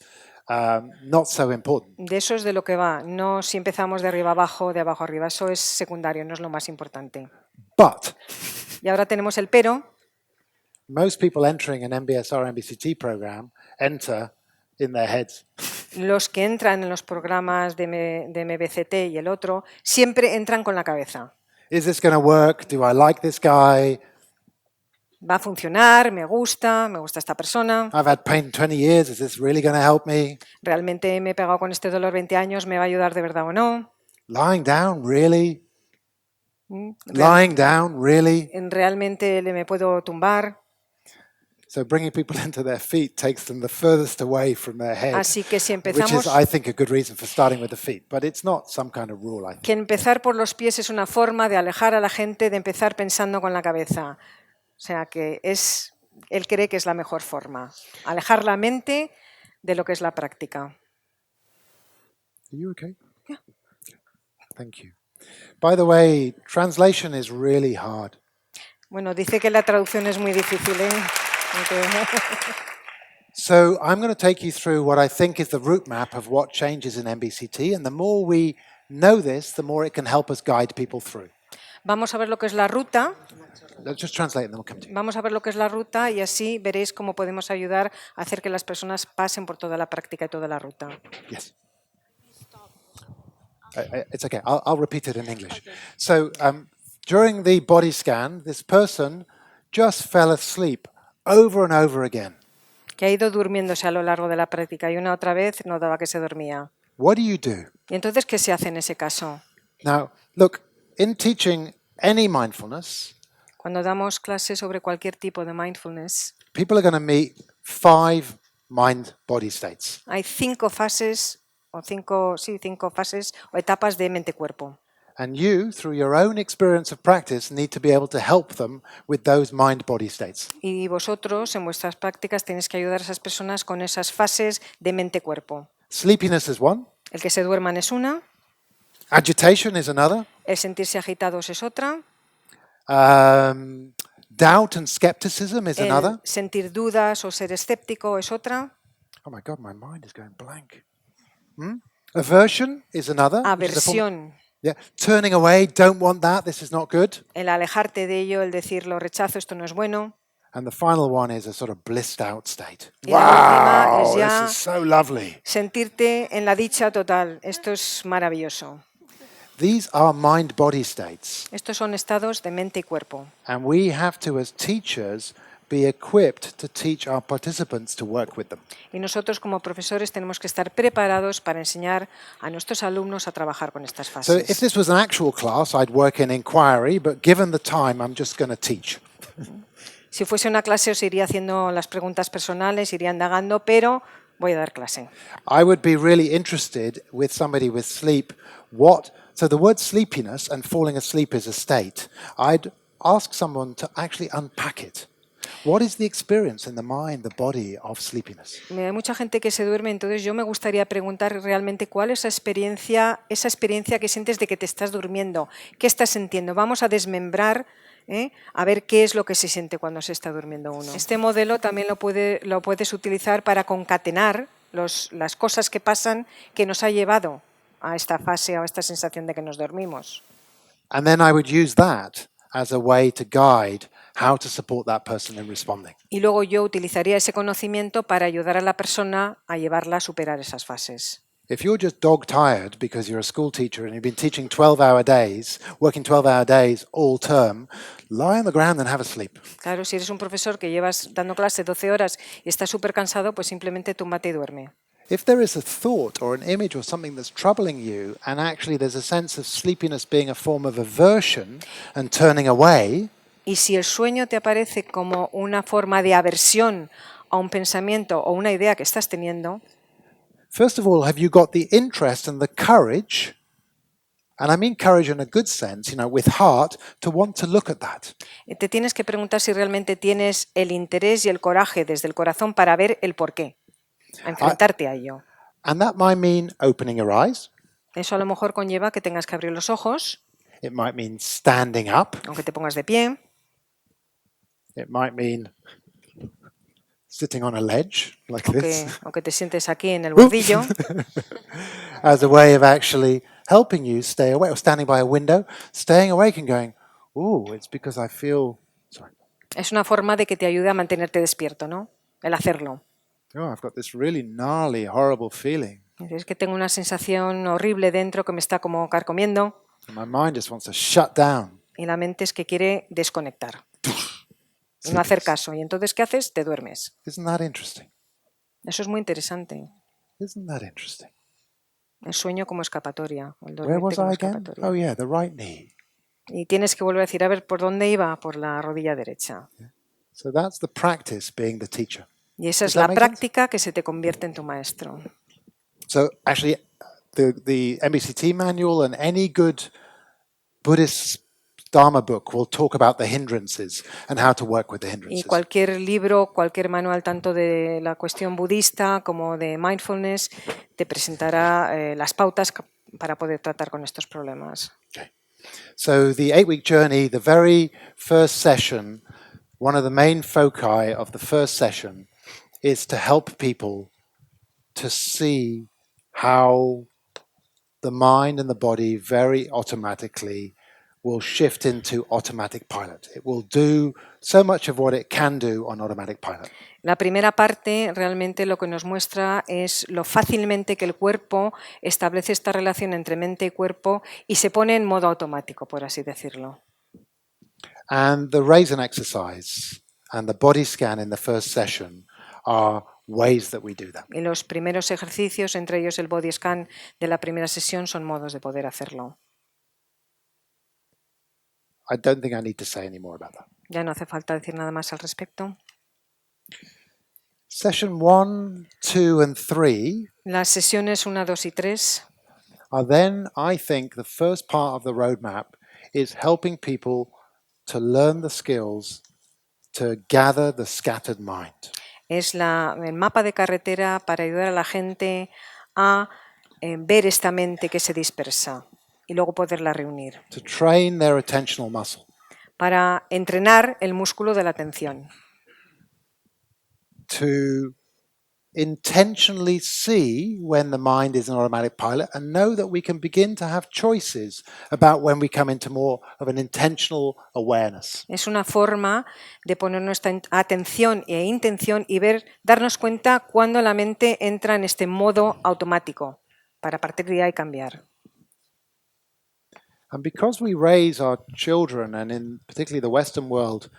not so important. De eso es de lo que va. No si empezamos de arriba abajo, de abajo arriba. Eso es secundario, no es lo más importante. But y ahora tenemos el pero. Most people entering an MBSR MBCT program enter in their heads. Los que entran en los programas de MBCT y el otro siempre entran con la cabeza. Is this going to work? Do I like this guy? ¿Va a funcionar? ¿Me gusta esta persona? I've had pain 20 years. Is this really going to help me? ¿Realmente me he pegado con este dolor 20 años? ¿Me va a ayudar de verdad o no? Lying down, really? Lying down, really? ¿Realmente me puedo tumbar? So bringing people into their feet takes them the furthest away from their head. Así que si which empezamos, is, I think, a good reason for starting with the feet, but it's not some kind of rule, I think. Que empezar por los pies es una forma de alejar a la gente de empezar pensando con la cabeza. O sea que él cree que es la mejor forma. Alejar la mente de lo que es la práctica. Are you okay? Yeah. Thank you. By the way, translation is really hard. Bueno, dice que la traducción es muy difícil, ¿eh? So I'm going to take you through what I think is the route map of what changes in MBCT, and the more we know this, the more it can help us guide people through. Vamos a ver lo que es la ruta. Let's just translate and then we'll come to you. Vamos a ver lo que es la ruta y así veréis cómo podemos ayudar a hacer que las personas pasen por toda la práctica y toda la ruta. Yes. It's okay. I'll repeat it in English. So during the body scan, this person just fell asleep over and over again. Que ha ido durmiéndose a lo largo de la práctica y una otra vez notaba que se dormía. What do you do? ¿Y entonces qué se hace en ese caso? Now, look, in teaching any mindfulness, Cuando damos clases sobre cualquier tipo de mindfulness, people are going to meet 5 mind-body states. hay 5 fases o 5 fases o etapas de mente-cuerpo. And you, through your own experience of practice, need to be able to help them with those mind-body states. Y vosotros, en vuestras prácticas, tenéis que ayudar a esas personas con esas fases de mente-cuerpo. Sleepiness is one. El que se duerman es una, Agitation is another. el sentirse agitados es otra, Doubt and skepticism is another. el sentir dudas o ser escéptico es otra, Oh my God, my mind is going blank. Aversion is another. which is a form- aversión, Yeah, turning away, don't want that, this is not good. el alejarte de ello, el decir lo rechazo, esto no es bueno. And the final one is a sort of blissed out state. Y la última es Wow, ya this is so lovely. sentirte en la dicha total. Esto es maravilloso. These are mind-body states. Estos son estados de mente y cuerpo. And we have to, as teachers, be equipped to teach our participants to work with them. Y nosotros como profesores tenemos que estar preparados para enseñar a nuestros alumnos a trabajar con estas So if fases. this was an actual class, I'd work in inquiry, but given the time, I'm just going to teach. Si fuese una clase os iría haciendo las preguntas personales, iría indagando, pero voy a dar clase. I would be really interested with somebody with sleep, so the word sleepiness and falling asleep is a state. I'd ask someone to actually unpack it. What is the experience in the mind, the body of sleepiness? Hay mucha gente que se duerme, entonces yo me gustaría preguntar realmente cuál es esa experiencia que sientes de que te estás durmiendo. ¿Qué estás sintiendo? Vamos a desmembrar, a ver qué es lo que se siente cuando se está durmiendo uno. Este modelo también lo puedes utilizar para concatenar las cosas que pasan que nos ha llevado a esta fase o a esta sensación de que nos dormimos. And then I would use that as a way to guide how to support that person in responding. Y luego yo utilizaría ese conocimiento para ayudar a la persona a llevarla a superar esas fases. If you're just dog-tired because you're a school teacher and you've been teaching 12-hour days, working 12-hour days all term, lie on the ground and have a sleep. Claro, si eres un profesor que llevas dando clase 12 horas y estás súper cansado, pues simplemente túmbate y duerme. If there is a thought or an image or something that's troubling you, and actually there's a sense of sleepiness being a form of aversion and turning away, y si el sueño te aparece como una forma de aversión a un pensamiento o una idea que estás teniendo, first of all, have you got the interest and the courage, and I mean courage in a good sense, with heart, to want to look at that? te tienes que preguntar si realmente tienes el interés y el coraje desde el corazón para ver el porqué, a enfrentarte a ello. And that might mean opening your eyes. Eso a lo mejor conlleva que tengas que abrir los ojos. It might mean standing up. Aunque te pongas de pie. It might mean sitting on a ledge like this. O que te sientes aquí en el bordillo. As a way of actually helping you stay awake, or standing by a window, staying awake and going, "Ooh, it's because I feel." Sorry. Es una forma de que te ayude a mantenerte despierto, ¿no? El hacerlo. Oh, I've got this really gnarly, horrible feeling. Es que tengo una sensación horrible dentro que me está como carcomiendo. And my mind just wants to shut down. Y la mente es que quiere desconectar. Y no hacer caso. Y entonces, ¿qué haces? Te duermes. Isn't that interesting? Eso es muy interesante. Isn't that interesting? El sueño como escapatoria. El Where was como I again? escapatoria. Oh yeah, the right knee. Y tienes que volver a decir, a ver, ¿por dónde iba? Por la rodilla derecha. So that's the practice, being the teacher. Y esa Does es that la make sense? práctica que se te convierte en tu maestro. So actually, the MBCT manual and any good Buddhist Dharma book will talk about the hindrances and how to work with the Y hindrances. cualquier libro, cualquier manual, tanto de la cuestión budista como de mindfulness, te presentará las pautas para poder tratar con estos problemas. Okay. So the 8-week journey, the very first session, one of the main foci of the first session is to help people to see how the mind and the body very automatically will shift into automatic pilot. It will do so much of what it can do on automatic pilot. La primera parte realmente lo que nos muestra es lo fácilmente que el cuerpo establece esta relación entre mente y cuerpo y se pone en modo automático, por así decirlo. And the raisin exercise and the body scan in the first session are ways that we do that. Y los primeros ejercicios, entre ellos el body scan de la primera sesión, son modos de poder hacerlo. I don't think I need to say any more about that. Ya no hace falta decir nada más al respecto. Session 1, 2 and 3 Las sesiones 1, 2 y 3 are then, I think, the first part of the roadmap is helping people to learn the skills to gather the scattered mind. es el mapa de carretera para ayudar a la gente a ver esta mente que se dispersa y luego poderla reunir. To train their attentional muscle. Para entrenar el músculo de la atención. To intentionally see when the mind is an automatic pilot and know that we can begin to have choices about when we come into more of an intentional awareness. Es una forma de poner nuestra atención e intención y darnos cuenta cuando la mente entra en este modo automático para partir de ahí cambiar. And because we raise our children, and in particularly the Western world,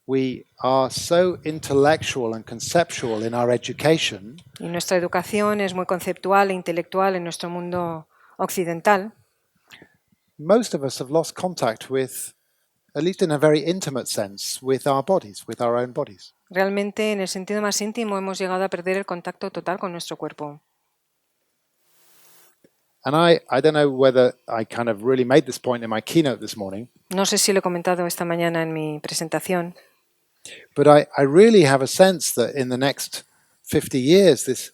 we are so intellectual and conceptual in our education. Y nuestra educación es muy conceptual e intelectual en nuestro mundo occidental. Most of us have lost contact with, at least in a very intimate sense, with our bodies, with our own bodies. Realmente, en el sentido más íntimo, hemos llegado a perder el contacto total con nuestro cuerpo. And I don't know whether I kind of really made this point in my keynote this morning. No sé si lo he comentado esta mañana en mi presentación. But I really have a sense that in the next 50 years, this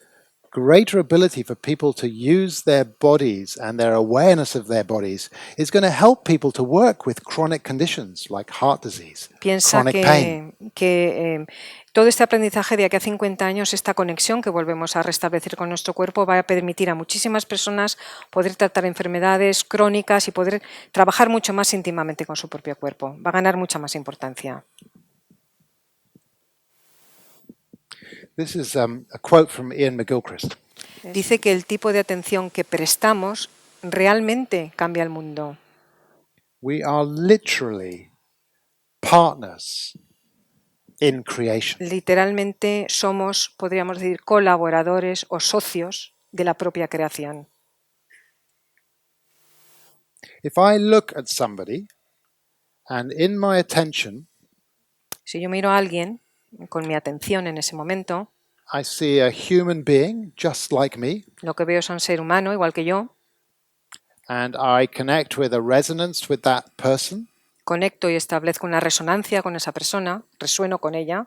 greater ability for people to use their bodies and their awareness of their bodies is going to help people to work with chronic conditions like heart disease, chronic pain. que todo este aprendizaje de aquí a 50 años, esta conexión que volvemos a restablecer con nuestro cuerpo va a permitir a muchísimas personas poder tratar enfermedades crónicas y poder trabajar mucho más íntimamente con su propio cuerpo. Va a ganar mucha más importancia. This is a quote from Ian McGilchrist. Dice que el tipo de atención que prestamos realmente cambia el mundo. We are literally partners in creation. Literalmente somos, podríamos decir, colaboradores o socios de la propia creación. If I look at somebody and in my attention, si yo miro a alguien con mi atención en ese momento, I see a human being just like me. Lo que veo es un ser humano igual que yo. And I connect with a resonance with that person. Conecto y establezco una resonancia con esa persona, resueno con ella.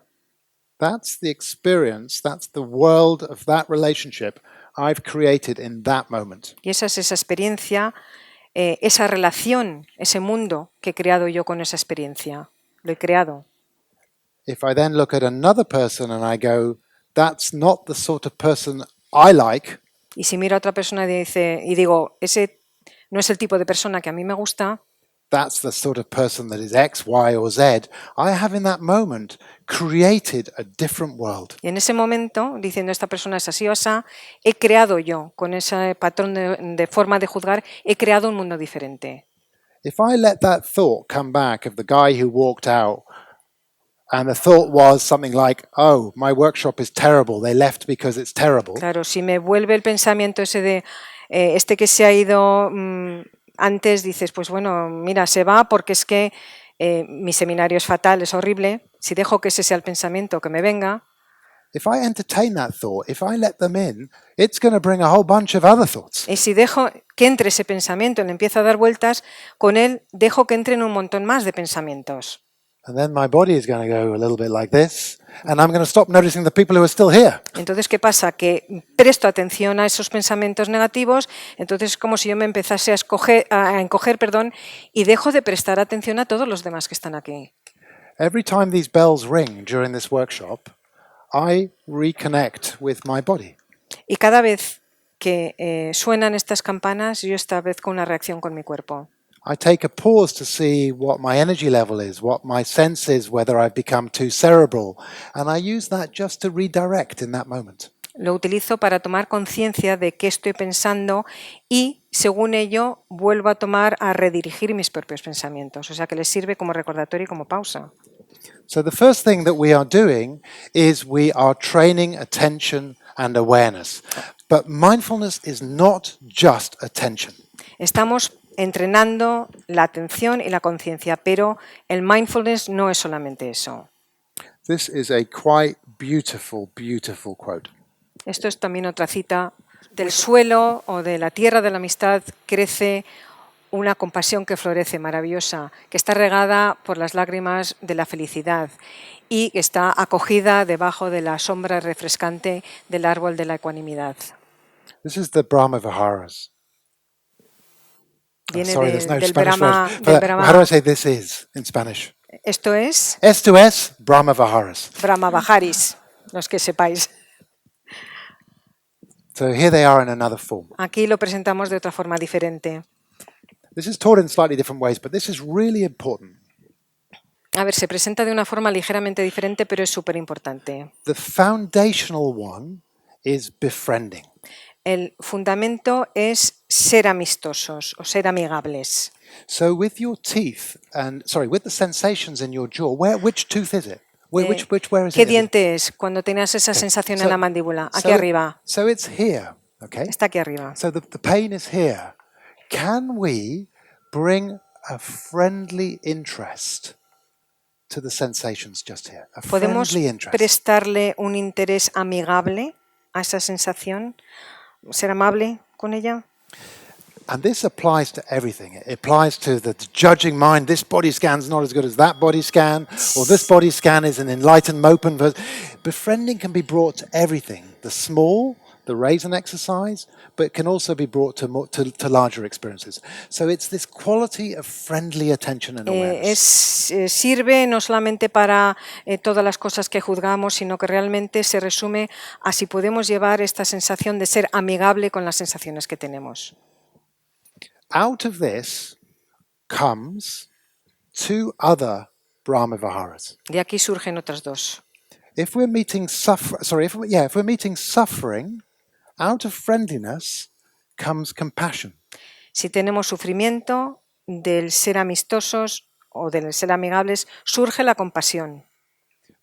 That's the experience, that's the world of that relationship I've created in that moment. Y esa es esa experiencia, esa relación, ese mundo que he creado yo con esa experiencia. Lo he creado. If I then look at another person and I go, that's not the sort of person I like. Y si miro a otra persona y digo, ese no es el tipo de persona que a mí me gusta. That's the sort of person that is X, Y or Z. I have in that moment created a different world. Y en ese momento, diciendo esta persona es así o asá, he creado yo, con ese patrón de forma de juzgar, he creado un mundo diferente. If I let that thought come back of the guy who walked out, and the thought was something like, oh, my workshop is terrible, they left because it's terrible. Claro, si me vuelve el pensamiento ese de este que se ha ido antes, dices, pues bueno, mira, se va porque es que mi seminario es fatal, es horrible. Si dejo que ese sea el pensamiento que me venga. If I entertain that thought, if I let them in, it's going to bring a whole bunch of other thoughts. Y si dejo que entre ese pensamiento, le empiezo a dar vueltas, con él dejo que entren un montón más de pensamientos. And then my body is going to go a little bit like this, and I'm going to stop noticing the people who are still here. Entonces, ¿qué pasa? Que presto atención a esos pensamientos negativos, entonces es como si yo me empezase a encoger, y dejo de prestar atención a todos los demás que están aquí. Every time these bells ring during this workshop, I reconnect with my body. Y cada vez que suenan estas campanas, yo establezco una reacción con mi cuerpo. I take a pause to see what my energy level is, what my sense is, whether I've become too cerebral, and I use that just to redirect in that moment. Lo utilizo para tomar conciencia de qué estoy pensando y, según ello, vuelvo a redirigir mis propios pensamientos. O sea que les sirve como recordatorio y como pausa. So the first thing that we are doing is we are training attention and awareness. But mindfulness is not just attention. Estamos entrenando la atención y la conciencia, pero el mindfulness no es solamente eso. This is a quite beautiful, beautiful quote. Esto es también otra cita. Del suelo o de la tierra de la amistad crece una compasión que florece, maravillosa, que está regada por las lágrimas de la felicidad y que está acogida debajo de la sombra refrescante del árbol de la ecuanimidad. This is the Brahma Viharas. Viene Sorry, there's no del Spanish Brahma, word. del Brahma. How do I say this is in Spanish? Esto es Esto es Brahma Viharas. Brahma Viharis, los que sepáis. So here they are in another form. Aquí lo presentamos de otra forma diferente. This is taught in slightly different ways, but this is really important. A ver, se presenta de una forma ligeramente diferente, pero es súper importante. The foundational one is befriending. El fundamento es ser amistosos o ser amigables. So with your teeth with the sensations in your jaw, which tooth is it? Where is ¿Qué it? diente es cuando tenías esa sensación en la mandíbula? Aquí arriba. So it's here, okay? Está aquí arriba. So the pain is here. Can we bring a friendly interest to the sensations just here? A ¿Podemos friendly interest. prestarle un interés amigable a esa sensación? ¿Ser amable con ella? And this applies to everything. It applies to the judging mind. This body scan's not as good as that body scan, or this body scan is an enlightened open. Befriending can be brought to everything. The small, the raisin exercise, but it can also be brought to larger experiences. So it's this quality of friendly attention and awareness. Sirve no solamente para todas las cosas que juzgamos, sino que realmente se resume a si podemos llevar esta sensación de ser amigable con las sensaciones que tenemos. Out of this comes two other Brahma Viharas. De aquí surgen otras dos. If we're meeting suffering, out of friendliness comes compassion. Si tenemos sufrimiento, del ser amistosos o del ser amigables, surge la compasión.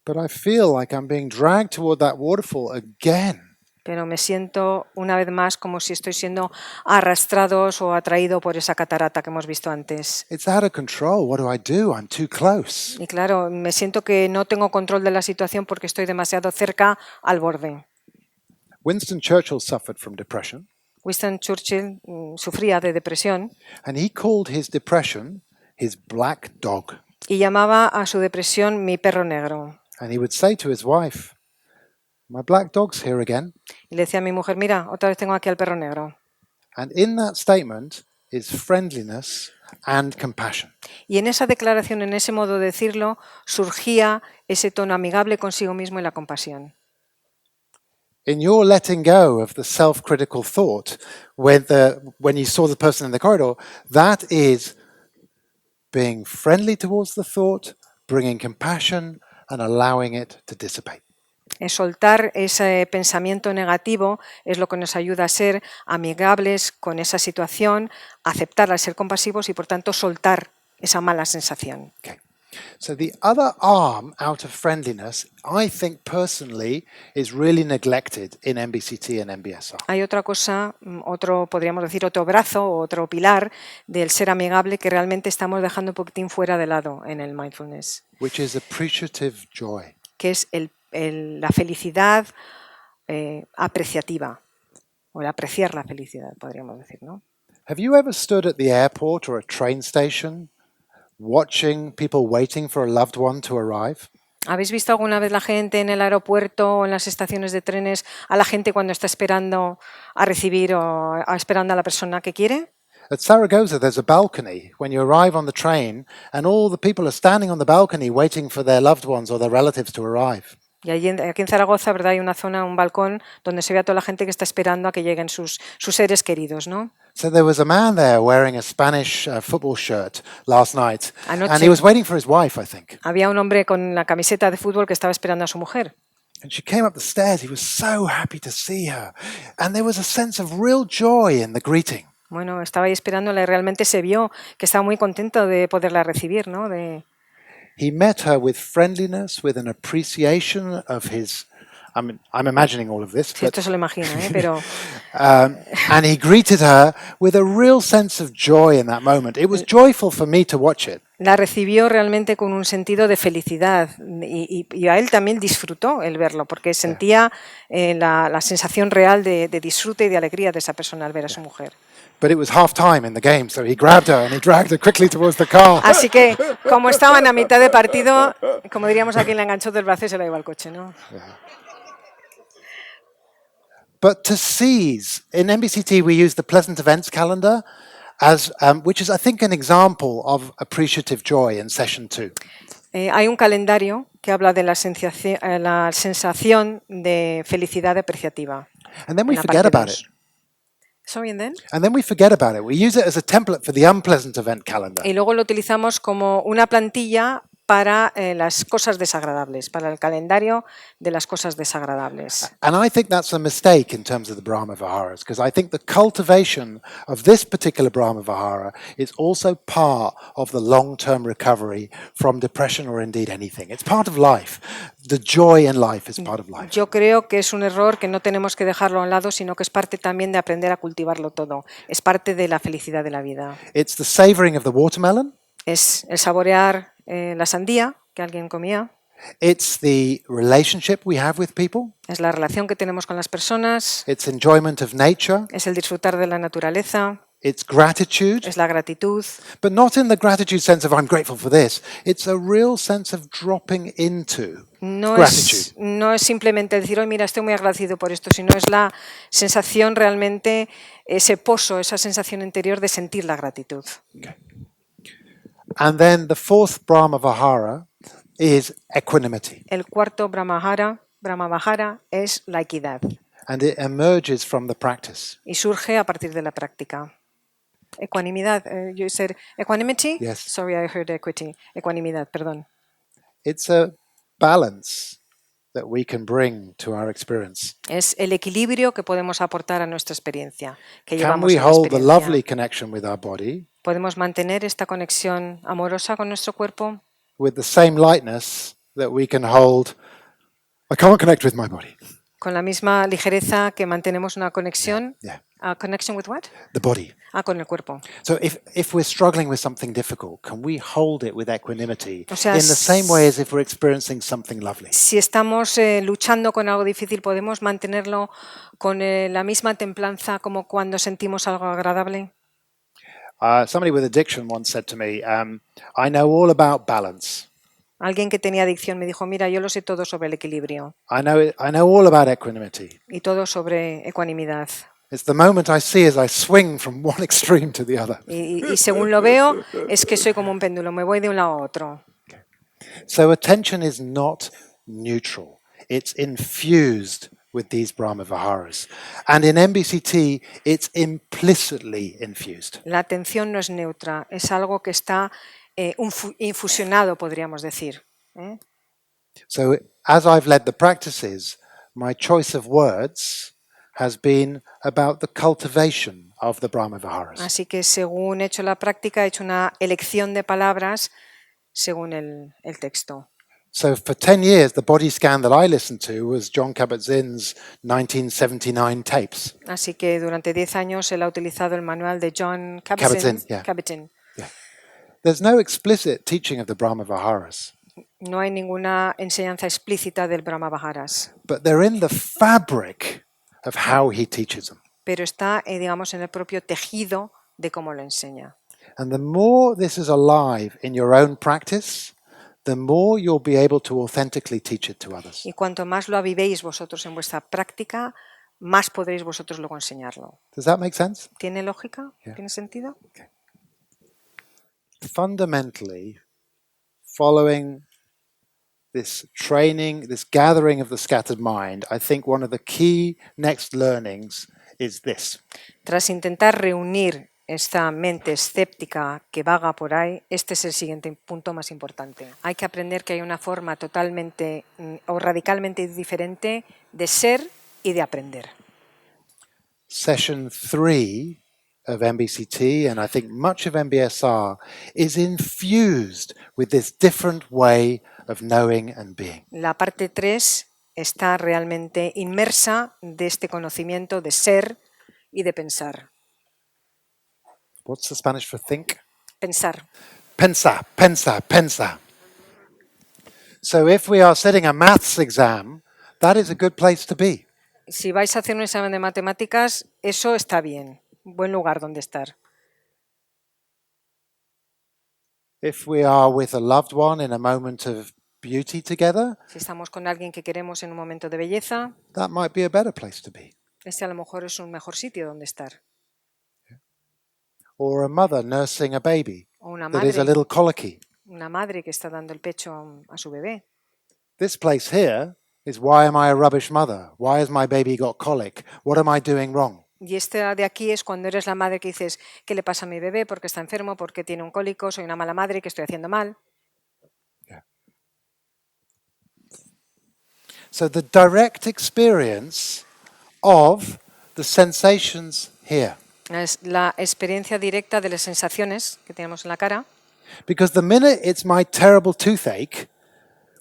But I feel like I'm being dragged toward that waterfall again. Pero me siento una vez más como si estoy siendo arrastrados o atraído por esa catarata que hemos visto antes. It's out of control. What do? I'm too close. Y claro, me siento que no tengo control de la situación porque estoy demasiado cerca al borde. Winston Churchill suffered from depression. Winston Churchill sufría de depresión. And he called his depression his black dog. Y llamaba a su depresión mi perro negro. And he would say to his wife, "My black dog's here again." Y le decía a mi mujer, mira, otra vez tengo aquí al perro negro. And in that statement is friendliness and compassion. Y en esa declaración, en ese modo de decirlo, surgía ese tono amigable consigo mismo y la compasión. In your letting go of the self-critical thought when you saw the person in the corridor, that is being friendly towards the thought, bringing compassion and allowing it to dissipate. Soltar ese pensamiento negativo es lo que nos ayuda a ser amigables con esa situación, aceptarla, ser compasivos y por tanto soltar esa mala sensación. Okay. So the other arm out of friendliness, I think personally, is really neglected in MBCT and MBSR. Hay otra cosa, podríamos decir, otro brazo, otro pilar del ser amigable que realmente estamos dejando un poquitín fuera de lado en el mindfulness. Which is appreciative joy. Que es la felicidad apreciativa, o el apreciar la felicidad, podríamos decir, ¿no? Have you ever stood at the airport or a train station watching people waiting for a loved one to arrive? ¿Habéis visto alguna vez la gente en el aeropuerto o en las estaciones de trenes, a la gente cuando está esperando a recibir o esperando a la persona que quiere? At Zaragoza there's a balcony when you arrive on the train and all the people are standing on the balcony waiting for their loved ones or their relatives to arrive. Y aquí en Zaragoza, ¿verdad? Hay una zona, un balcón, donde se ve a toda la gente que está esperando a que lleguen sus seres queridos, ¿no? So there was a man there wearing a Spanish football shirt last night, Anoche and he was waiting for his wife, I think. había un hombre con la camiseta de fútbol que estaba esperando a su mujer. And she came up the stairs. He was so happy to see her. And there was a sense of real joy in the greeting. Bueno, estaba ahí esperándola y realmente se vio que estaba muy contento de poderla recibir, ¿no? He met her with friendliness, with an appreciation of his. I'm imagining all of this. Sí, esto se lo imagino, pero. And he greeted her with a real sense of joy in that moment. It was joyful for me to watch it. La recibió realmente con un sentido de felicidad y a él también disfrutó el verlo porque sentía la sensación real de disfrute y de alegría de esa persona al ver a su mujer. But it was half time in the game, so he grabbed her and he dragged her quickly towards the car. Así que, como estaban a mitad de partido, como diríamos aquí, la enganchó del brazo y se la llevó al coche, ¿no? Yeah. But to seize, in MBCT we use the pleasant events calendar, as which is, I think, an example of appreciative joy in session 2. Hay un calendario que habla de la sensación de felicidad apreciativa. And then we forget about it. Sorry, and then? And then we forget about it. We use it as a template for the unpleasant event calendar. Y luego lo utilizamos como una plantilla para las cosas desagradables, para el calendario de las cosas desagradables. And I think that's a mistake in terms of the Brahma Viharas, because I think the cultivation of this particular Brahma Vihara is also part of the long-term recovery from depression or indeed anything. It's part of life. The joy in life is part of life. Yo creo que es un error que no tenemos que dejarlo a un lado, sino que es parte también de aprender a cultivarlo todo. Es parte de la felicidad de la vida. It's the savoring of the watermelon. Es el saborear la sandía que alguien comía. It's the relationship we have with people. Es la relación que tenemos con las personas. It's enjoyment of nature. Es el disfrutar de la naturaleza. It's gratitude. Es la gratitud. But not in the gratitude sense of I'm grateful for this. It's a real sense of dropping into gratitude. No es simplemente decir, oh, mira, estoy muy agradecido por esto, sino es la sensación realmente, ese pozo, esa sensación interior de sentir la gratitud. Okay. And then the fourth Brahma Vihara is equanimity. El cuarto Brahma Vihara es la equidad. And it emerges from the practice. Y surge a partir de la práctica. Ecuanimidad. You said equanimity? Yes. Sorry, I heard equity. Ecuanimidad, perdón. It's a balance that we can bring to our experience. Es el equilibrio que podemos aportar a nuestra experiencia, que Can llevamos we a la hold the experiencia. lovely connection with our body ¿Podemos mantener esta conexión amorosa con nuestro cuerpo? with the same lightness that we can hold, I can't connect with my body? Con la misma ligereza que mantenemos una conexión. Yeah. Connection with what? The body. Con el cuerpo. So if we're struggling with something difficult, can we hold it with equanimity O sea, in the same way as if we're experiencing something lovely? Si estamos luchando con algo difícil, ¿podemos mantenerlo con la misma templanza como cuando sentimos algo agradable? Somebody with addiction once said to me, I know all about balance. Alguien que tenía adicción me dijo, mira, yo lo sé todo sobre el equilibrio I know all about equanimity. y todo sobre ecuanimidad. It's the moment I see as I swing from one extreme to the other. Y según lo veo, es que soy como un péndulo, me voy de un lado a otro. So attention is not neutral. It's infused with these Brahma Viharas. And in MBCT, it's implicitly infused. La atención no es neutra, es algo que está infusionado, podríamos decir. So as I've led the practices, my choice of words has been about the cultivation of the Brahma Viharas. Así que según he hecho la práctica, he hecho una elección de palabras según el texto. So for 10 years, the body scan that I listened to was John Kabat-Zinn's 1979 tapes. Así que durante 10 años él ha utilizado el manual de John Kabat-Zinn. Kabat-Zinn, yeah. There's no explicit teaching of the Brahma Viharas. No hay ninguna enseñanza explícita del Brahma Viharas. But they're in the fabric of how he teaches them. Pero está, digamos, en el propio tejido de cómo lo enseña. And the more this is alive in your own practice, the more you'll be able to authentically teach it to others. Y cuanto más lo avivéis vosotros en vuestra práctica, más podréis vosotros luego enseñarlo. Does that make sense? ¿Tiene lógica? Yeah. ¿Tiene sentido? Okay. Fundamentally, following this training, this gathering of the scattered mind, I think one of the key next learnings is this. Tras intentar reunir esta mente escéptica que vaga por ahí, este es el siguiente punto más importante. Hay que aprender que hay una forma totalmente o radicalmente diferente de ser y de aprender. Session 3 of MBCT, and I think much of MBSR, is infused with this different way of knowing and being. La parte 3 está realmente inmersa de este conocimiento de ser y de pensar. What's the Spanish for think? Pensar. Pensar, pensar, pensar. So if we are sitting a maths exam, that is a good place to be. Si vais a hacer un examen de matemáticas, eso está bien. Buen lugar donde estar. If we are with a loved one in a moment of beauty together, Si estamos con alguien que queremos en un momento de belleza, that might be a better place to be. este a lo mejor es un mejor sitio donde estar. Or a mother nursing a baby O una that is a little colicky. madre que está dando el pecho a su bebé. This place here is why am I a rubbish mother? Why has my baby got colic? What am I doing wrong? Y este de aquí es cuando eres la madre que dices, ¿qué le pasa a mi bebé? ¿Por qué está enfermo? ¿Por qué tiene un cólico? ¿Soy una mala madre? ¿Qué estoy haciendo mal? Yeah. So the direct experience of the sensations here. Es la experiencia directa de las sensaciones que tenemos en la cara. Because the minute it's my terrible toothache,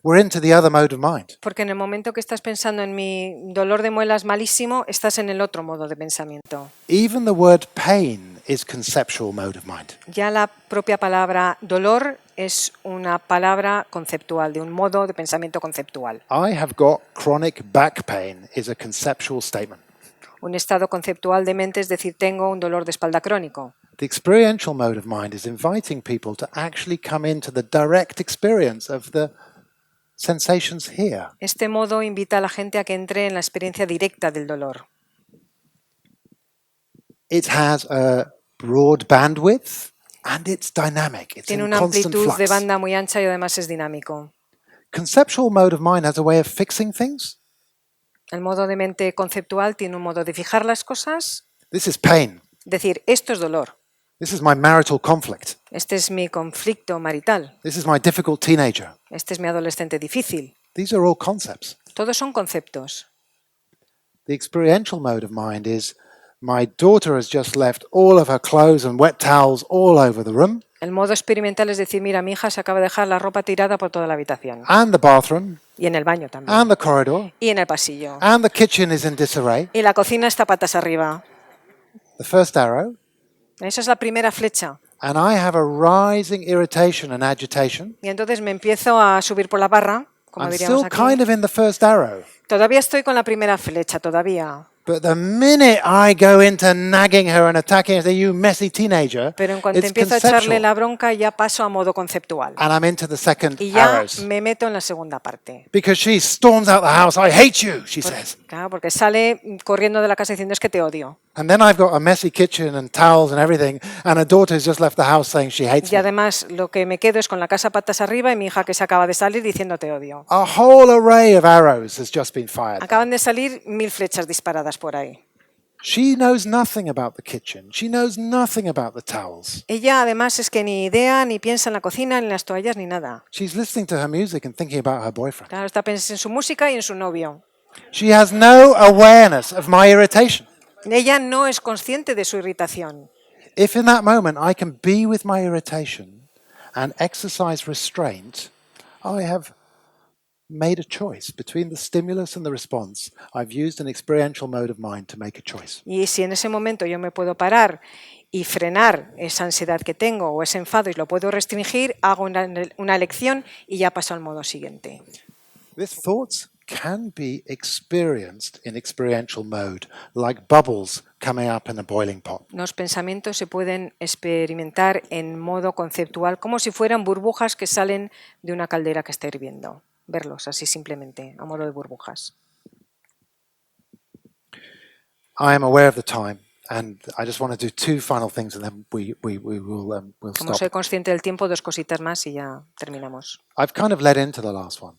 we're into the other mode of mind. Porque en el momento que estás pensando en mi dolor de muelas malísimo, estás en el otro modo de pensamiento. Even the word pain is conceptual mode of mind. Ya la propia palabra dolor es una palabra conceptual, de un modo de pensamiento conceptual. I have got chronic back pain is a conceptual statement. Un estado conceptual de mente es decir, tengo un dolor de espalda crónico. The experiential mode of mind is inviting people to actually come into the direct experience of the sensations here. Este modo invita a la gente a que entre en la experiencia directa del dolor. It has a broad bandwidth and it's dynamic. It's Tiene in una constant amplitud de flux. banda muy ancha y además es dinámico. Conceptual mode of mind has a way of fixing things. El modo de mente conceptual tiene un modo de fijar las cosas, This is pain. decir, esto es dolor, This is my marital conflict. este es mi conflicto marital, This is my difficult teenager. este es mi adolescente difícil. These are all concepts. Todos son conceptos. The experiential mode of mind is my daughter has just left all of her clothes and wet towels all over the room. El modo experimental es decir, mira, mi hija se acaba de dejar la ropa tirada por toda la habitación. And the bathroom, Y en el baño también. and the corridor, Y en el pasillo. and the kitchen is in disarray. Y la cocina está patas arriba. The first arrow. Esa es la primera flecha. And I have a rising irritation and agitation. Y entonces me empiezo a subir por la barra, como I'm diríamos still aquí. kind of in the first arrow. Todavía estoy con la primera flecha, todavía. But the minute I go into nagging her and attacking her, you messy teenager, Pero en cuanto it's empiezo a echarle conceptual. la bronca, ya paso a modo conceptual. And I'm into the second Y ya arrows. me meto en la segunda parte. Because she storms out the house, I hate you, she says. Claro, porque sale corriendo de la casa diciendo es que te odio. And then I've got a messy kitchen and towels and everything, and her daughter has just left the house saying she hates Y me. además lo que me quedo es con la casa patas arriba y mi hija que se acaba de salir diciendo te odio. A whole array of arrows has just been fired. Acaban de salir 1000 flechas disparadas por ahí. She knows nothing about the kitchen. She knows nothing about the towels. Ella además es que ni idea, ni piensa en la cocina, ni en las toallas, ni nada. She's listening to her music and thinking about her boyfriend. Claro, está pensando en su música y en su novio. She has no awareness of my irritation. Ella no es consciente de su irritación. If in that moment I can be with my irritation and exercise restraint, I have made a choice between the stimulus and the response. I've used an experiential mode of mind to make a choice. Y si en ese momento yo me puedo parar y frenar esa ansiedad que tengo o ese enfado y lo puedo restringir, hago una elección y ya paso al modo siguiente. These thoughts can be experienced in experiential mode, like bubbles coming up in a boiling pot. Los pensamientos se pueden experimentar en modo conceptual, como si fueran burbujas que salen de una caldera que está hirviendo. Verlos así simplemente, a modo de burbujas. I am aware of the time, and I just want to do two final things, and then we'll Como soy stop. consciente del tiempo, dos cositas más y ya terminamos. I've kind of led into the last one.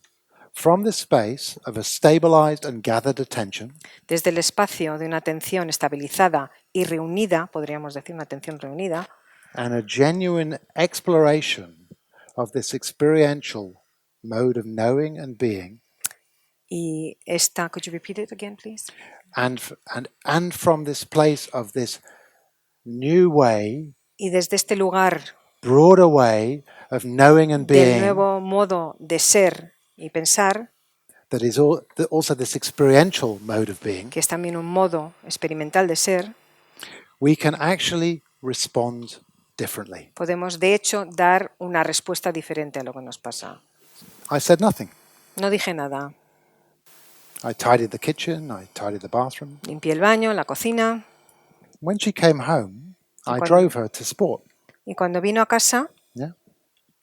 from the space of a stabilized and gathered attention, desde el espacio de una atención estabilizada y reunida, podríamos decir una atención reunida, and a genuine exploration of this experiential mode of knowing and being, y esta, could you repeat it again, please? and from this place of this new way, Y desde este lugar broader way of knowing and del being, nuevo modo de ser y pensar, that is also this experiential mode of being, que es también un modo experimental de ser, we can actually respond differently. podemos de hecho dar una respuesta diferente a lo que nos pasa. I said nothing. No dije nada. I tidied the kitchen, I tidied the bathroom. Limpié el baño, la cocina. When she came home, I cuando- drove her to sport. Y cuando vino a casa, Yeah.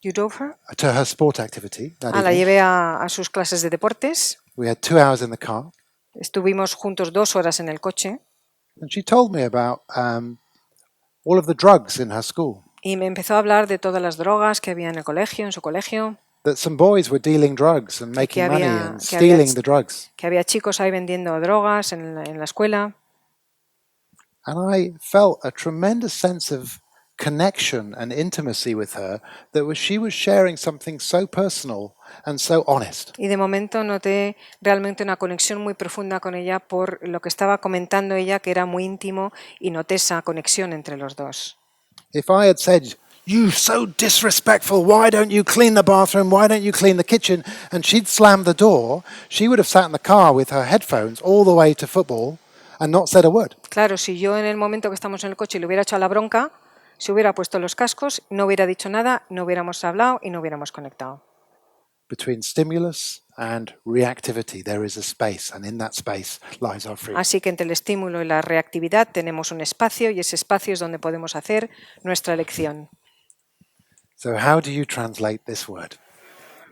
you drove her? To her sport activity that La evening. llevé a sus clases de deportes. We had 2 hours in the car, Estuvimos juntos 2 horas en el coche and she told me about all of the drugs in her school. y me empezó a hablar de todas las drogas que había en el colegio, en su colegio, That some boys were dealing drugs and making money había- and que había- stealing the drugs. que había chicos ahí vendiendo drogas en la escuela. And I felt a tremendous sense of connection and intimacy with her she was sharing something so personal and so honest. Y de momento noté realmente una conexión muy profunda con ella por lo que estaba comentando ella, que era muy íntimo, y noté esa conexión entre los dos. If I had said, "You so disrespectful, why don't you clean the bathroom, why don't you clean the kitchen?" and she'd slammed the door, she would have sat in the car with her headphones all the way to football and not said a word. Claro, si yo en el momento que estamos en el coche le hubiera echado la bronca, se hubiera puesto los cascos, no hubiera dicho nada, no hubiéramos hablado y no hubiéramos conectado. Between stimulus and reactivity, there is a space, and in that space lies our freedom. Así que entre el estímulo y la reactividad tenemos un espacio y ese espacio es donde podemos hacer nuestra elección. So how do you translate this word?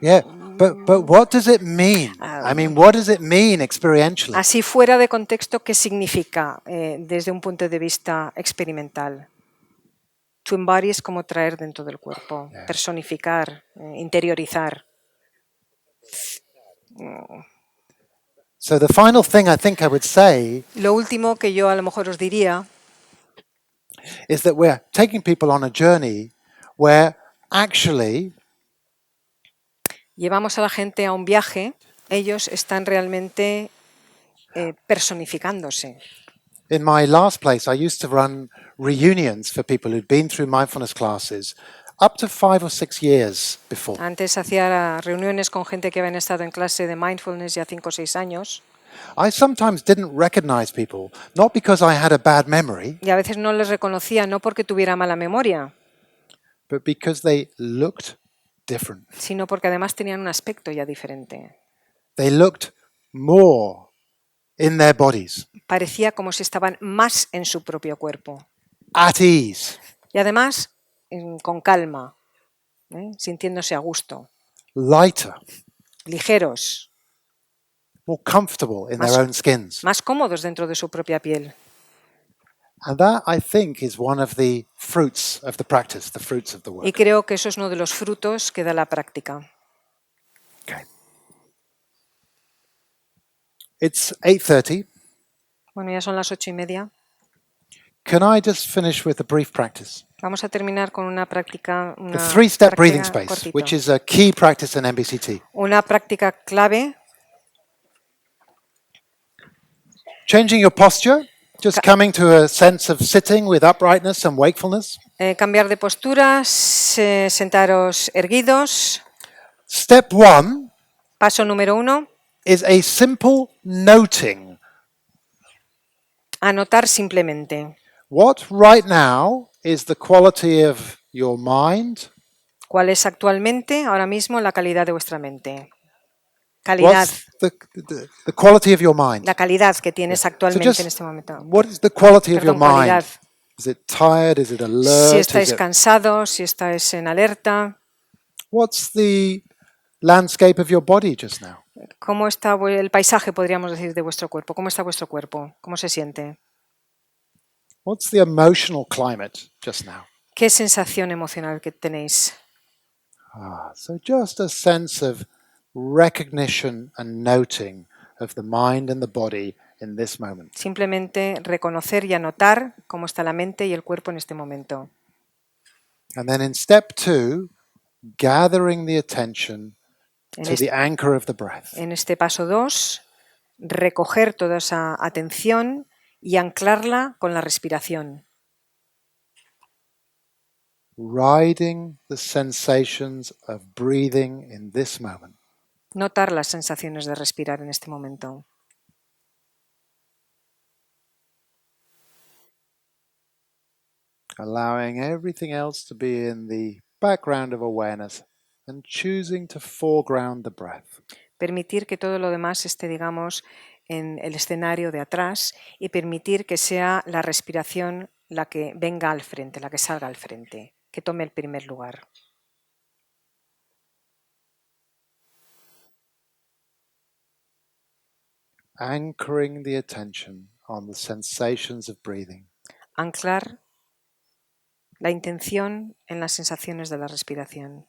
Yeah, but what does it mean? I mean, what does it mean experientially? Así fuera de contexto, ¿qué significa desde un punto de vista experimental? To embody es como traer dentro del cuerpo, personificar, interiorizar. So the final thing I think I would say Lo último que yo a lo mejor os diría is that we're taking people on a journey where actually llevamos a la gente a un viaje, ellos están realmente personificándose. in my last place I used to run reunions for people who'd been through mindfulness classes up to 5 or 6 years before. Antes hacía reuniones con gente que habían estado en clase de mindfulness ya 5 o 6 años. I sometimes didn't recognize people, not because I had a bad memory, Y a veces no les reconocía, no porque tuviera mala memoria, but because they looked different. sino porque además tenían un aspecto ya diferente. They looked more in their bodies, Parecía como si estaban más en su propio cuerpo. at ease, Y además, con calma, sintiéndose a gusto, lighter, ligeros, more comfortable in their own skins. más cómodos dentro de su propia piel. And that, I think, is one of the fruits of the practice, the fruits of the Y work. creo que eso es uno de los frutos que da la práctica. Okay. It's 8:30. Bueno, ya son las 8:30. Can I just finish with a brief practice? Vamos a terminar con una práctica, The three-step breathing space, cortita. which is a key practice in MBCT. Una práctica clave, Changing your posture, just coming to a sense of sitting with uprightness and wakefulness. cambiar de postura, sentaros erguidos. Step 1 Paso número 1, is a simple noting. anotar simplemente. What right now is the quality of your mind? ¿Cuál es actualmente, ahora mismo, la calidad de vuestra mente? Calidad, What's the quality of your mind? la calidad que tienes actualmente just- en este momento. What is the quality of your Perdón, cualidad. mind? Is it tired? Is it alert? Si Is estáis it- cansados, si estáis en alerta, What's the landscape of your body just now? ¿cómo está el paisaje, podríamos decir, de vuestro cuerpo? ¿Cómo está vuestro cuerpo? ¿Cómo se siente? What's the emotional climate just now? ¿Qué sensación emocional que tenéis? So just a sense of recognition and noting of the mind and the body in this moment. Simplemente reconocer y anotar cómo está la mente y el cuerpo en este momento. And then in step 2, gathering the attention to the anchor of the breath. En este paso 2, recoger toda esa atención y anclarla con la respiración. Riding the sensations of breathing in this moment. Notar las sensaciones de respirar en este momento. Allowing everything else to be in the background of awareness and choosing to foreground the breath. Permitir que todo lo demás esté, digamos, en el escenario de atrás y permitir que sea la respiración la que venga al frente, la que salga al frente, que tome el primer lugar. Anchoring the attention on the sensations of breathing. Anclar la intención en las sensaciones de la respiración.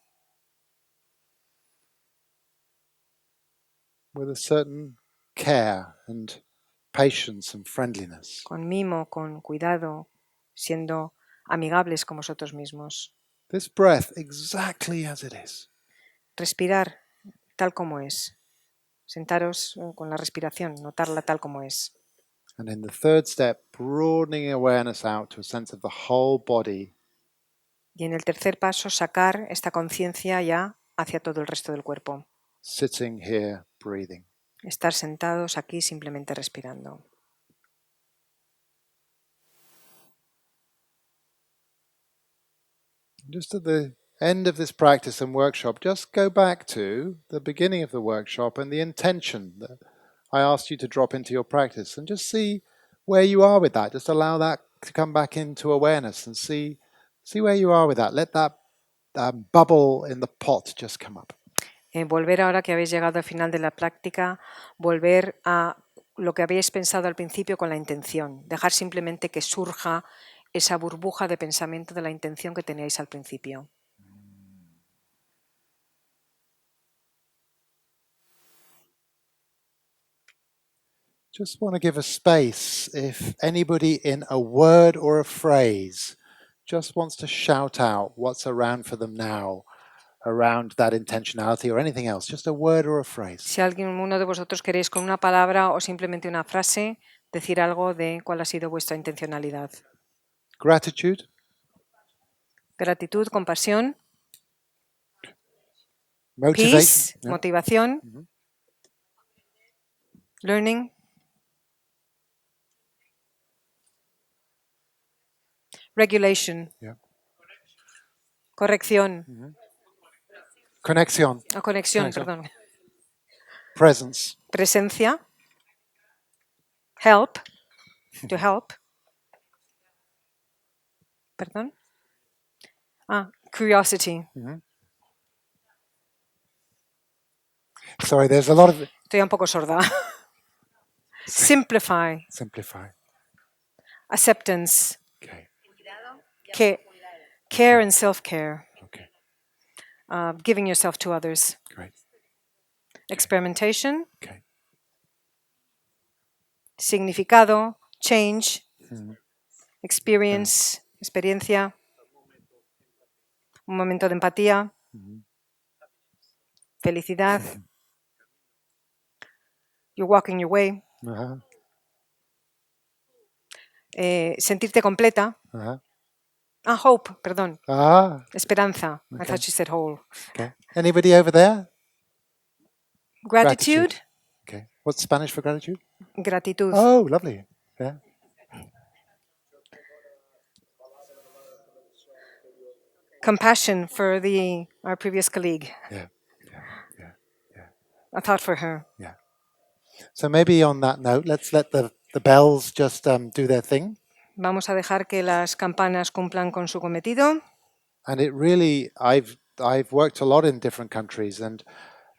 With a certain care and patience and friendliness. Con mimo, con cuidado, siendo amigables con vosotros mismos. This breath exactly as it is. Respirar tal como es. Sentaros con la respiración, notarla tal como es. And in the third step, broadening awareness out to a sense of the whole body. Y en el tercer paso, sacar esta conciencia ya hacia todo el resto del cuerpo. Sitting here, breathing. Estar sentados aquí simplemente respirando. Just at the end of this practice and workshop, just go back to the beginning of the workshop and the intention that I asked you to drop into your practice, and just see where you are with that. Just allow that to come back into awareness and see where you are with that. Let that bubble in the pot just come up. Volver ahora que habéis llegado al final de la práctica, volver a lo que habéis pensado al principio con la intención. Dejar simplemente que surja esa burbuja de pensamiento de la intención que teníais al principio. Just want to give a space if anybody in a word or a phrase just wants to shout out what's around for them now, around that intentionality or anything else, just a word or a phrase. Si uno de vosotros queréis con una palabra o simplemente una frase, decir algo de cuál ha sido vuestra intencionalidad. Gratitude. Gratitud, compasión. Motivation. Peace, Yeah. motivación. Mm-hmm. Learning. Regulation. Yeah. Corrección. Mm-hmm. Conexión. Conexión, perdón. Presence. Presencia. Help. To help. Perdón. Curiosity. Mm-hmm. Sorry, there's a lot of... Estoy un poco sorda. Simplify. Simplify. Acceptance. Okay. Care and self-care. Okay. Giving yourself to others. Great. Experimentation. Okay. Significado. Change. Mm-hmm. Experience. Experiencia. Un momento de empatía. Mm-hmm. Felicidad. You're walking your way. Uh-huh. Sentirte completa. Uh-huh. Hope, perdón. Esperanza. Okay. I thought you said whole. Okay. Anybody over there? Gratitude. Okay. What's Spanish for gratitude? Gratitud. Oh, lovely. Yeah. Compassion for our previous colleague. Yeah. A thought for her. Yeah. So maybe on that note, let's let the bells just do their thing. Vamos a dejar que las campanas cumplan con su cometido. And it really, I've worked a lot in different countries, and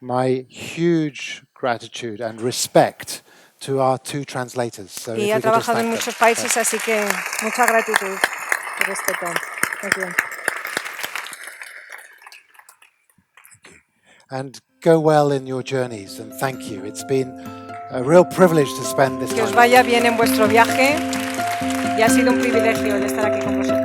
my huge gratitude and respect to our two translators. So y ha trabajado en muchos países, así que mucha gratitud y respeto. Thank you. And go well in your journeys, and thank you. It's been a real privilege to spend this time. Que os vaya bien en vuestro viaje y ha sido un privilegio el estar aquí con vosotros.